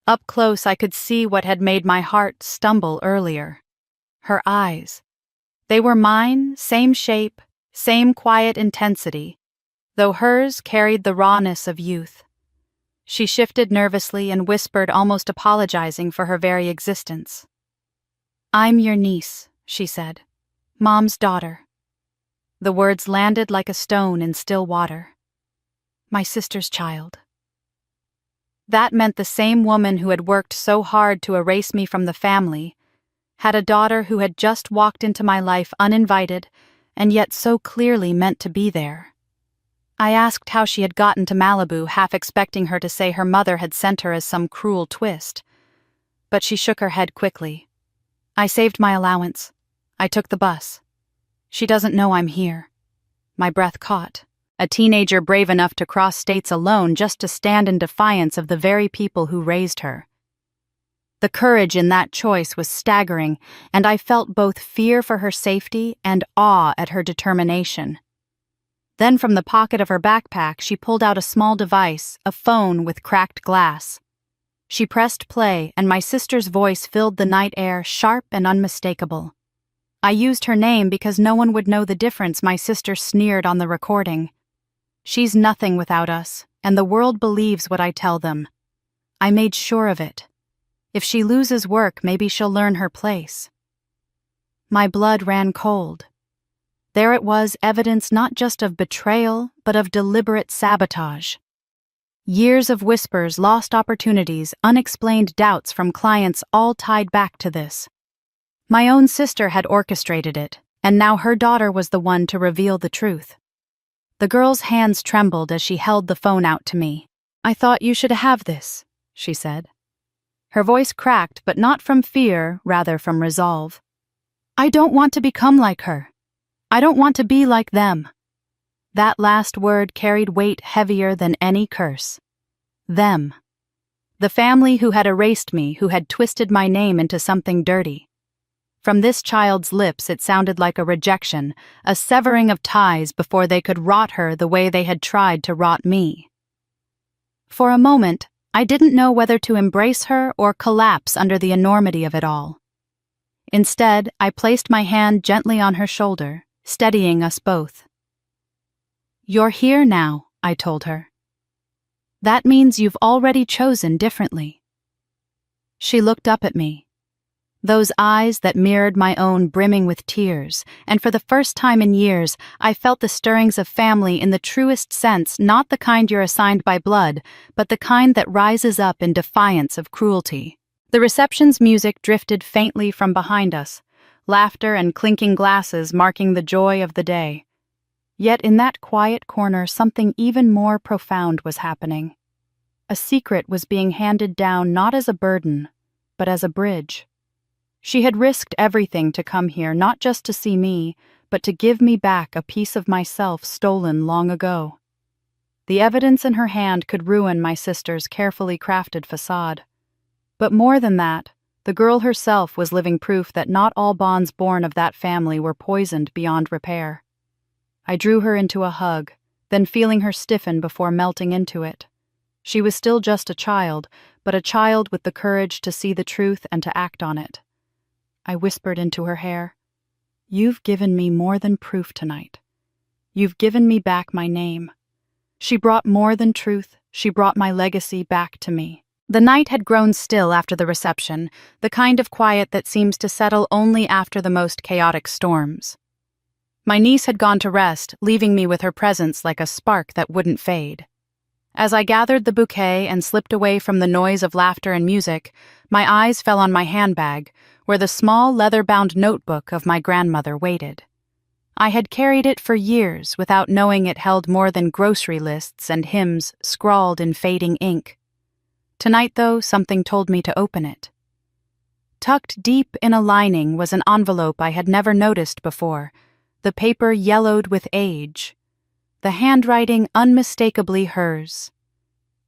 Up close, I could see what had made my heart stumble earlier. Her eyes. They were mine, same shape, same quiet intensity, though hers carried the rawness of youth. She shifted nervously and whispered, almost apologizing for her very existence. "I'm your niece," she said. "Mom's daughter." The words landed like a stone in still water. My sister's child. That meant the same woman who had worked so hard to erase me from the family had a daughter who had just walked into my life uninvited and yet so clearly meant to be there. I asked how she had gotten to Malibu, half expecting her to say her mother had sent her as some cruel twist. But she shook her head quickly. "I saved my allowance. I took the bus. She doesn't know I'm here." My breath caught. A teenager brave enough to cross states alone just to stand in defiance of the very people who raised her. The courage in that choice was staggering, and I felt both fear for her safety and awe at her determination. Then from the pocket of her backpack, she pulled out a small device, a phone with cracked glass. She pressed play, and my sister's voice filled the night air, sharp and unmistakable. I used her name because no one would know the difference my sister sneered on the recording. "She's nothing without us, and the world believes what I tell them. I made sure of it. If she loses work, maybe she'll learn her place." My blood ran cold. There it was, evidence not just of betrayal, but of deliberate sabotage. Years of whispers, lost opportunities, unexplained doubts from clients, all tied back to this. My own sister had orchestrated it, and now her daughter was the one to reveal the truth. The girl's hands trembled as she held the phone out to me. "I thought you should have this," she said. Her voice cracked, but not from fear, rather from resolve. "I don't want to become like her. I don't want to be like them." That last word carried weight heavier than any curse. Them. The family who had erased me, who had twisted my name into something dirty. From this child's lips it sounded like a rejection, a severing of ties before they could rot her the way they had tried to rot me. For a moment, I didn't know whether to embrace her or collapse under the enormity of it all. Instead, I placed my hand gently on her shoulder, steadying us both. "You're here now," I told her. "That means you've already chosen differently." She looked up at me. Those eyes that mirrored my own brimming with tears, and for the first time in years, I felt the stirrings of family in the truest sense, not the kind you're assigned by blood, but the kind that rises up in defiance of cruelty. The reception's music drifted faintly from behind us, laughter and clinking glasses marking the joy of the day. Yet in that quiet corner, something even more profound was happening. A secret was being handed down not as a burden, but as a bridge. She had risked everything to come here, not just to see me, but to give me back a piece of myself stolen long ago. The evidence in her hand could ruin my sister's carefully crafted facade. But more than that, the girl herself was living proof that not all bonds born of that family were poisoned beyond repair. I drew her into a hug, then feeling her stiffen before melting into it. She was still just a child, but a child with the courage to see the truth and to act on it. I whispered into her hair, "You've given me more than proof tonight. You've given me back my name." She brought more than truth, she brought my legacy back to me. The night had grown still after the reception, the kind of quiet that seems to settle only after the most chaotic storms. My niece had gone to rest, leaving me with her presence like a spark that wouldn't fade. As I gathered the bouquet and slipped away from the noise of laughter and music, my eyes fell on my handbag, where the small leather-bound notebook of my grandmother waited. I had carried it for years without knowing it held more than grocery lists and hymns scrawled in fading ink. Tonight, though, something told me to open it. Tucked deep in a lining was an envelope I had never noticed before, the paper yellowed with age, the handwriting unmistakably hers.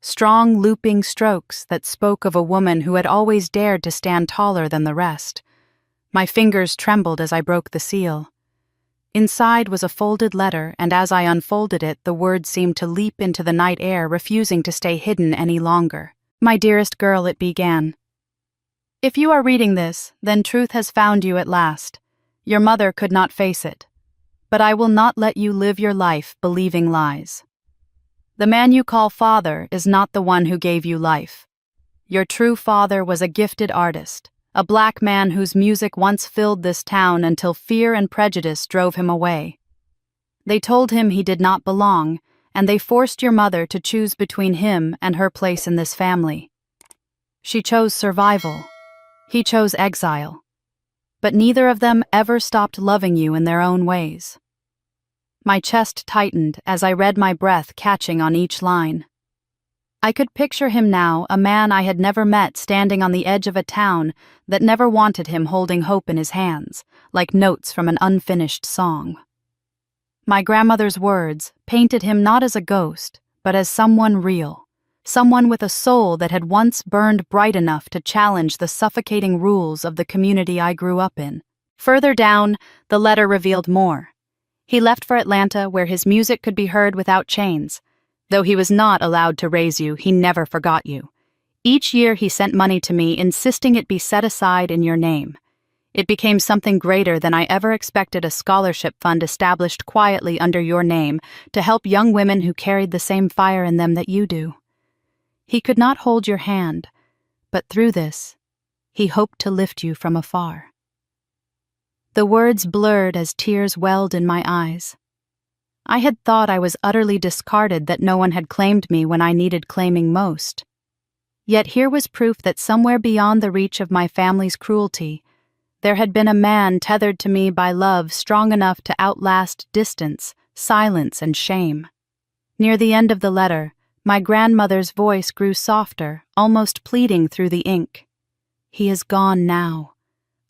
Strong looping strokes that spoke of a woman who had always dared to stand taller than the rest. My fingers trembled as I broke the seal. Inside was a folded letter, and as I unfolded it, the words seemed to leap into the night air, refusing to stay hidden any longer. My dearest girl, it began. If you are reading this, then truth has found you at last. Your mother could not face it. But I will not let you live your life believing lies. The man you call father is not the one who gave you life. Your true father was a gifted artist, a black man whose music once filled this town until fear and prejudice drove him away. They told him he did not belong, and they forced your mother to choose between him and her place in this family. She chose survival. He chose exile. But neither of them ever stopped loving you in their own ways. My chest tightened as I read, my breath catching on each line. I could picture him now, a man I had never met, standing on the edge of a town that never wanted him, holding hope in his hands, like notes from an unfinished song. My grandmother's words painted him not as a ghost, but as someone real, someone with a soul that had once burned bright enough to challenge the suffocating rules of the community I grew up in. Further down, the letter revealed more. He left for Atlanta, where his music could be heard without chains. Though he was not allowed to raise you, he never forgot you. Each year he sent money to me, insisting it be set aside in your name. It became something greater than I ever expected, a scholarship fund established quietly under your name to help young women who carried the same fire in them that you do. He could not hold your hand, but through this, he hoped to lift you from afar. The words blurred as tears welled in my eyes. I had thought I was utterly discarded, that no one had claimed me when I needed claiming most. Yet here was proof that somewhere beyond the reach of my family's cruelty, there had been a man tethered to me by love strong enough to outlast distance, silence, and shame. Near the end of the letter, my grandmother's voice grew softer, almost pleading through the ink. He is gone now.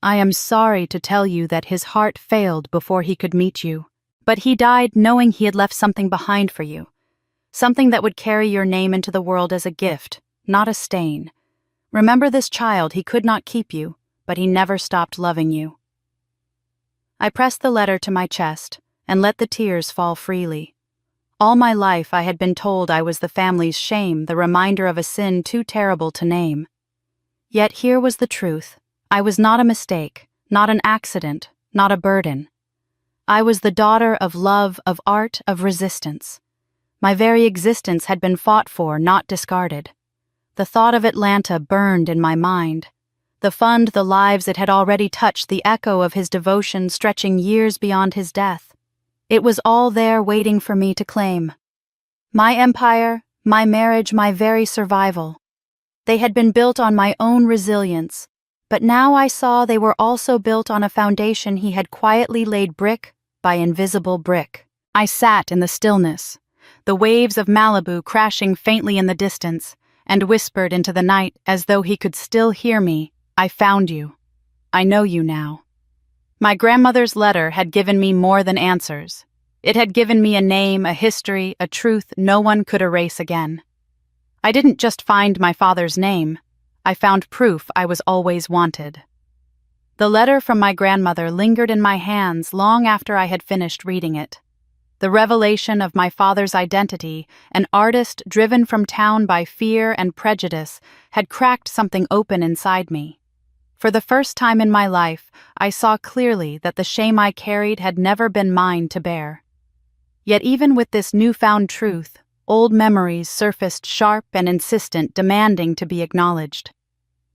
I am sorry to tell you that his heart failed before he could meet you. But he died knowing he had left something behind for you. Something that would carry your name into the world as a gift, not a stain. Remember this child, he could not keep you, but he never stopped loving you. I pressed the letter to my chest and let the tears fall freely. All my life I had been told I was the family's shame, the reminder of a sin too terrible to name. Yet here was the truth. I was not a mistake, not an accident, not a burden. I was the daughter of love, of art, of resistance. My very existence had been fought for, not discarded. The thought of Atlanta burned in my mind. The fund, the lives it had already touched, the echo of his devotion stretching years beyond his death. It was all there waiting for me to claim. My empire, my marriage, my very survival. They had been built on my own resilience, but now I saw they were also built on a foundation he had quietly laid brick by invisible brick. I sat in the stillness, the waves of Malibu crashing faintly in the distance, and whispered into the night as though he could still hear me, I found you. I know you now. My grandmother's letter had given me more than answers. It had given me a name, a history, a truth no one could erase again. I didn't just find my father's name. I found proof I was always wanted. The letter from my grandmother lingered in my hands long after I had finished reading it. The revelation of my father's identity, an artist driven from town by fear and prejudice, had cracked something open inside me. For the first time in my life, I saw clearly that the shame I carried had never been mine to bear. Yet even with this newfound truth, old memories surfaced sharp and insistent, demanding to be acknowledged.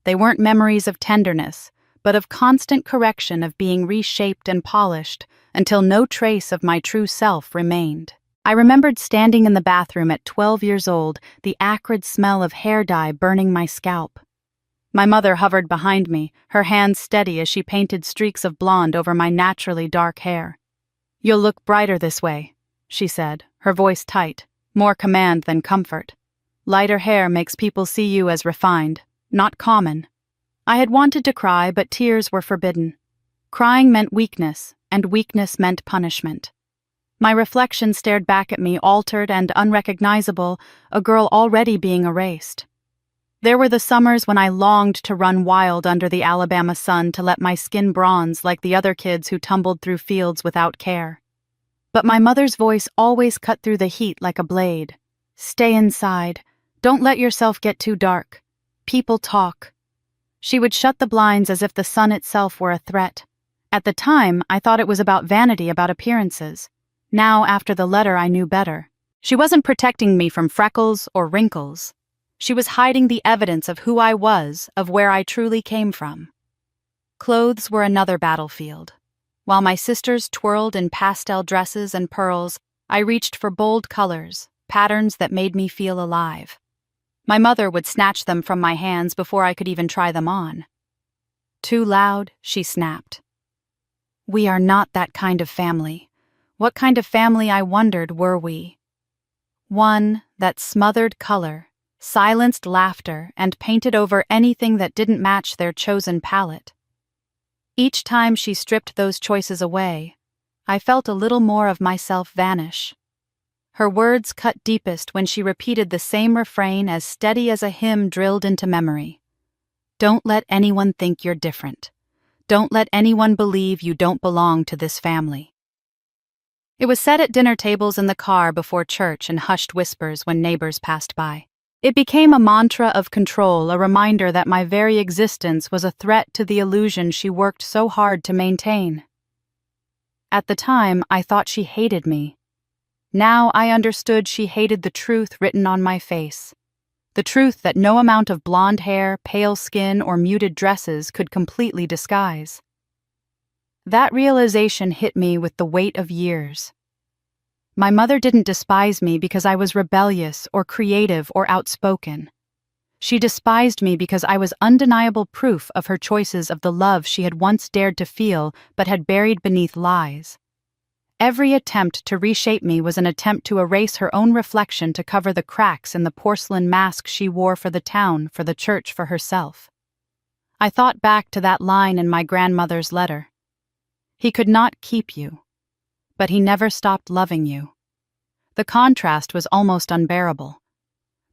They weren't memories of tenderness, but of constant correction, of being reshaped and polished until no trace of my true self remained. I remembered standing in the bathroom at 12 years old, the acrid smell of hair dye burning my scalp. My mother hovered behind me, her hands steady as she painted streaks of blonde over my naturally dark hair. "You'll look brighter this way," she said, her voice tight, more command than comfort. "Lighter hair makes people see you as refined, not common." I had wanted to cry, but tears were forbidden. Crying meant weakness, and weakness meant punishment. My reflection stared back at me, altered and unrecognizable, a girl already being erased. There were the summers when I longed to run wild under the Alabama sun, to let my skin bronze like the other kids who tumbled through fields without care. But my mother's voice always cut through the heat like a blade. "Stay inside. Don't let yourself get too dark. People talk. She would shut the blinds as if the sun itself were a threat. At the time, I thought it was about vanity, about appearances. Now, after the letter, I knew better. She wasn't protecting me from freckles or wrinkles. She was hiding the evidence of who I was, of where I truly came from. Clothes were another battlefield. While my sisters twirled in pastel dresses and pearls, I reached for bold colors, patterns that made me feel alive. My mother would snatch them from my hands before I could even try them on. Too loud, she snapped. We are not that kind of family. What kind of family, I wondered, were we? One that smothered color, silenced laughter, and painted over anything that didn't match their chosen palette. Each time she stripped those choices away, I felt a little more of myself vanish. Her words cut deepest when she repeated the same refrain as steady as a hymn drilled into memory. Don't let anyone think you're different. Don't let anyone believe you don't belong to this family. It was said at dinner tables in the car before church and hushed whispers when neighbors passed by. It became a mantra of control, a reminder that my very existence was a threat to the illusion she worked so hard to maintain. At the time, I thought she hated me. Now I understood she hated the truth written on my face. The truth that no amount of blonde hair, pale skin, or muted dresses could completely disguise. That realization hit me with the weight of years. My mother didn't despise me because I was rebellious or creative or outspoken. She despised me because I was undeniable proof of her choices of the love she had once dared to feel but had buried beneath lies. Every attempt to reshape me was an attempt to erase her own reflection to cover the cracks in the porcelain mask she wore for the town, for the church, for herself. I thought back to that line in my grandmother's letter. He could not keep you, but he never stopped loving you. The contrast was almost unbearable.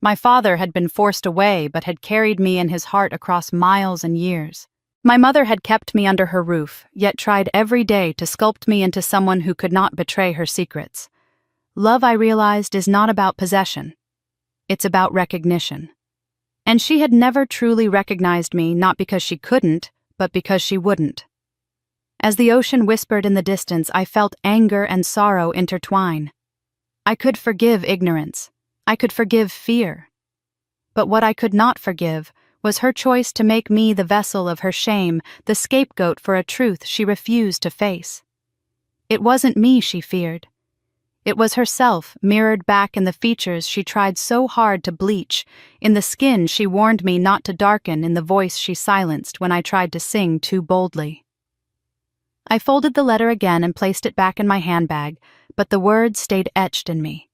My father had been forced away but had carried me in his heart across miles and years. My mother had kept me under her roof, yet tried every day to sculpt me into someone who could not betray her secrets. Love, I realized, is not about possession. It's about recognition. And she had never truly recognized me, not because she couldn't, but because she wouldn't. As the ocean whispered in the distance, I felt anger and sorrow intertwine. I could forgive ignorance. I could forgive fear. But what I could not forgive was her choice to make me the vessel of her shame, the scapegoat for a truth she refused to face. It wasn't me she feared. It was herself, mirrored back in the features she tried so hard to bleach, in the skin she warned me not to darken, in the voice she silenced when I tried to sing too boldly. I folded the letter again and placed it back in my handbag, but the words stayed etched in me.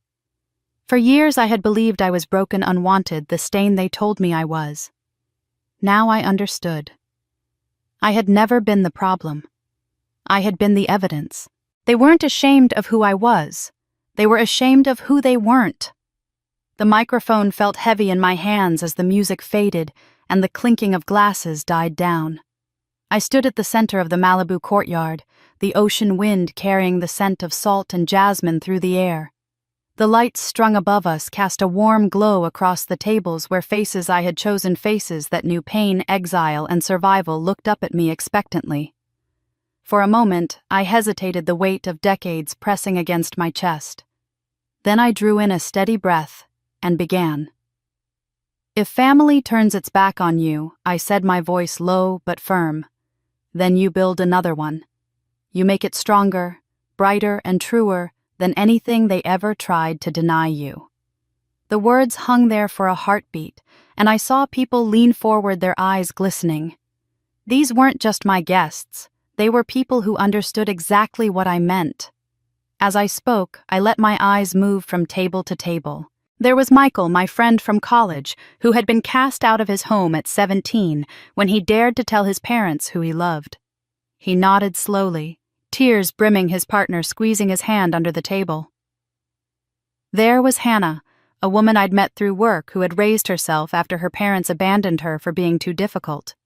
For years I had believed I was broken, unwanted, the stain they told me I was. Now I understood. I had never been the problem. I had been the evidence. They weren't ashamed of who I was. They were ashamed of who they weren't. The microphone felt heavy in my hands as the music faded and the clinking of glasses died down. I stood at the center of the Malibu courtyard, the ocean wind carrying the scent of salt and jasmine through the air. The lights strung above us cast a warm glow across the tables where faces I had chosen, faces that knew pain, exile, and survival, looked up at me expectantly. For a moment, I hesitated, the weight of decades pressing against my chest. Then I drew in a steady breath and began. If family turns its back on you, I said, my voice low but firm, then you build another one. You make it stronger, brighter, and truer than anything they ever tried to deny you. The words hung there for a heartbeat, and I saw people lean forward, their eyes glistening. These weren't just my guests. They were people who understood exactly what I meant. As I spoke, I let my eyes move from table to table. There was Michael, my friend from college, who had been cast out of his home at 17 when he dared to tell his parents who he loved. He nodded slowly, tears brimming, his partner squeezing his hand under the table. There was Hannah, a woman I'd met through work who had raised herself after her parents abandoned her for being too difficult.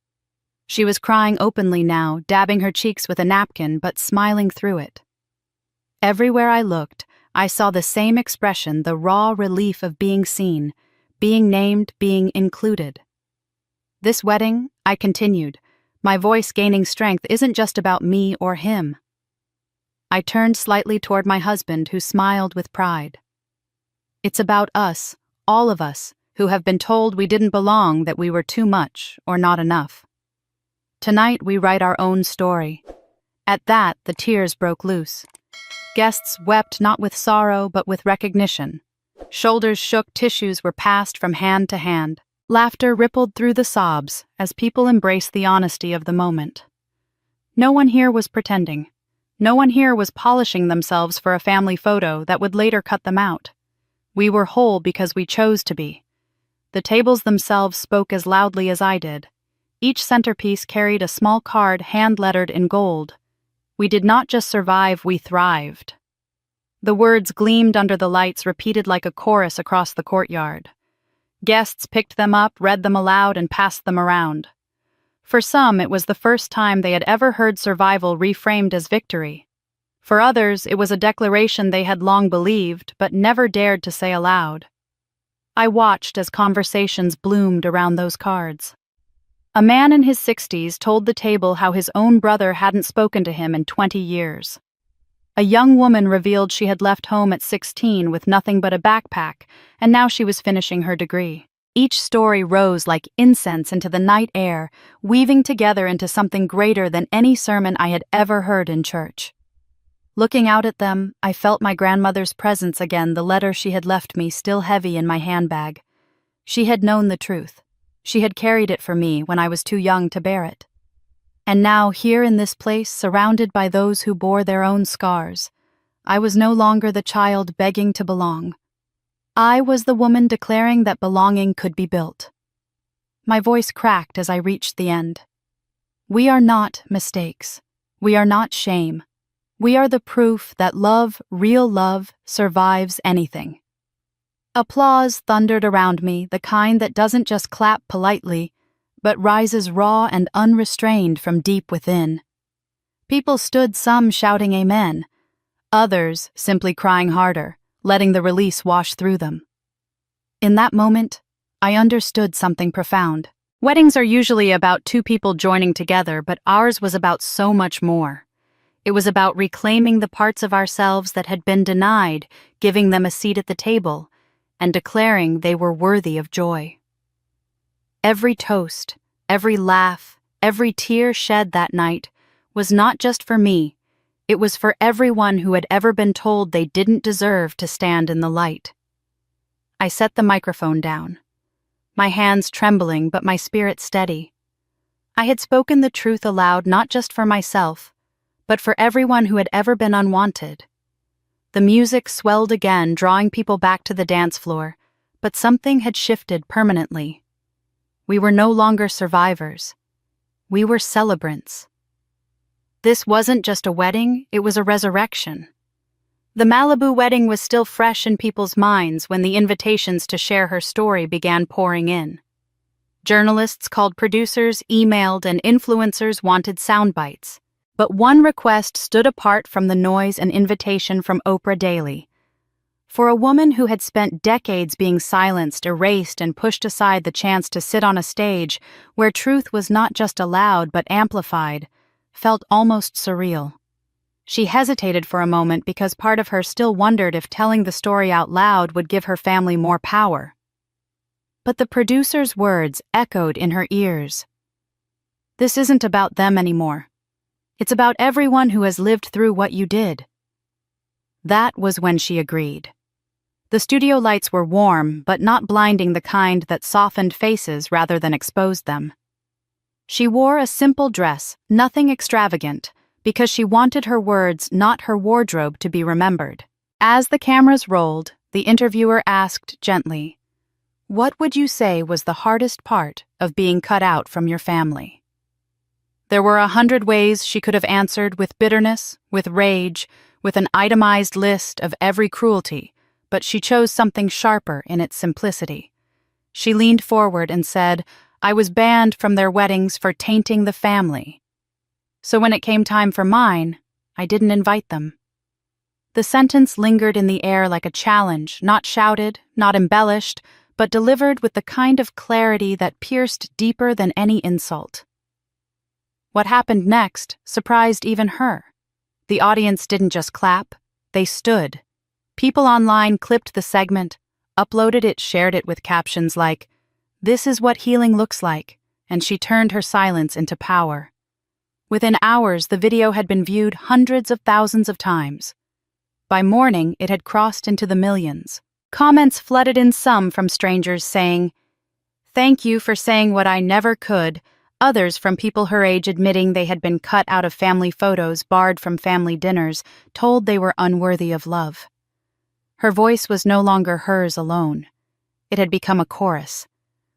She was crying openly now, dabbing her cheeks with a napkin but smiling through it. Everywhere I looked, I saw the same expression, the raw relief of being seen, being named, being included. This wedding, I continued, my voice gaining strength, isn't just about me or him. I turned slightly toward my husband, who smiled with pride. It's about us, all of us, who have been told we didn't belong, that we were too much or not enough. Tonight we write our own story. At that, the tears broke loose. Guests wept not with sorrow but with recognition. Shoulders shook, tissues were passed from hand to hand. Laughter rippled through the sobs as people embraced the honesty of the moment. No one here was pretending. No one here was polishing themselves for a family photo that would later cut them out. We were whole because we chose to be. The tables themselves spoke as loudly as I did. Each centerpiece carried a small card hand-lettered in gold. We did not just survive, we thrived. The words gleamed under the lights, repeated like a chorus across the courtyard. Guests picked them up, read them aloud, and passed them around. For some, it was the first time they had ever heard survival reframed as victory. For others, it was a declaration they had long believed, but never dared to say aloud. I watched as conversations bloomed around those cards. A man in his 60s told the table how his own brother hadn't spoken to him in 20 years. A young woman revealed she had left home at 16 with nothing but a backpack, and now she was finishing her degree. Each story rose like incense into the night air, weaving together into something greater than any sermon I had ever heard in church. Looking out at them, I felt my grandmother's presence again, the letter she had left me still heavy in my handbag. She had known the truth. She had carried it for me when I was too young to bear it. And now, here in this place, surrounded by those who bore their own scars, I was no longer the child begging to belong. I was the woman declaring that belonging could be built. My voice cracked as I reached the end. We are not mistakes. We are not shame. We are the proof that love, real love, survives anything. Applause thundered around me, the kind that doesn't just clap politely, but rises raw and unrestrained from deep within. People stood, some shouting amen, others simply crying harder, letting the release wash through them. In that moment, I understood something profound. Weddings are usually about two people joining together, but ours was about so much more. It was about reclaiming the parts of ourselves that had been denied, giving them a seat at the table, and declaring they were worthy of joy. Every toast, every laugh, every tear shed that night was not just for me, it was for everyone who had ever been told they didn't deserve to stand in the light. I set the microphone down, my hands trembling but my spirit steady. I had spoken the truth aloud, not just for myself, but for everyone who had ever been unwanted. The music swelled again, drawing people back to the dance floor, but something had shifted permanently. We were no longer survivors. We were celebrants. This wasn't just a wedding, it was a resurrection. The Malibu wedding was still fresh in people's minds when the invitations to share her story began pouring in. Journalists called producers, emailed, and influencers wanted sound bites. But one request stood apart from the noise: an invitation from Oprah Daily. For a woman who had spent decades being silenced, erased, and pushed aside the chance to sit on a stage where truth was not just allowed but amplified, felt almost surreal. She hesitated for a moment because part of her still wondered if telling the story out loud would give her family more power. But the producer's words echoed in her ears. This isn't about them anymore. It's about everyone who has lived through what you did. That was when she agreed. The studio lights were warm, but not blinding, the kind that softened faces rather than exposed them. She wore a simple dress, nothing extravagant, because she wanted her words, not her wardrobe, to be remembered. As the cameras rolled, the interviewer asked gently, "What would you say was the hardest part of being cut out from your family?" There were 100 ways she could have answered, with bitterness, with rage, with an itemized list of every cruelty, but she chose something sharper in its simplicity. She leaned forward and said, "I was banned from their weddings for tainting the family. So when it came time for mine, I didn't invite them." The sentence lingered in the air like a challenge, not shouted, not embellished, but delivered with the kind of clarity that pierced deeper than any insult. What happened next surprised even her. The audience didn't just clap, they stood. People online clipped the segment, uploaded it, shared it with captions like, "This is what healing looks like," and she turned her silence into power. Within hours, the video had been viewed hundreds of thousands of times. By morning, it had crossed into the millions. Comments flooded in, some from strangers saying, "Thank you for saying what I never could," others from people her age admitting they had been cut out of family photos, barred from family dinners, told they were unworthy of love. Her voice was no longer hers alone. It had become a chorus.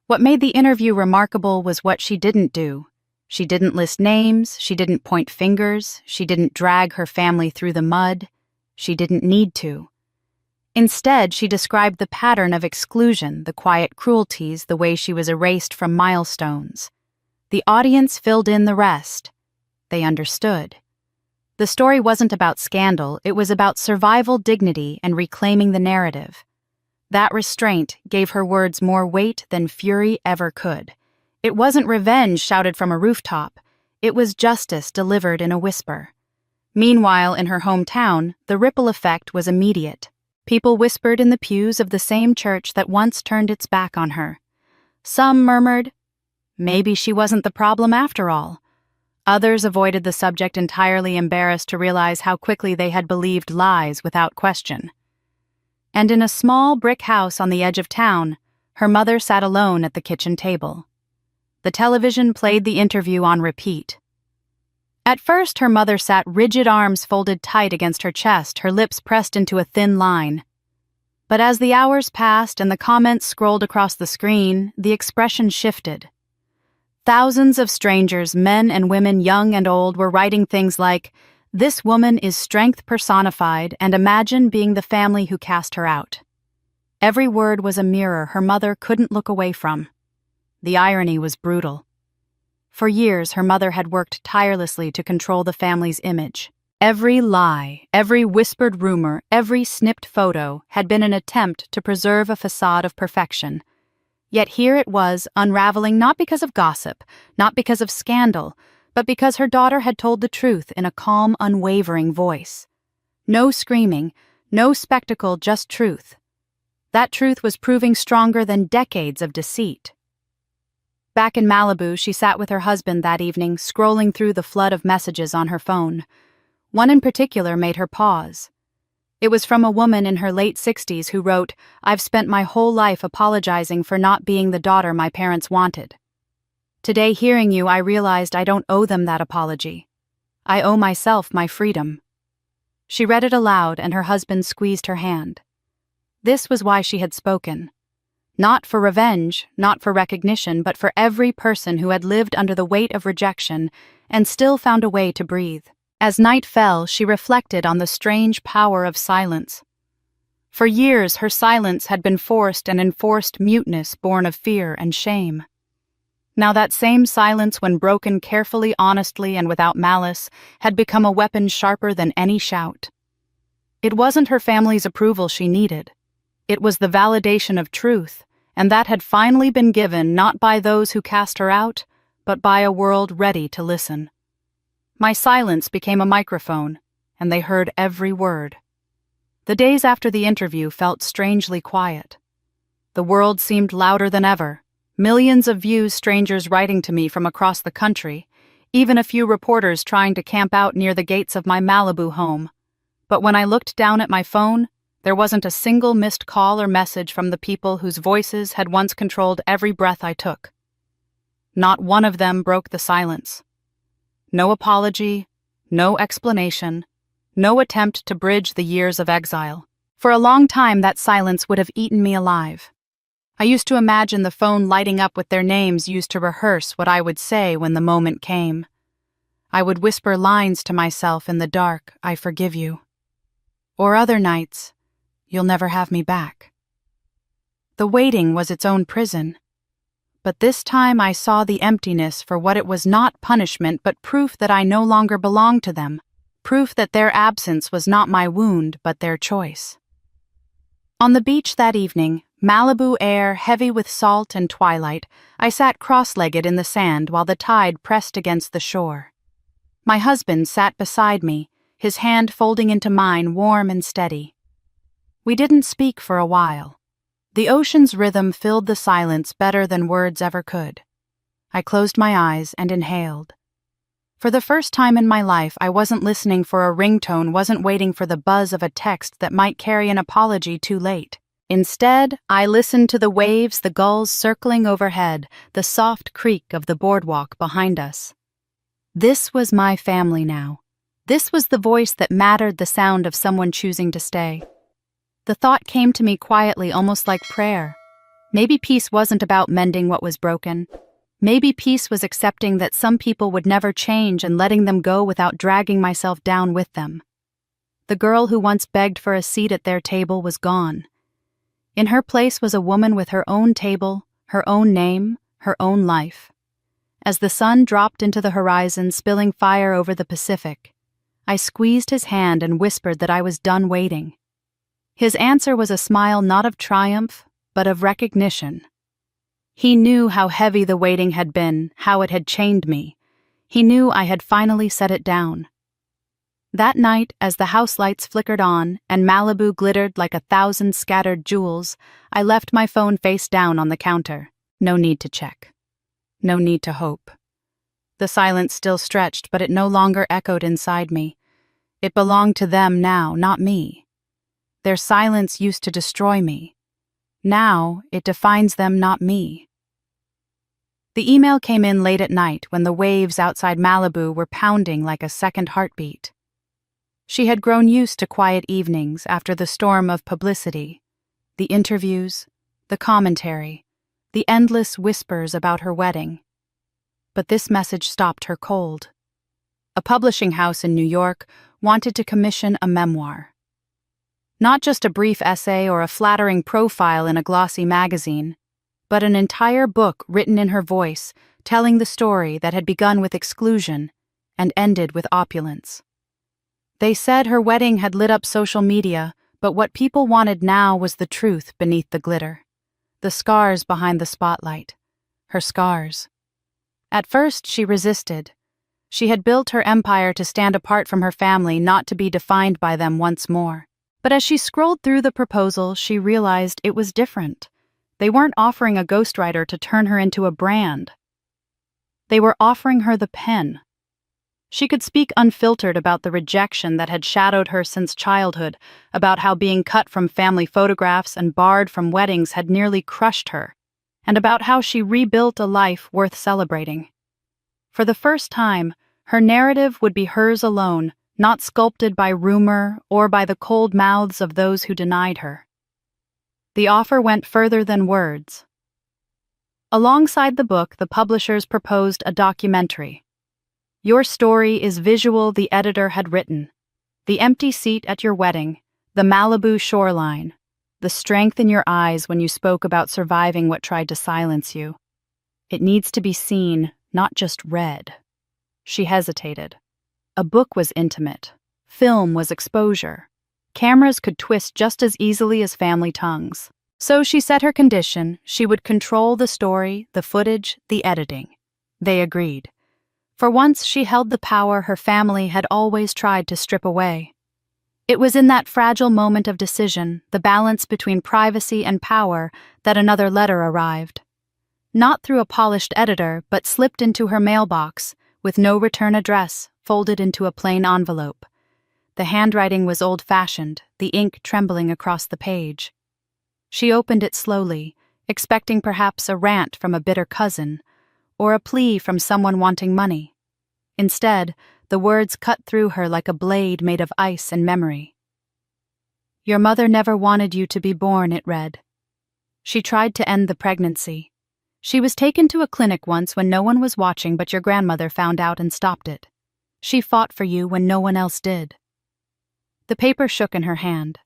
What made the interview remarkable was what she didn't do. She didn't list names, she didn't point fingers, she didn't drag her family through the mud. She didn't need to. Instead, she described the pattern of exclusion, the quiet cruelties, the way she was erased from milestones. The audience filled in the rest. They understood. The story wasn't about scandal, it was about survival, dignity, and reclaiming the narrative. That restraint gave her words more weight than fury ever could. It wasn't revenge shouted from a rooftop, it was justice delivered in a whisper. Meanwhile, in her hometown, the ripple effect was immediate. People whispered in the pews of the same church that once turned its back on her. Some murmured, maybe she wasn't the problem after all. Others avoided the subject entirely, embarrassed to realize how quickly they had believed lies without question. And in a small brick house on the edge of town, her mother sat alone at the kitchen table. The television played the interview on repeat. At first, her mother sat, rigid arms folded tight against her chest, her lips pressed into a thin line. But as the hours passed and the comments scrolled across the screen, the expression shifted. Thousands of strangers, men and women, young and old, were writing things like, "This woman is strength personified, and imagine being the family who cast her out." Every word was a mirror her mother couldn't look away from. The irony was brutal. For years, her mother had worked tirelessly to control the family's image. Every lie, every whispered rumor, every snipped photo had been an attempt to preserve a facade of perfection. Yet here it was, unraveling not because of gossip, not because of scandal, but because her daughter had told the truth in a calm, unwavering voice. No screaming, no spectacle, just truth. That truth was proving stronger than decades of deceit. Back in Malibu, she sat with her husband that evening, scrolling through the flood of messages on her phone. One in particular made her pause. It was from a woman in her late 60s who wrote, "I've spent my whole life apologizing for not being the daughter my parents wanted. Today, hearing you, I realized I don't owe them that apology. I owe myself my freedom." She read it aloud, and her husband squeezed her hand. This was why she had spoken. Not for revenge, not for recognition, but for every person who had lived under the weight of rejection and still found a way to breathe. As night fell, she reflected on the strange power of silence. For years, her silence had been forced and enforced muteness born of fear and shame. Now that same silence, when broken carefully, honestly, and without malice, had become a weapon sharper than any shout. It wasn't her family's approval she needed. It was the validation of truth, and that had finally been given not by those who cast her out, but by a world ready to listen. My silence became a microphone, and they heard every word. The days after the interview felt strangely quiet. The world seemed louder than ever. Millions of views, strangers writing to me from across the country, even a few reporters trying to camp out near the gates of my Malibu home. But when I looked down at my phone, there wasn't a single missed call or message from the people whose voices had once controlled every breath I took. Not one of them broke the silence. No apology, no explanation, no attempt to bridge the years of exile. For a long time, that silence would have eaten me alive. I used to imagine the phone lighting up with their names used to rehearse what I would say when the moment came. I would whisper lines to myself in the dark, "I forgive you." Or other nights, "You'll never have me back." The waiting was its own prison. But this time I saw the emptiness for what it was, not punishment, but proof that I no longer belonged to them, proof that their absence was not my wound, but their choice. On the beach that evening, Malibu air heavy with salt and twilight, I sat cross-legged in the sand while the tide pressed against the shore. My husband sat beside me, his hand folding into mine warm and steady. We didn't speak for a while. The ocean's rhythm filled the silence better than words ever could. I closed my eyes and inhaled. For the first time in my life, I wasn't listening for a ringtone, wasn't waiting for the buzz of a text that might carry an apology too late. Instead, I listened to the waves, the gulls circling overhead, the soft creak of the boardwalk behind us. This was my family now. This was the voice that mattered, the sound of someone choosing to stay. The thought came to me quietly, almost like prayer. Maybe peace wasn't about mending what was broken. Maybe peace was accepting that some people would never change and letting them go without dragging myself down with them. The girl who once begged for a seat at their table was gone. In her place was a woman with her own table, her own name, her own life. As the sun dropped into the horizon, spilling fire over the Pacific, I squeezed his hand and whispered that I was done waiting. His answer was a smile not of triumph, but of recognition. He knew how heavy the waiting had been, how it had chained me. He knew I had finally set it down. That night, as the house lights flickered on and Malibu glittered like 1,000 scattered jewels, I left my phone face down on the counter. No need to check. No need to hope. The silence still stretched, but it no longer echoed inside me. It belonged to them now, not me. Their silence used to destroy me. Now, it defines them, not me. The email came in late at night when the waves outside Malibu were pounding like a second heartbeat. She had grown used to quiet evenings after the storm of publicity, the interviews, the commentary, the endless whispers about her wedding. But this message stopped her cold. A publishing house in New York wanted to commission a memoir. Not just a brief essay or a flattering profile in a glossy magazine, but an entire book written in her voice, telling the story that had begun with exclusion and ended with opulence. They said her wedding had lit up social media, but what people wanted now was the truth beneath the glitter. The scars behind the spotlight. Her scars. At first, she resisted. She had built her empire to stand apart from her family, not to be defined by them once more. But as she scrolled through the proposal, she realized it was different. They weren't offering a ghostwriter to turn her into a brand. They were offering her the pen. She could speak unfiltered about the rejection that had shadowed her since childhood, about how being cut from family photographs and barred from weddings had nearly crushed her, and about how she rebuilt a life worth celebrating. For the first time, her narrative would be hers alone, not sculpted by rumor or by the cold mouths of those who denied her. The offer went further than words. Alongside the book, the publishers proposed a documentary. Your story is visual, the editor had written. The empty seat at your wedding, the Malibu shoreline, the strength in your eyes when you spoke about surviving what tried to silence you. It needs to be seen, not just read. She hesitated. A book was intimate. Film was exposure. Cameras could twist just as easily as family tongues. So she set her condition: she would control the story, the footage, the editing. They agreed. For once, she held the power her family had always tried to strip away. It was in that fragile moment of decision, the balance between privacy and power, that another letter arrived. Not through a polished editor, but slipped into her mailbox, with no return address, folded into a plain envelope. The handwriting was old-fashioned, the ink trembling across the page. She opened it slowly, expecting perhaps a rant from a bitter cousin, or a plea from someone wanting money. Instead, the words cut through her like a blade made of ice and memory. Your mother never wanted you to be born, it read. She tried to end the pregnancy. She was taken to a clinic once when no one was watching, but your grandmother found out and stopped it. She fought for you when no one else did. The paper shook in her hand.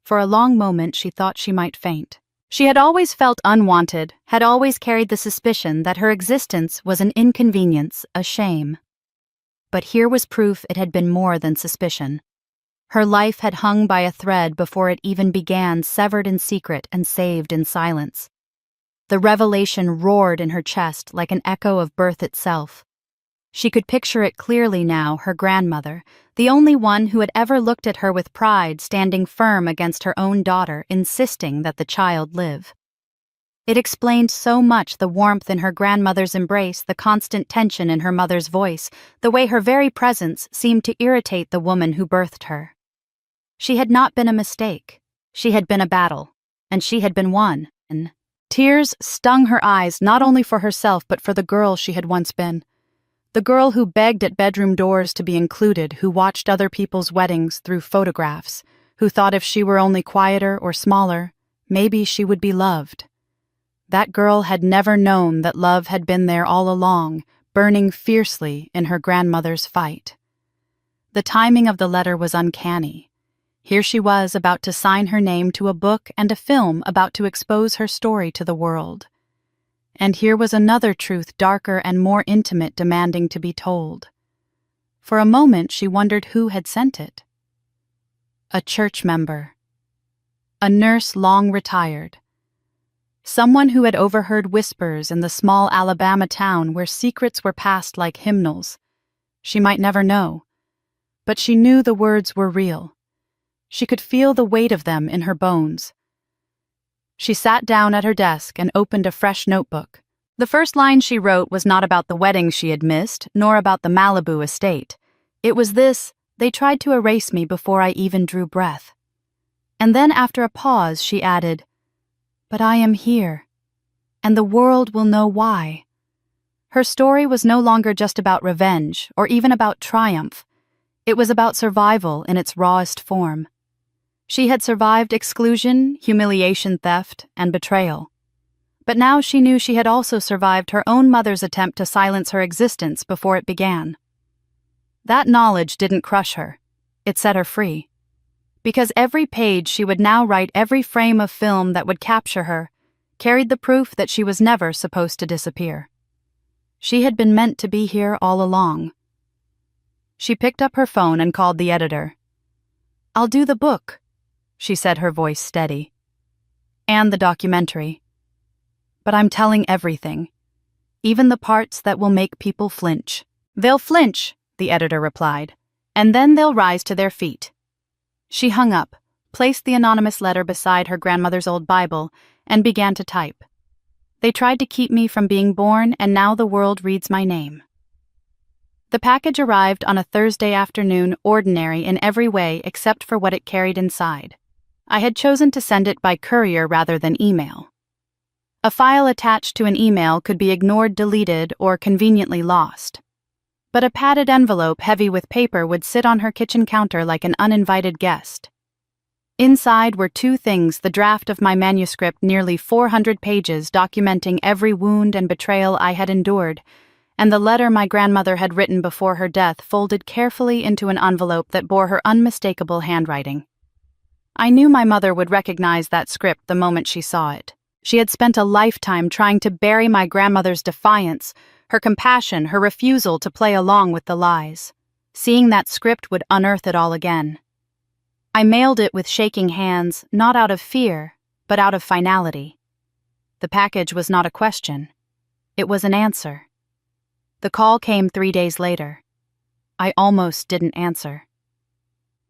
For a long moment she thought she might faint. She had always felt unwanted, had always carried the suspicion that her existence was an inconvenience, a shame. But here was proof it had been more than suspicion. Her life had hung by a thread before it even began, severed in secret and saved in silence. The revelation roared in her chest like an echo of birth itself. She could picture it clearly now, her grandmother, the only one who had ever looked at her with pride, standing firm against her own daughter, insisting that the child live. It explained so much: the warmth in her grandmother's embrace, the constant tension in her mother's voice, the way her very presence seemed to irritate the woman who birthed her. She had not been a mistake. She had been a battle, and she had been won. Tears stung her eyes, not only for herself but for the girl she had once been. The girl who begged at bedroom doors to be included, who watched other people's weddings through photographs, who thought if she were only quieter or smaller, maybe she would be loved. That girl had never known that love had been there all along, burning fiercely in her grandmother's fight. The timing of the letter was uncanny. Here she was, about to sign her name to a book and a film about to expose her story to the world. And here was another truth, darker and more intimate, demanding to be told. For a moment she wondered who had sent it. A church member. A nurse long retired. Someone who had overheard whispers in the small Alabama town where secrets were passed like hymnals. She might never know. But she knew the words were real. She could feel the weight of them in her bones. She sat down at her desk and opened a fresh notebook. The first line she wrote was not about the wedding she had missed, nor about the Malibu estate. It was this: they tried to erase me before I even drew breath. And then, after a pause, she added, "But I am here, and the world will know why." Her story was no longer just about revenge, or even about triumph. It was about survival in its rawest form. She had survived exclusion, humiliation, theft, and betrayal. But now she knew she had also survived her own mother's attempt to silence her existence before it began. That knowledge didn't crush her. It set her free. Because every page she would now write, every frame of film that would capture her, carried the proof that she was never supposed to disappear. She had been meant to be here all along. She picked up her phone and called the editor. "I'll do the book," she said, her voice steady. "And the documentary. But I'm telling everything, even the parts that will make people flinch." "They'll flinch," the editor replied, "and then they'll rise to their feet." She hung up, placed the anonymous letter beside her grandmother's old Bible, and began to type. "They tried to keep me from being born, and now the world reads my name." The package arrived on a Thursday afternoon, ordinary in every way except for what it carried inside. I had chosen to send it by courier rather than email. A file attached to an email could be ignored, deleted, or conveniently lost. But a padded envelope heavy with paper would sit on her kitchen counter like an uninvited guest. Inside were two things: the draft of my manuscript, nearly 400 pages documenting every wound and betrayal I had endured, and the letter my grandmother had written before her death, folded carefully into an envelope that bore her unmistakable handwriting. I knew my mother would recognize that script the moment she saw it. She had spent a lifetime trying to bury my grandmother's defiance, her compassion, her refusal to play along with the lies. Seeing that script would unearth it all again. I mailed it with shaking hands, not out of fear, but out of finality. The package was not a question. It was an answer. The call came 3 days later. I almost didn't answer.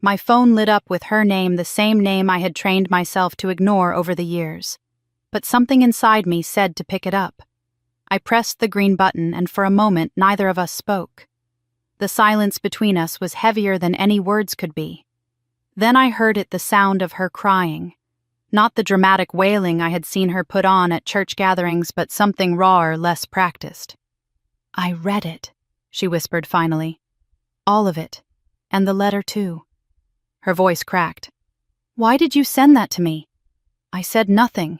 My phone lit up with her name, the same name I had trained myself to ignore over the years. But something inside me said to pick it up. I pressed the green button, and for a moment neither of us spoke. The silence between us was heavier than any words could be. Then I heard it, the sound of her crying. Not the dramatic wailing I had seen her put on at church gatherings, but something rawer, less practiced. "I read it," she whispered finally. "All of it. And the letter too." Her voice cracked. "Why did you send that to me?" I said nothing.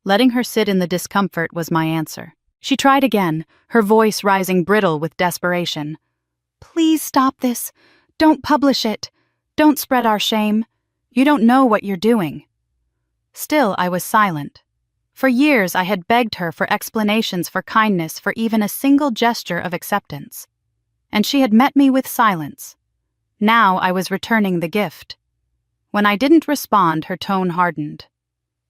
Letting her sit in the discomfort was my answer. She tried again, her voice rising brittle with desperation. "Please stop this. Don't publish it. Don't spread our shame. You don't know what you're doing." Still, I was silent. For years I had begged her for explanations, for kindness, for even a single gesture of acceptance. And she had met me with silence. Now I was returning the gift. When I didn't respond, her tone hardened.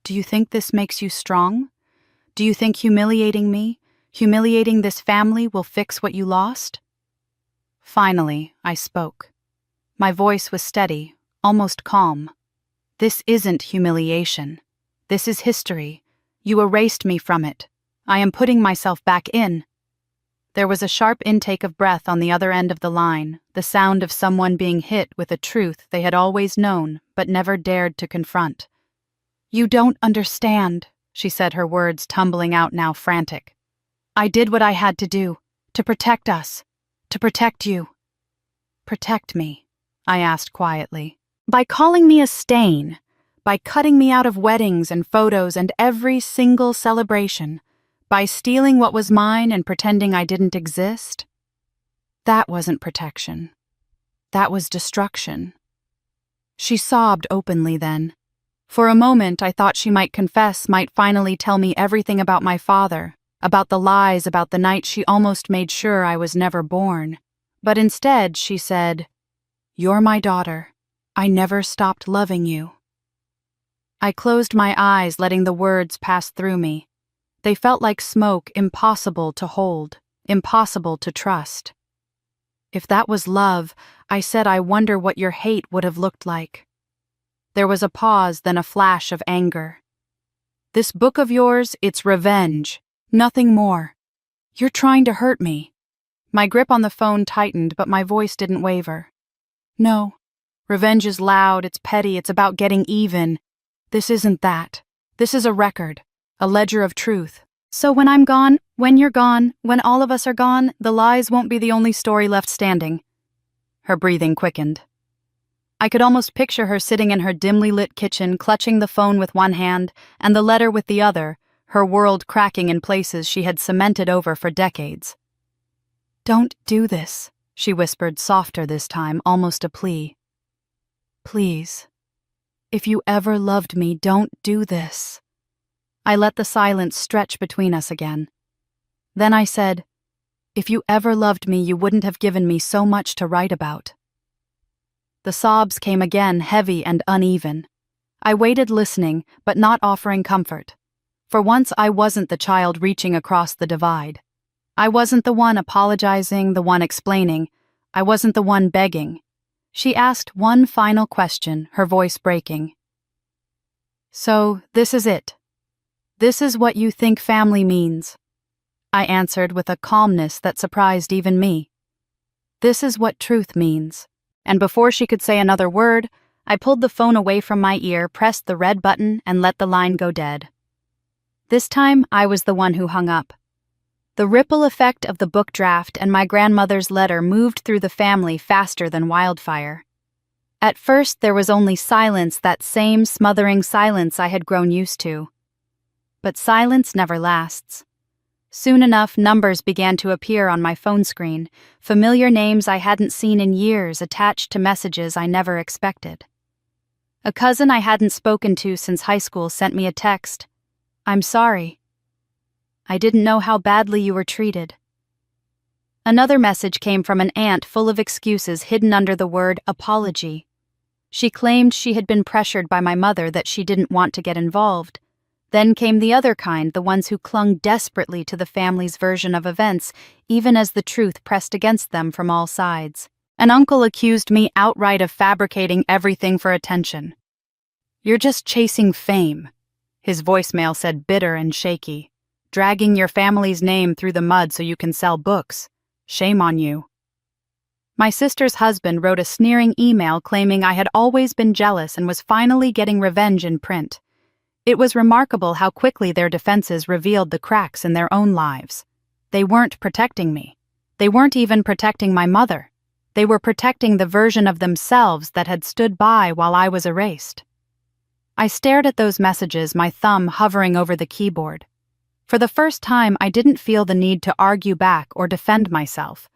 Do you think this makes you strong? Do you think humiliating me, humiliating this family, will fix what you lost? Finally, I spoke. My voice was steady, almost calm. This isn't humiliation. This is history. You erased me from it. I am putting myself back in. There was a sharp intake of breath on the other end of the line, the sound of someone being hit with a truth they had always known but never dared to confront. You don't understand, she said, her words tumbling out now frantic. I did what I had to do, to protect us, to protect you. Protect me, I asked quietly. By calling me a stain, by cutting me out of weddings and photos and every single celebration, by stealing what was mine and pretending I didn't exist? That wasn't protection. That was destruction. She sobbed openly then. For a moment, I thought she might confess, might finally tell me everything about my father, about the lies, about the night she almost made sure I was never born. But instead, she said, You're my daughter. I never stopped loving you. I closed my eyes, letting the words pass through me. They felt like smoke, impossible to hold, impossible to trust. If that was love, I said, I wonder what your hate would have looked like. There was a pause, then a flash of anger. This book of yours, it's revenge, nothing more. You're trying to hurt me. My grip on the phone tightened, but my voice didn't waver. No, revenge is loud, it's petty, it's about getting even. This isn't that. This is a record, a ledger of truth. So when I'm gone, when you're gone, when all of us are gone, the lies won't be the only story left standing. Her breathing quickened. I could almost picture her sitting in her dimly lit kitchen, clutching the phone with one hand and the letter with the other, her world cracking in places she had cemented over for decades. Don't do this, she whispered, softer this time, almost a plea. Please. If you ever loved me, don't do this. I let the silence stretch between us again. Then I said, If you ever loved me, you wouldn't have given me so much to write about. The sobs came again, heavy and uneven. I waited, listening, but not offering comfort. For once, I wasn't the child reaching across the divide. I wasn't the one apologizing, the one explaining. I wasn't the one begging. She asked one final question, her voice breaking. So, this is it. This is what you think family means. I answered with a calmness that surprised even me. This is what truth means. And before she could say another word, I pulled the phone away from my ear, pressed the red button, and let the line go dead. This time, I was the one who hung up. The ripple effect of the book draft and my grandmother's letter moved through the family faster than wildfire. At first, there was only silence, that same smothering silence I had grown used to. But silence never lasts. Soon enough, numbers began to appear on my phone screen, familiar names I hadn't seen in years attached to messages I never expected. A cousin I hadn't spoken to since high school sent me a text. I'm sorry. I didn't know how badly you were treated. Another message came from an aunt full of excuses hidden under the word apology. She claimed she had been pressured by my mother, that she didn't want to get involved. Then came the other kind, the ones who clung desperately to the family's version of events, even as the truth pressed against them from all sides. An uncle accused me outright of fabricating everything for attention. You're just chasing fame, his voicemail said, bitter and shaky. Dragging your family's name through the mud so you can sell books. Shame on you. My sister's husband wrote a sneering email claiming I had always been jealous and was finally getting revenge in print. It was remarkable how quickly their defenses revealed the cracks in their own lives. They weren't protecting me. They weren't even protecting my mother. They were protecting the version of themselves that had stood by while I was erased. I stared at those messages, my thumb hovering over the keyboard. For the first time, I didn't feel the need to argue back or defend myself.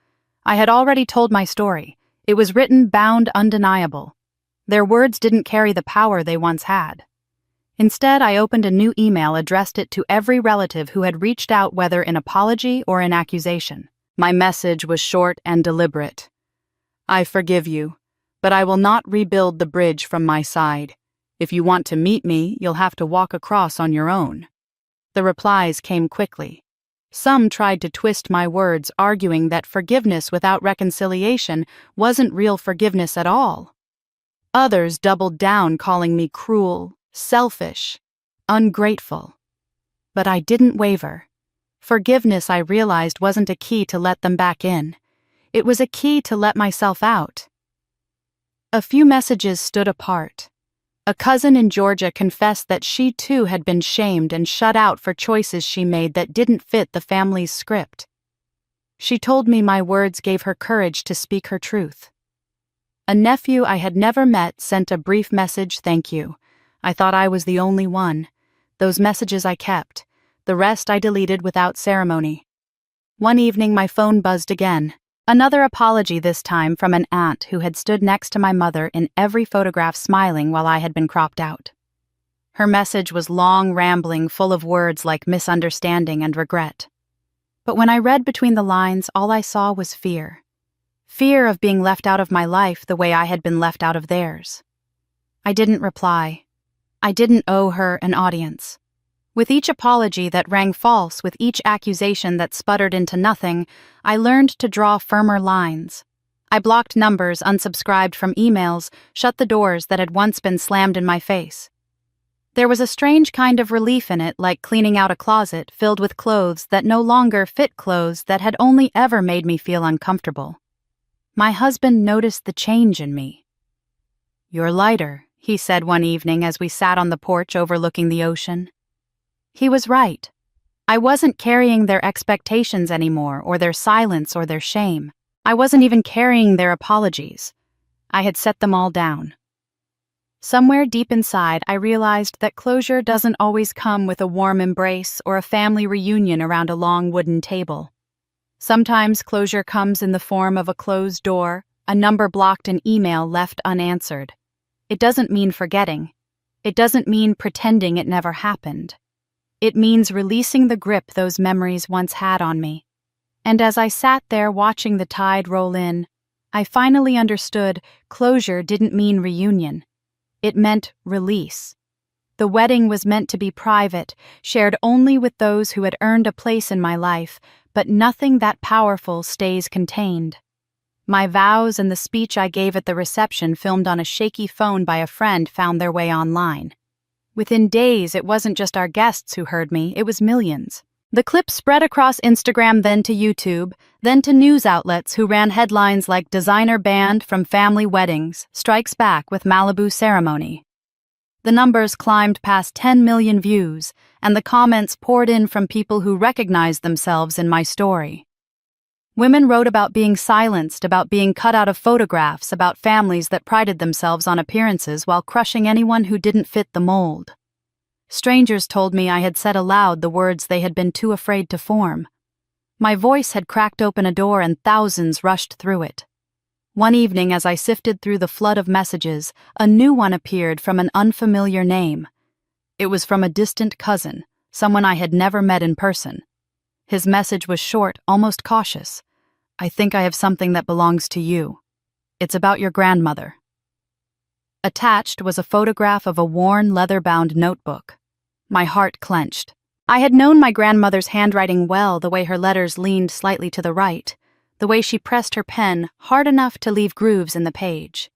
I had already told my story. It was written, bound, undeniable. Their words didn't carry the power they once had. Instead, I opened a new email, addressed it to every relative who had reached out, whether in apology or in accusation. My message was short and deliberate. I forgive you, but I will not rebuild the bridge from my side. If you want to meet me, you'll have to walk across on your own." The replies came quickly. Some tried to twist my words, arguing that forgiveness without reconciliation wasn't real forgiveness at all. Others doubled down, calling me cruel, selfish, ungrateful. But I didn't waver. Forgiveness, I realized, wasn't a key to let them back in. It was a key to let myself out. A few messages stood apart. A cousin in Georgia confessed that she too had been shamed and shut out for choices she made that didn't fit the family's script. She told me my words gave her courage to speak her truth. A nephew I had never met sent a brief message, "Thank you. I thought I was the only one." Those messages I kept. The rest I deleted without ceremony. One evening my phone buzzed again. Another apology, this time from an aunt who had stood next to my mother in every photograph, smiling while I had been cropped out. Her message was long, rambling, full of words like misunderstanding and regret. But when I read between the lines, all I saw was fear. Fear of being left out of my life the way I had been left out of theirs. I didn't reply. I didn't owe her an audience. With each apology that rang false, with each accusation that sputtered into nothing, I learned to draw firmer lines. I blocked numbers, unsubscribed from emails, shut the doors that had once been slammed in my face. There was a strange kind of relief in it, like cleaning out a closet filled with clothes that no longer fit clothes that had only ever made me feel uncomfortable. My husband noticed the change in me. "You're lighter," he said one evening as we sat on the porch overlooking the ocean. He was right. I wasn't carrying their expectations anymore, or their silence, or their shame. I wasn't even carrying their apologies. I had set them all down. Somewhere deep inside, I realized that closure doesn't always come with a warm embrace or a family reunion around a long wooden table. Sometimes closure comes in the form of a closed door, a number blocked, an email left unanswered. It doesn't mean forgetting. It doesn't mean pretending it never happened. It means releasing the grip those memories once had on me. And as I sat there watching the tide roll in, I finally understood closure didn't mean reunion. It meant release. The wedding was meant to be private, shared only with those who had earned a place in my life, but nothing that powerful stays contained. My vows and the speech I gave at the reception, filmed on a shaky phone by a friend, found their way online. Within days, it wasn't just our guests who heard me, it was millions. The clip spread across Instagram, then to YouTube, then to news outlets who ran headlines like "Designer Banned from Family Weddings, Strikes Back with Malibu Ceremony." The numbers climbed past 10 million views, and the comments poured in from people who recognized themselves in my story. Women wrote about being silenced, about being cut out of photographs, about families that prided themselves on appearances while crushing anyone who didn't fit the mold. Strangers told me I had said aloud the words they had been too afraid to form. My voice had cracked open a door and thousands rushed through it. One evening, as I sifted through the flood of messages, a new one appeared from an unfamiliar name. It was from a distant cousin, someone I had never met in person. His message was short, almost cautious. "I think I have something that belongs to you. It's about your grandmother." Attached was a photograph of a worn, leather-bound notebook. My heart clenched. I had known my grandmother's handwriting well, the way her letters leaned slightly to the right, the way she pressed her pen hard enough to leave grooves in the page.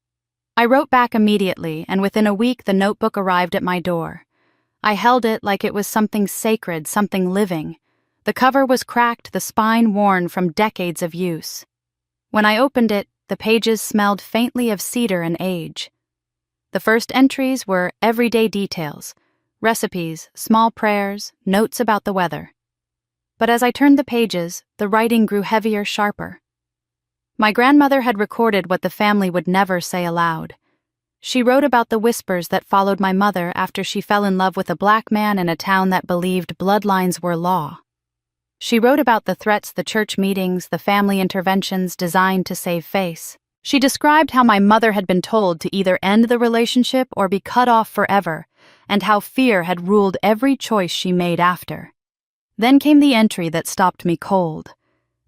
I wrote back immediately, and within a week the notebook arrived at my door. I held it like it was something sacred, something living. The cover was cracked, the spine worn from decades of use. When I opened it, the pages smelled faintly of cedar and age. The first entries were everyday details, recipes, small prayers, notes about the weather. But as I turned the pages, the writing grew heavier, sharper. My grandmother had recorded what the family would never say aloud. She wrote about the whispers that followed my mother after she fell in love with a black man in a town that believed bloodlines were law. She wrote about the threats, the church meetings, the family interventions designed to save face. She described how my mother had been told to either end the relationship or be cut off forever, and how fear had ruled every choice she made after. Then came the entry that stopped me cold.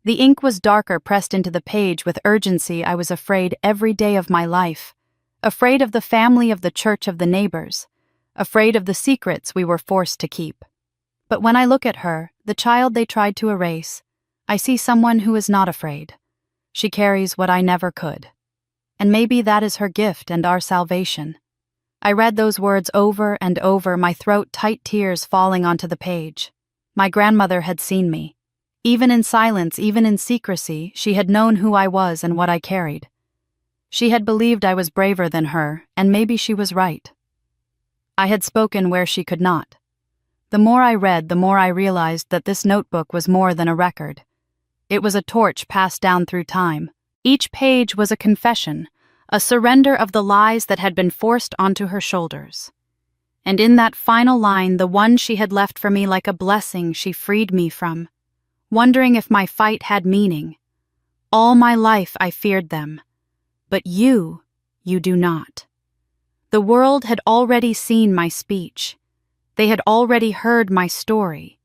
The ink was darker pressed into the page with urgency. I was afraid every day of my life. Afraid of the family, of the church, of the neighbors. Afraid of the secrets we were forced to keep. But when I look at her, the child they tried to erase, I see someone who is not afraid. She carries what I never could. And maybe that is her gift and our salvation. I read those words over and over, my throat tight, tears falling onto the page. My grandmother had seen me. Even in silence, even in secrecy, she had known who I was and what I carried. She had believed I was braver than her, and maybe she was right. I had spoken where she could not. The more I read, the more I realized that this notebook was more than a record. It was a torch passed down through time. Each page was a confession, a surrender of the lies that had been forced onto her shoulders. And in that final line, the one she had left for me like a blessing she freed me from, wondering if my fight had meaning. All my life I feared them. But you do not. The world had already seen my speech. They had already heard my story.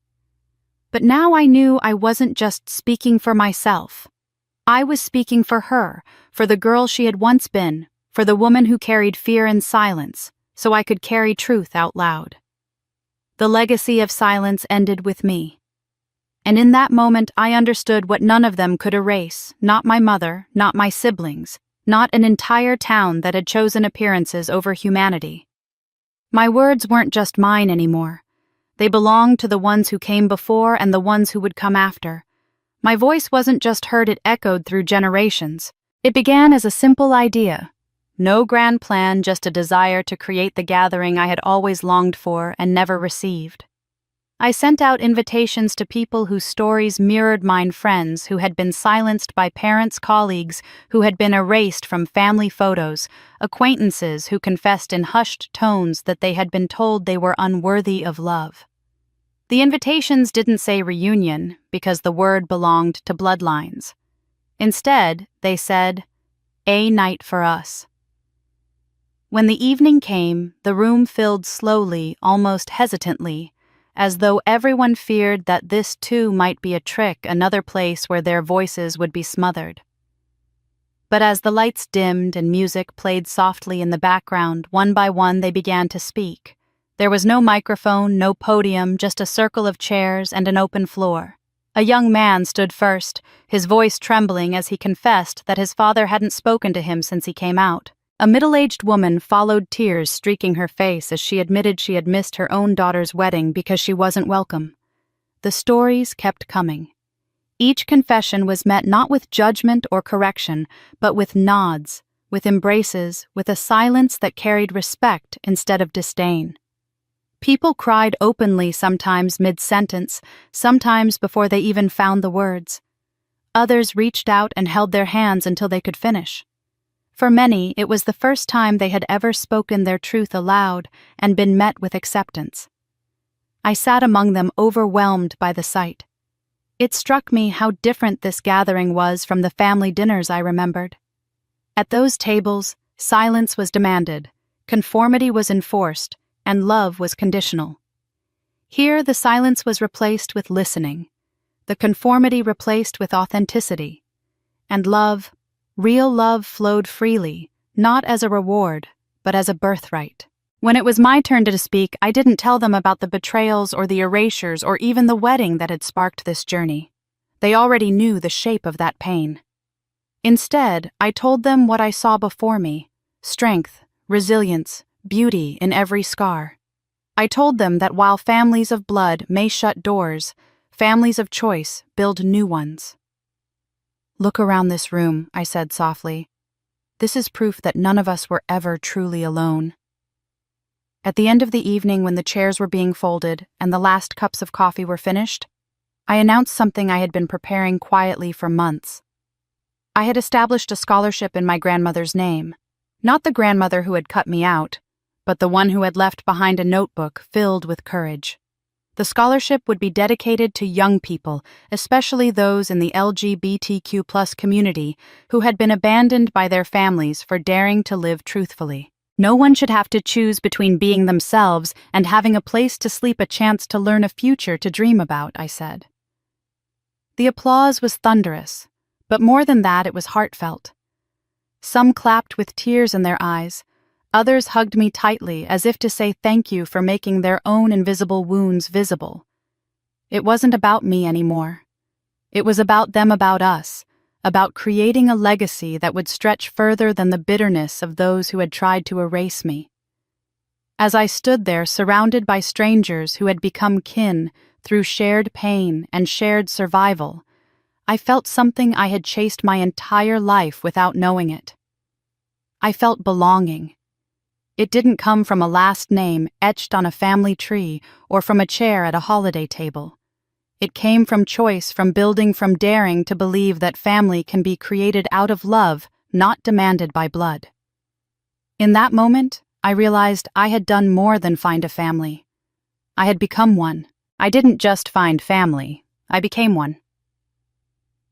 But now I knew I wasn't just speaking for myself. I was speaking for her, for the girl she had once been, for the woman who carried fear in silence, so I could carry truth out loud. The legacy of silence ended with me. And in that moment I understood what none of them could erase, not my mother, not my siblings, not an entire town that had chosen appearances over humanity. My words weren't just mine anymore. They belonged to the ones who came before and the ones who would come after. My voice wasn't just heard, it echoed through generations. It began as a simple idea. No grand plan, just a desire to create the gathering I had always longed for and never received. I sent out invitations to people whose stories mirrored mine, friends who had been silenced by parents, colleagues who had been erased from family photos, acquaintances who confessed in hushed tones that they had been told they were unworthy of love. The invitations didn't say reunion because the word belonged to bloodlines. Instead, they said, "A night for us." When the evening came, the room filled slowly, almost hesitantly, as though everyone feared that this too might be a trick, another place where their voices would be smothered. But as the lights dimmed and music played softly in the background, one by one they began to speak. There was no microphone, no podium, just a circle of chairs and an open floor. A young man stood first, his voice trembling as he confessed that his father hadn't spoken to him since he came out. A middle-aged woman followed, tears streaking her face as she admitted she had missed her own daughter's wedding because she wasn't welcome. The stories kept coming. Each confession was met not with judgment or correction, but with nods, with embraces, with a silence that carried respect instead of disdain. People cried openly, sometimes mid-sentence, sometimes before they even found the words. Others reached out and held their hands until they could finish. For many, it was the first time they had ever spoken their truth aloud and been met with acceptance. I sat among them, overwhelmed by the sight. It struck me how different this gathering was from the family dinners I remembered. At those tables, silence was demanded, conformity was enforced, and love was conditional. Here, the silence was replaced with listening, the conformity replaced with authenticity, and love, real love, flowed freely, not as a reward, but as a birthright. When it was my turn to speak, I didn't tell them about the betrayals or the erasures or even the wedding that had sparked this journey. They already knew the shape of that pain. Instead, I told them what I saw before me: strength, resilience, beauty in every scar. I told them that while families of blood may shut doors, families of choice build new ones. "Look around this room," I said softly. "This is proof that none of us were ever truly alone." At the end of the evening, when the chairs were being folded and the last cups of coffee were finished, I announced something I had been preparing quietly for months. I had established a scholarship in my grandmother's name, not the grandmother who had cut me out, but the one who had left behind a notebook filled with courage. The scholarship would be dedicated to young people, especially those in the LGBTQ+ community who had been abandoned by their families for daring to live truthfully. No one should have to choose between being themselves and having a place to sleep, a chance to learn, a future to dream about, I said. The applause was thunderous, but more than that, it was heartfelt. Some clapped with tears in their eyes, others hugged me tightly as if to say thank you for making their own invisible wounds visible. It wasn't about me anymore. It was about them, about us, about creating a legacy that would stretch further than the bitterness of those who had tried to erase me. As I stood there surrounded by strangers who had become kin through shared pain and shared survival, I felt something I had chased my entire life without knowing it. I felt belonging. It didn't come from a last name etched on a family tree or from a chair at a holiday table. It came from choice, from building, from daring to believe that family can be created out of love, not demanded by blood. In that moment, I realized I had done more than find a family. I had become one. I didn't just find family, I became one.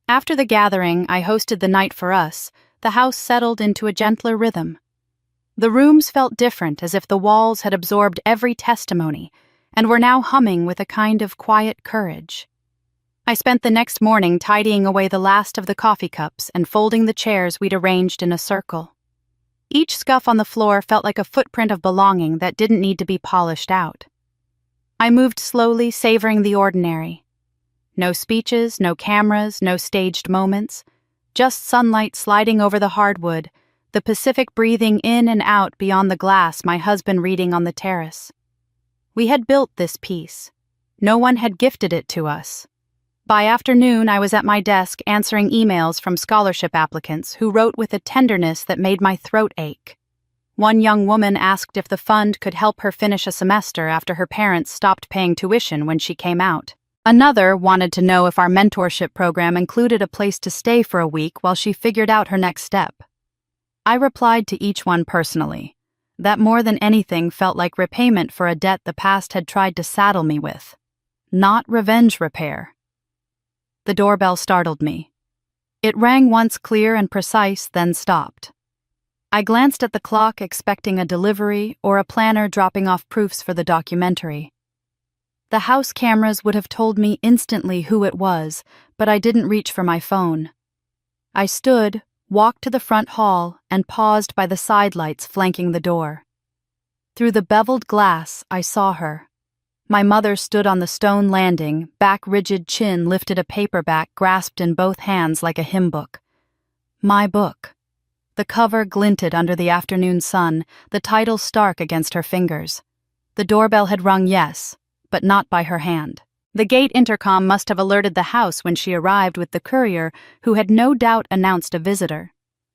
After the gathering I hosted the night for us, the house settled into a gentler rhythm. The rooms felt different, as if the walls had absorbed every testimony and were now humming with a kind of quiet courage. I spent the next morning tidying away the last of the coffee cups and folding the chairs we'd arranged in a circle. Each scuff on the floor felt like a footprint of belonging that didn't need to be polished out. I moved slowly, savoring the ordinary. No speeches, no cameras, no staged moments, just sunlight sliding over the hardwood, the Pacific breathing in and out beyond the glass my husband reading on the terrace. We had built this peace. No one had gifted it to us. By afternoon, I was at my desk answering emails from scholarship applicants who wrote with a tenderness that made my throat ache. One young woman asked if the fund could help her finish a semester after her parents stopped paying tuition when she came out. Another wanted to know if our mentorship program included a place to stay for a week while she figured out her next step. I replied to each one personally. That more than anything felt like repayment for a debt the past had tried to saddle me with. Not revenge repair. The doorbell startled me. It rang once clear and precise, then stopped. I glanced at the clock, expecting a delivery or a planner dropping off proofs for the documentary. The house cameras would have told me instantly who it was, but I didn't reach for my phone. I stood, walked to the front hall, and paused by the side lights flanking the door. Through the beveled glass, I saw her. My mother stood on the stone landing, back rigid, chin lifted, a paperback grasped in both hands like a hymn book. My book. The cover glinted under the afternoon sun, the title stark against her fingers. The doorbell had rung, yes, but not by her hand. The gate intercom must have alerted the house when she arrived with the courier, who had no doubt announced a visitor.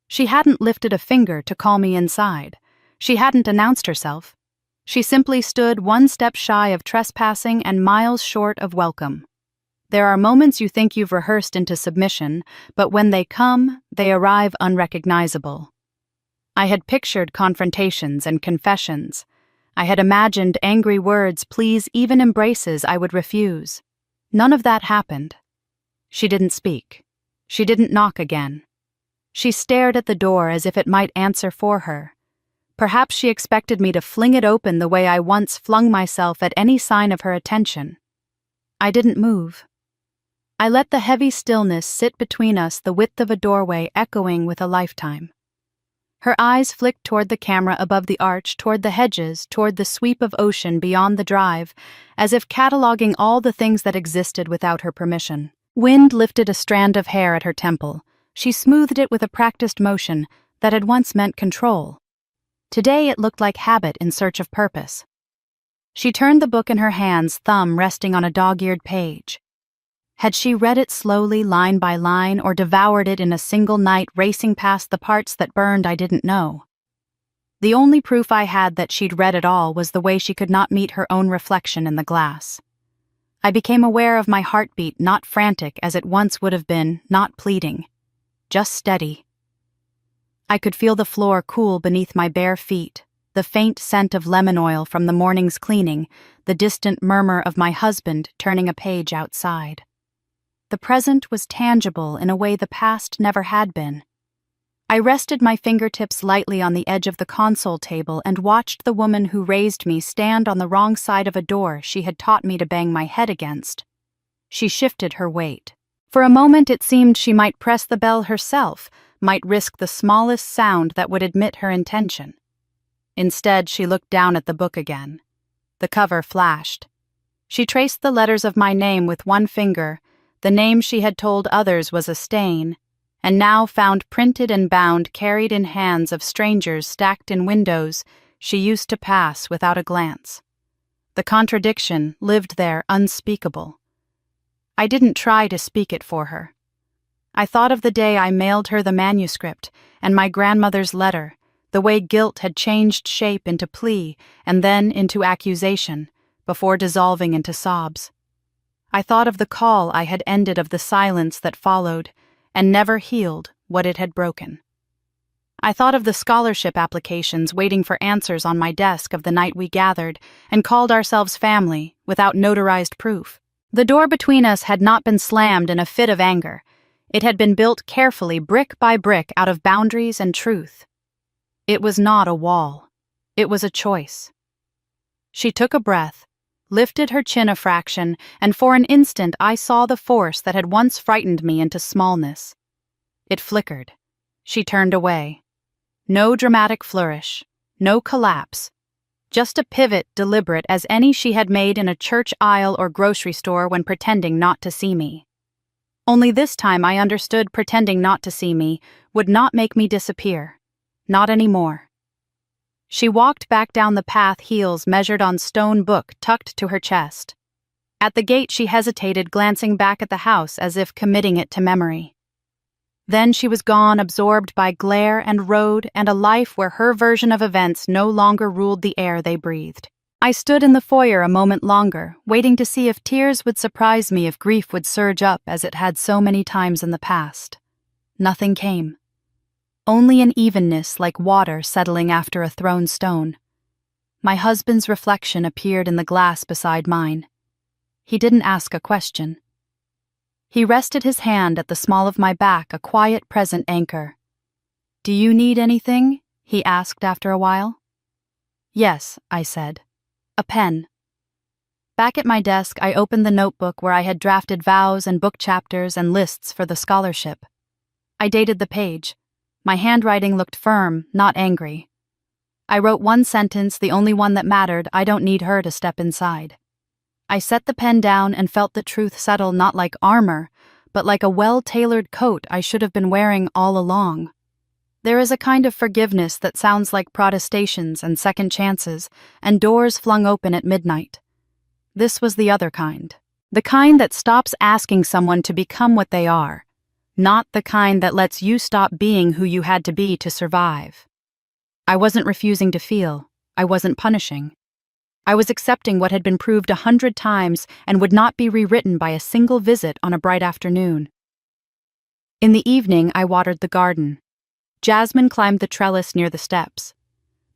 She hadn't lifted a finger to call me inside. She hadn't announced herself. She simply stood one step shy of trespassing and miles short of welcome. There are moments you think you've rehearsed into submission, but when they come, they arrive unrecognizable. I had pictured confrontations and confessions. I had imagined angry words, pleas, even embraces I would refuse. None of that happened. She didn't speak. She didn't knock again. She stared at the door as if it might answer for her. Perhaps she expected me to fling it open the way I once flung myself at any sign of her attention. I didn't move. I let the heavy stillness sit between us, the width of a doorway echoing with a lifetime. Her eyes flicked toward the camera above the arch, toward the hedges, toward the sweep of ocean beyond the drive, as if cataloging all the things that existed without her permission. Wind lifted a strand of hair at her temple. She smoothed it with a practiced motion that had once meant control. Today it looked like habit in search of purpose. She turned the book in her hands, thumb resting on a dog-eared page. Had she read it slowly, line by line, or devoured it in a single night, racing past the parts that burned I didn't know? The only proof I had that she'd read it all was the way she could not meet her own reflection in the glass. I became aware of my heartbeat, not frantic as it once would have been, not pleading, just steady. I could feel the floor cool beneath my bare feet, the faint scent of lemon oil from the morning's cleaning, the distant murmur of my husband turning a page outside. The present was tangible in a way the past never had been. I rested my fingertips lightly on the edge of the console table and watched the woman who raised me stand on the wrong side of a door she had taught me to bang my head against. She shifted her weight. For a moment it seemed she might press the bell herself, might risk the smallest sound that would admit her intention. Instead, she looked down at the book again. The cover flashed. She traced the letters of my name with one finger, the name she had told others was a stain, and now found printed and bound, carried in hands of strangers stacked in windows she used to pass without a glance. The contradiction lived there unspeakable. I didn't try to speak it for her. I thought of the day I mailed her the manuscript and my grandmother's letter, the way guilt had changed shape into plea and then into accusation, before dissolving into sobs. I thought of the call I had ended, of the silence that followed, and never healed what it had broken. I thought of the scholarship applications waiting for answers on my desk of the night we gathered and called ourselves family without notarized proof. The door between us had not been slammed in a fit of anger. It had been built carefully, brick by brick, out of boundaries and truth. It was not a wall. It was a choice. She took a breath, lifted her chin a fraction, and for an instant I saw the force that had once frightened me into smallness. It flickered. She turned away. No dramatic flourish, no collapse, just a pivot deliberate as any she had made in a church aisle or grocery store when pretending not to see me. Only this time I understood pretending not to see me would not make me disappear. Not anymore. She walked back down the path, heels measured on stone book tucked to her chest. At the gate she hesitated, glancing back at the house as if committing it to memory. Then she was gone, absorbed by glare and road and a life where her version of events no longer ruled the air they breathed. I stood in the foyer a moment longer, waiting to see if tears would surprise me, if grief would surge up as it had so many times in the past. Nothing came. Only an evenness like water settling after a thrown stone. My husband's reflection appeared in the glass beside mine. He didn't ask a question. He rested his hand at the small of my back, a quiet, present anchor. "Do you need anything?" he asked after a while. "Yes," I said. "A pen." Back at my desk, I opened the notebook where I had drafted vows and book chapters and lists for the scholarship. I dated the page. My handwriting looked firm, not angry. I wrote one sentence, the only one that mattered: "I don't need her to step inside." I set the pen down and felt the truth settle, not like armor, but like a well-tailored coat I should have been wearing all along. There is a kind of forgiveness that sounds like protestations and second chances, and doors flung open at midnight. This was the other kind. The kind that stops asking someone to become what they are. Not the kind that lets you stop being who you had to be to survive. I wasn't refusing to feel. I wasn't punishing. I was accepting what had been proved 100 times and would not be rewritten by a single visit on a bright afternoon. In the evening, I watered the garden. Jasmine climbed the trellis near the steps.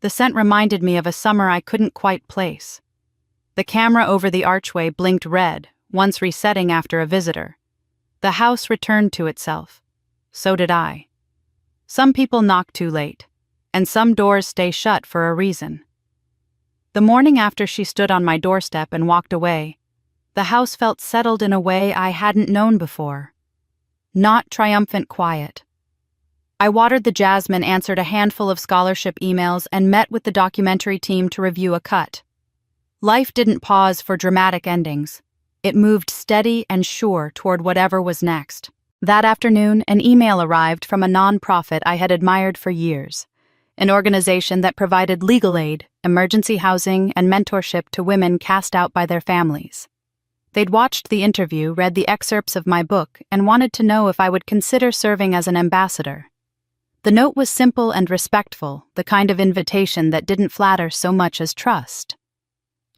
The scent reminded me of a summer I couldn't quite place. The camera over the archway blinked red, once resetting after a visitor. The house returned to itself. So did I. Some people knock too late, and some doors stay shut for a reason. The morning after she stood on my doorstep and walked away, the house felt settled in a way I hadn't known before. Not triumphant quiet. I watered the jasmine, answered a handful of scholarship emails, and met with the documentary team to review a cut. Life didn't pause for dramatic endings. It moved steady and sure toward whatever was next. That afternoon, an email arrived from a nonprofit I had admired for years. An organization that provided legal aid, emergency housing, and mentorship to women cast out by their families. They'd watched the interview, read the excerpts of my book, and wanted to know if I would consider serving as an ambassador. The note was simple and respectful, the kind of invitation that didn't flatter so much as trust.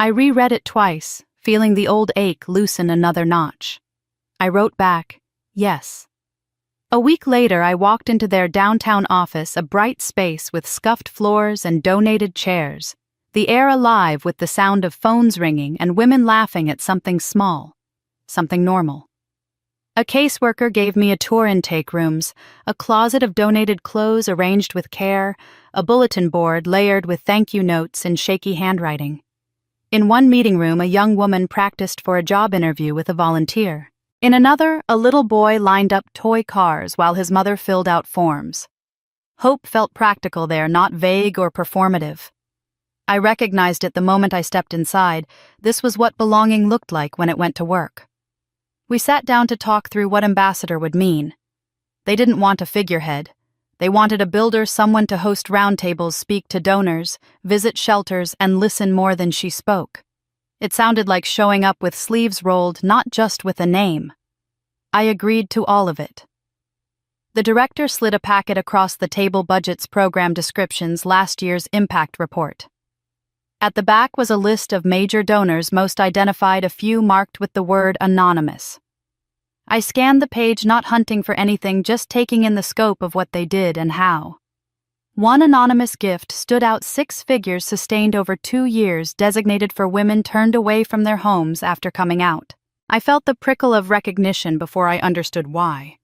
I reread it twice, feeling the old ache loosen another notch. I wrote back, yes. A week later, I walked into their downtown office, a bright space with scuffed floors and donated chairs, the air alive with the sound of phones ringing and women laughing at something small, something normal. A caseworker gave me a tour intake rooms, a closet of donated clothes arranged with care, a bulletin board layered with thank you notes in shaky handwriting. In one meeting room, a young woman practiced for a job interview with a volunteer. In another, a little boy lined up toy cars while his mother filled out forms. Hope felt practical there, not vague or performative. I recognized it the moment I stepped inside. This was what belonging looked like when it went to work. We sat down to talk through what ambassador would mean. They didn't want a figurehead. They wanted a builder, someone to host roundtables, speak to donors, visit shelters, and listen more than she spoke. It sounded like showing up with sleeves rolled, not just with a name. I agreed to all of it. The director slid a packet across the table: budgets, program descriptions, last year's impact report. At the back was a list of major donors, most identified, a few marked with the word anonymous. I scanned the page, not hunting for anything, just taking in the scope of what they did and how. One anonymous gift stood out: 6 figures sustained over 2 years, designated for women turned away from their homes after coming out. I felt the prickle of recognition before I understood why.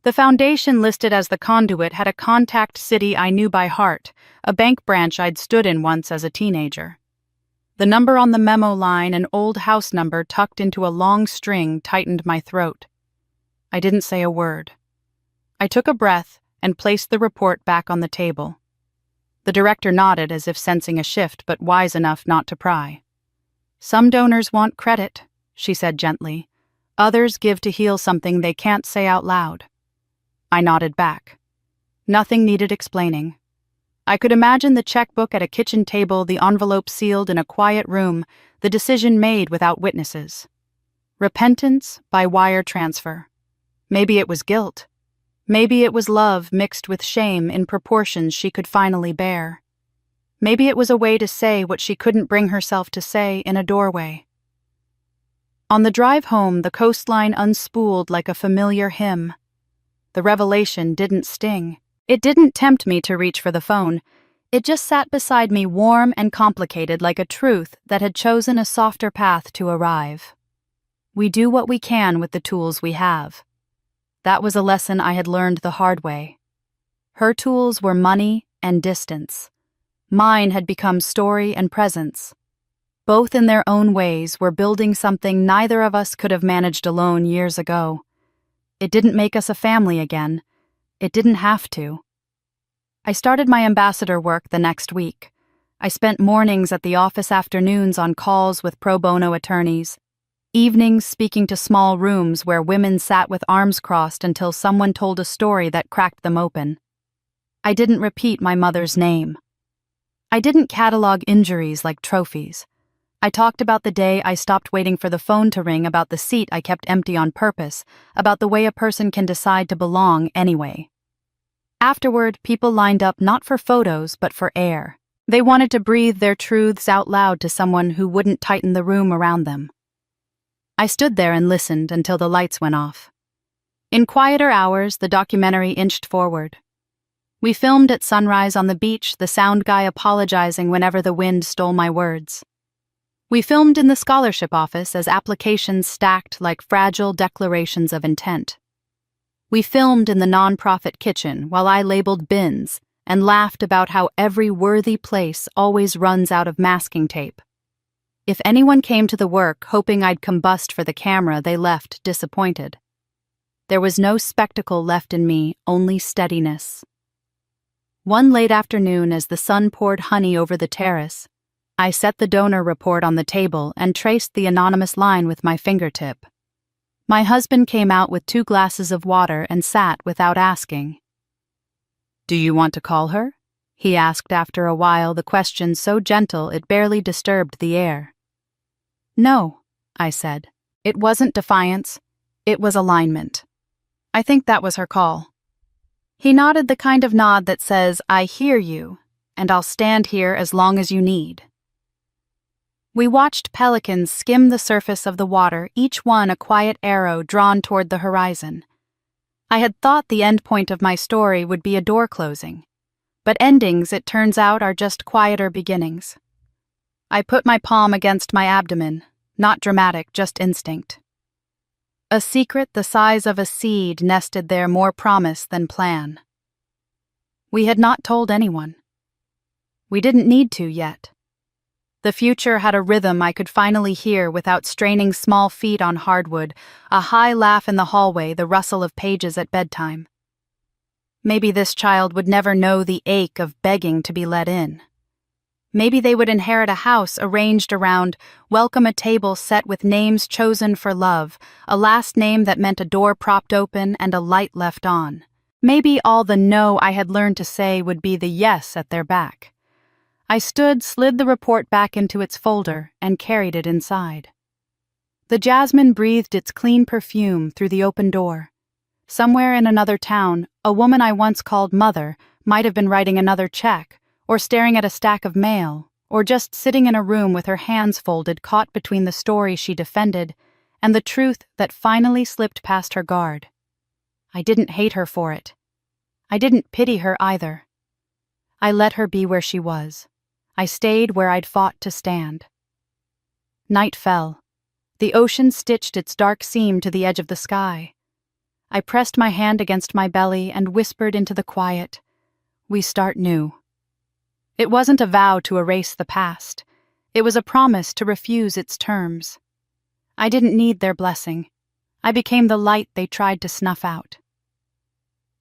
The foundation listed as the conduit had a contact city I knew by heart, a bank branch I'd stood in once as a teenager. The number on the memo line, an old house number tucked into a long string, tightened my throat. I didn't say a word. I took a breath and placed the report back on the table. The director nodded as if sensing a shift, but wise enough not to pry. "Some donors want credit," she said gently. "Others give to heal something they can't say out loud." I nodded back. Nothing needed explaining. I could imagine the checkbook at a kitchen table, the envelope sealed in a quiet room, the decision made without witnesses. Repentance by wire transfer. Maybe it was guilt. Maybe it was love mixed with shame in proportions she could finally bear. Maybe it was a way to say what she couldn't bring herself to say in a doorway. On the drive home, the coastline unspooled like a familiar hymn. The revelation didn't sting. It didn't tempt me to reach for the phone. It just sat beside me, warm and complicated, like a truth that had chosen a softer path to arrive. We do what we can with the tools we have. That was a lesson I had learned the hard way. Her tools were money and distance. Mine had become story and presence. Both in their own ways were building something neither of us could have managed alone years ago. It didn't make us a family again. It didn't have to. I started my ambassador work the next week. I spent mornings at the office, afternoons on calls with pro bono attorneys, evenings speaking to small rooms where women sat with arms crossed until someone told a story that cracked them open. I didn't repeat my mother's name. I didn't catalog injuries like trophies. I talked about the day I stopped waiting for the phone to ring, about the seat I kept empty on purpose, about the way a person can decide to belong anyway. Afterward, people lined up not for photos but for air. They wanted to breathe their truths out loud to someone who wouldn't tighten the room around them. I stood there and listened until the lights went off. In quieter hours, the documentary inched forward. We filmed at sunrise on the beach, the sound guy apologizing whenever the wind stole my words. We filmed in the scholarship office as applications stacked like fragile declarations of intent. We filmed in the nonprofit kitchen while I labeled bins and laughed about how every worthy place always runs out of masking tape. If anyone came to the work hoping I'd combust for the camera, they left disappointed. There was no spectacle left in me, only steadiness. One late afternoon, as the sun poured honey over the terrace, I set the donor report on the table and traced the anonymous line with my fingertip. My husband came out with 2 glasses of water and sat without asking. "Do you want to call her?" he asked after a while, the question so gentle it barely disturbed the air. "No," I said. It wasn't defiance. It was alignment. I think that was her call. He nodded, the kind of nod that says, "I hear you, and I'll stand here as long as you need." We watched pelicans skim the surface of the water, each one a quiet arrow drawn toward the horizon. I had thought the end point of my story would be a door closing, but endings, it turns out, are just quieter beginnings. I put my palm against my abdomen, not dramatic, just instinct. A secret the size of a seed nested there, more promise than plan. We had not told anyone. We didn't need to yet. The future had a rhythm I could finally hear without straining small feet on hardwood, a high laugh in the hallway, the rustle of pages at bedtime. Maybe this child would never know the ache of begging to be let in. Maybe they would inherit a house arranged around welcome, a table set with names chosen for love, a last name that meant a door propped open and a light left on. Maybe all the no I had learned to say would be the yes at their back. I stood, slid the report back into its folder, and carried it inside. The jasmine breathed its clean perfume through the open door. Somewhere in another town, a woman I once called mother might have been writing another check, or staring at a stack of mail, or just sitting in a room with her hands folded, caught between the story she defended and the truth that finally slipped past her guard. I didn't hate her for it. I didn't pity her either. I let her be where she was. I stayed where I'd fought to stand. Night fell. The ocean stitched its dark seam to the edge of the sky. I pressed my hand against my belly and whispered into the quiet, "We start new." It wasn't a vow to erase the past. It was a promise to refuse its terms. I didn't need their blessing. I became the light they tried to snuff out.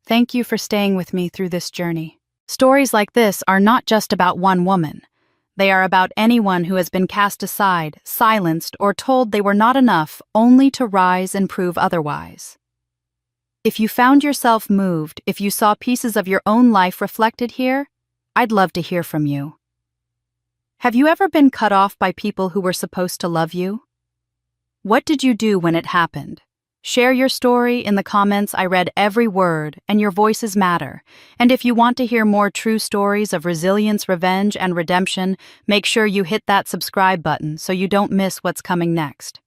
Thank you for staying with me through this journey. Stories like this are not just about one woman. They are about anyone who has been cast aside, silenced, or told they were not enough, only to rise and prove otherwise. If you found yourself moved, if you saw pieces of your own life reflected here, I'd love to hear from you. Have you ever been cut off by people who were supposed to love you? What did you do when it happened? Share your story in the comments. I read every word, and your voices matter. And if you want to hear more true stories of resilience, revenge, and redemption, make sure you hit that subscribe button so you don't miss what's coming next.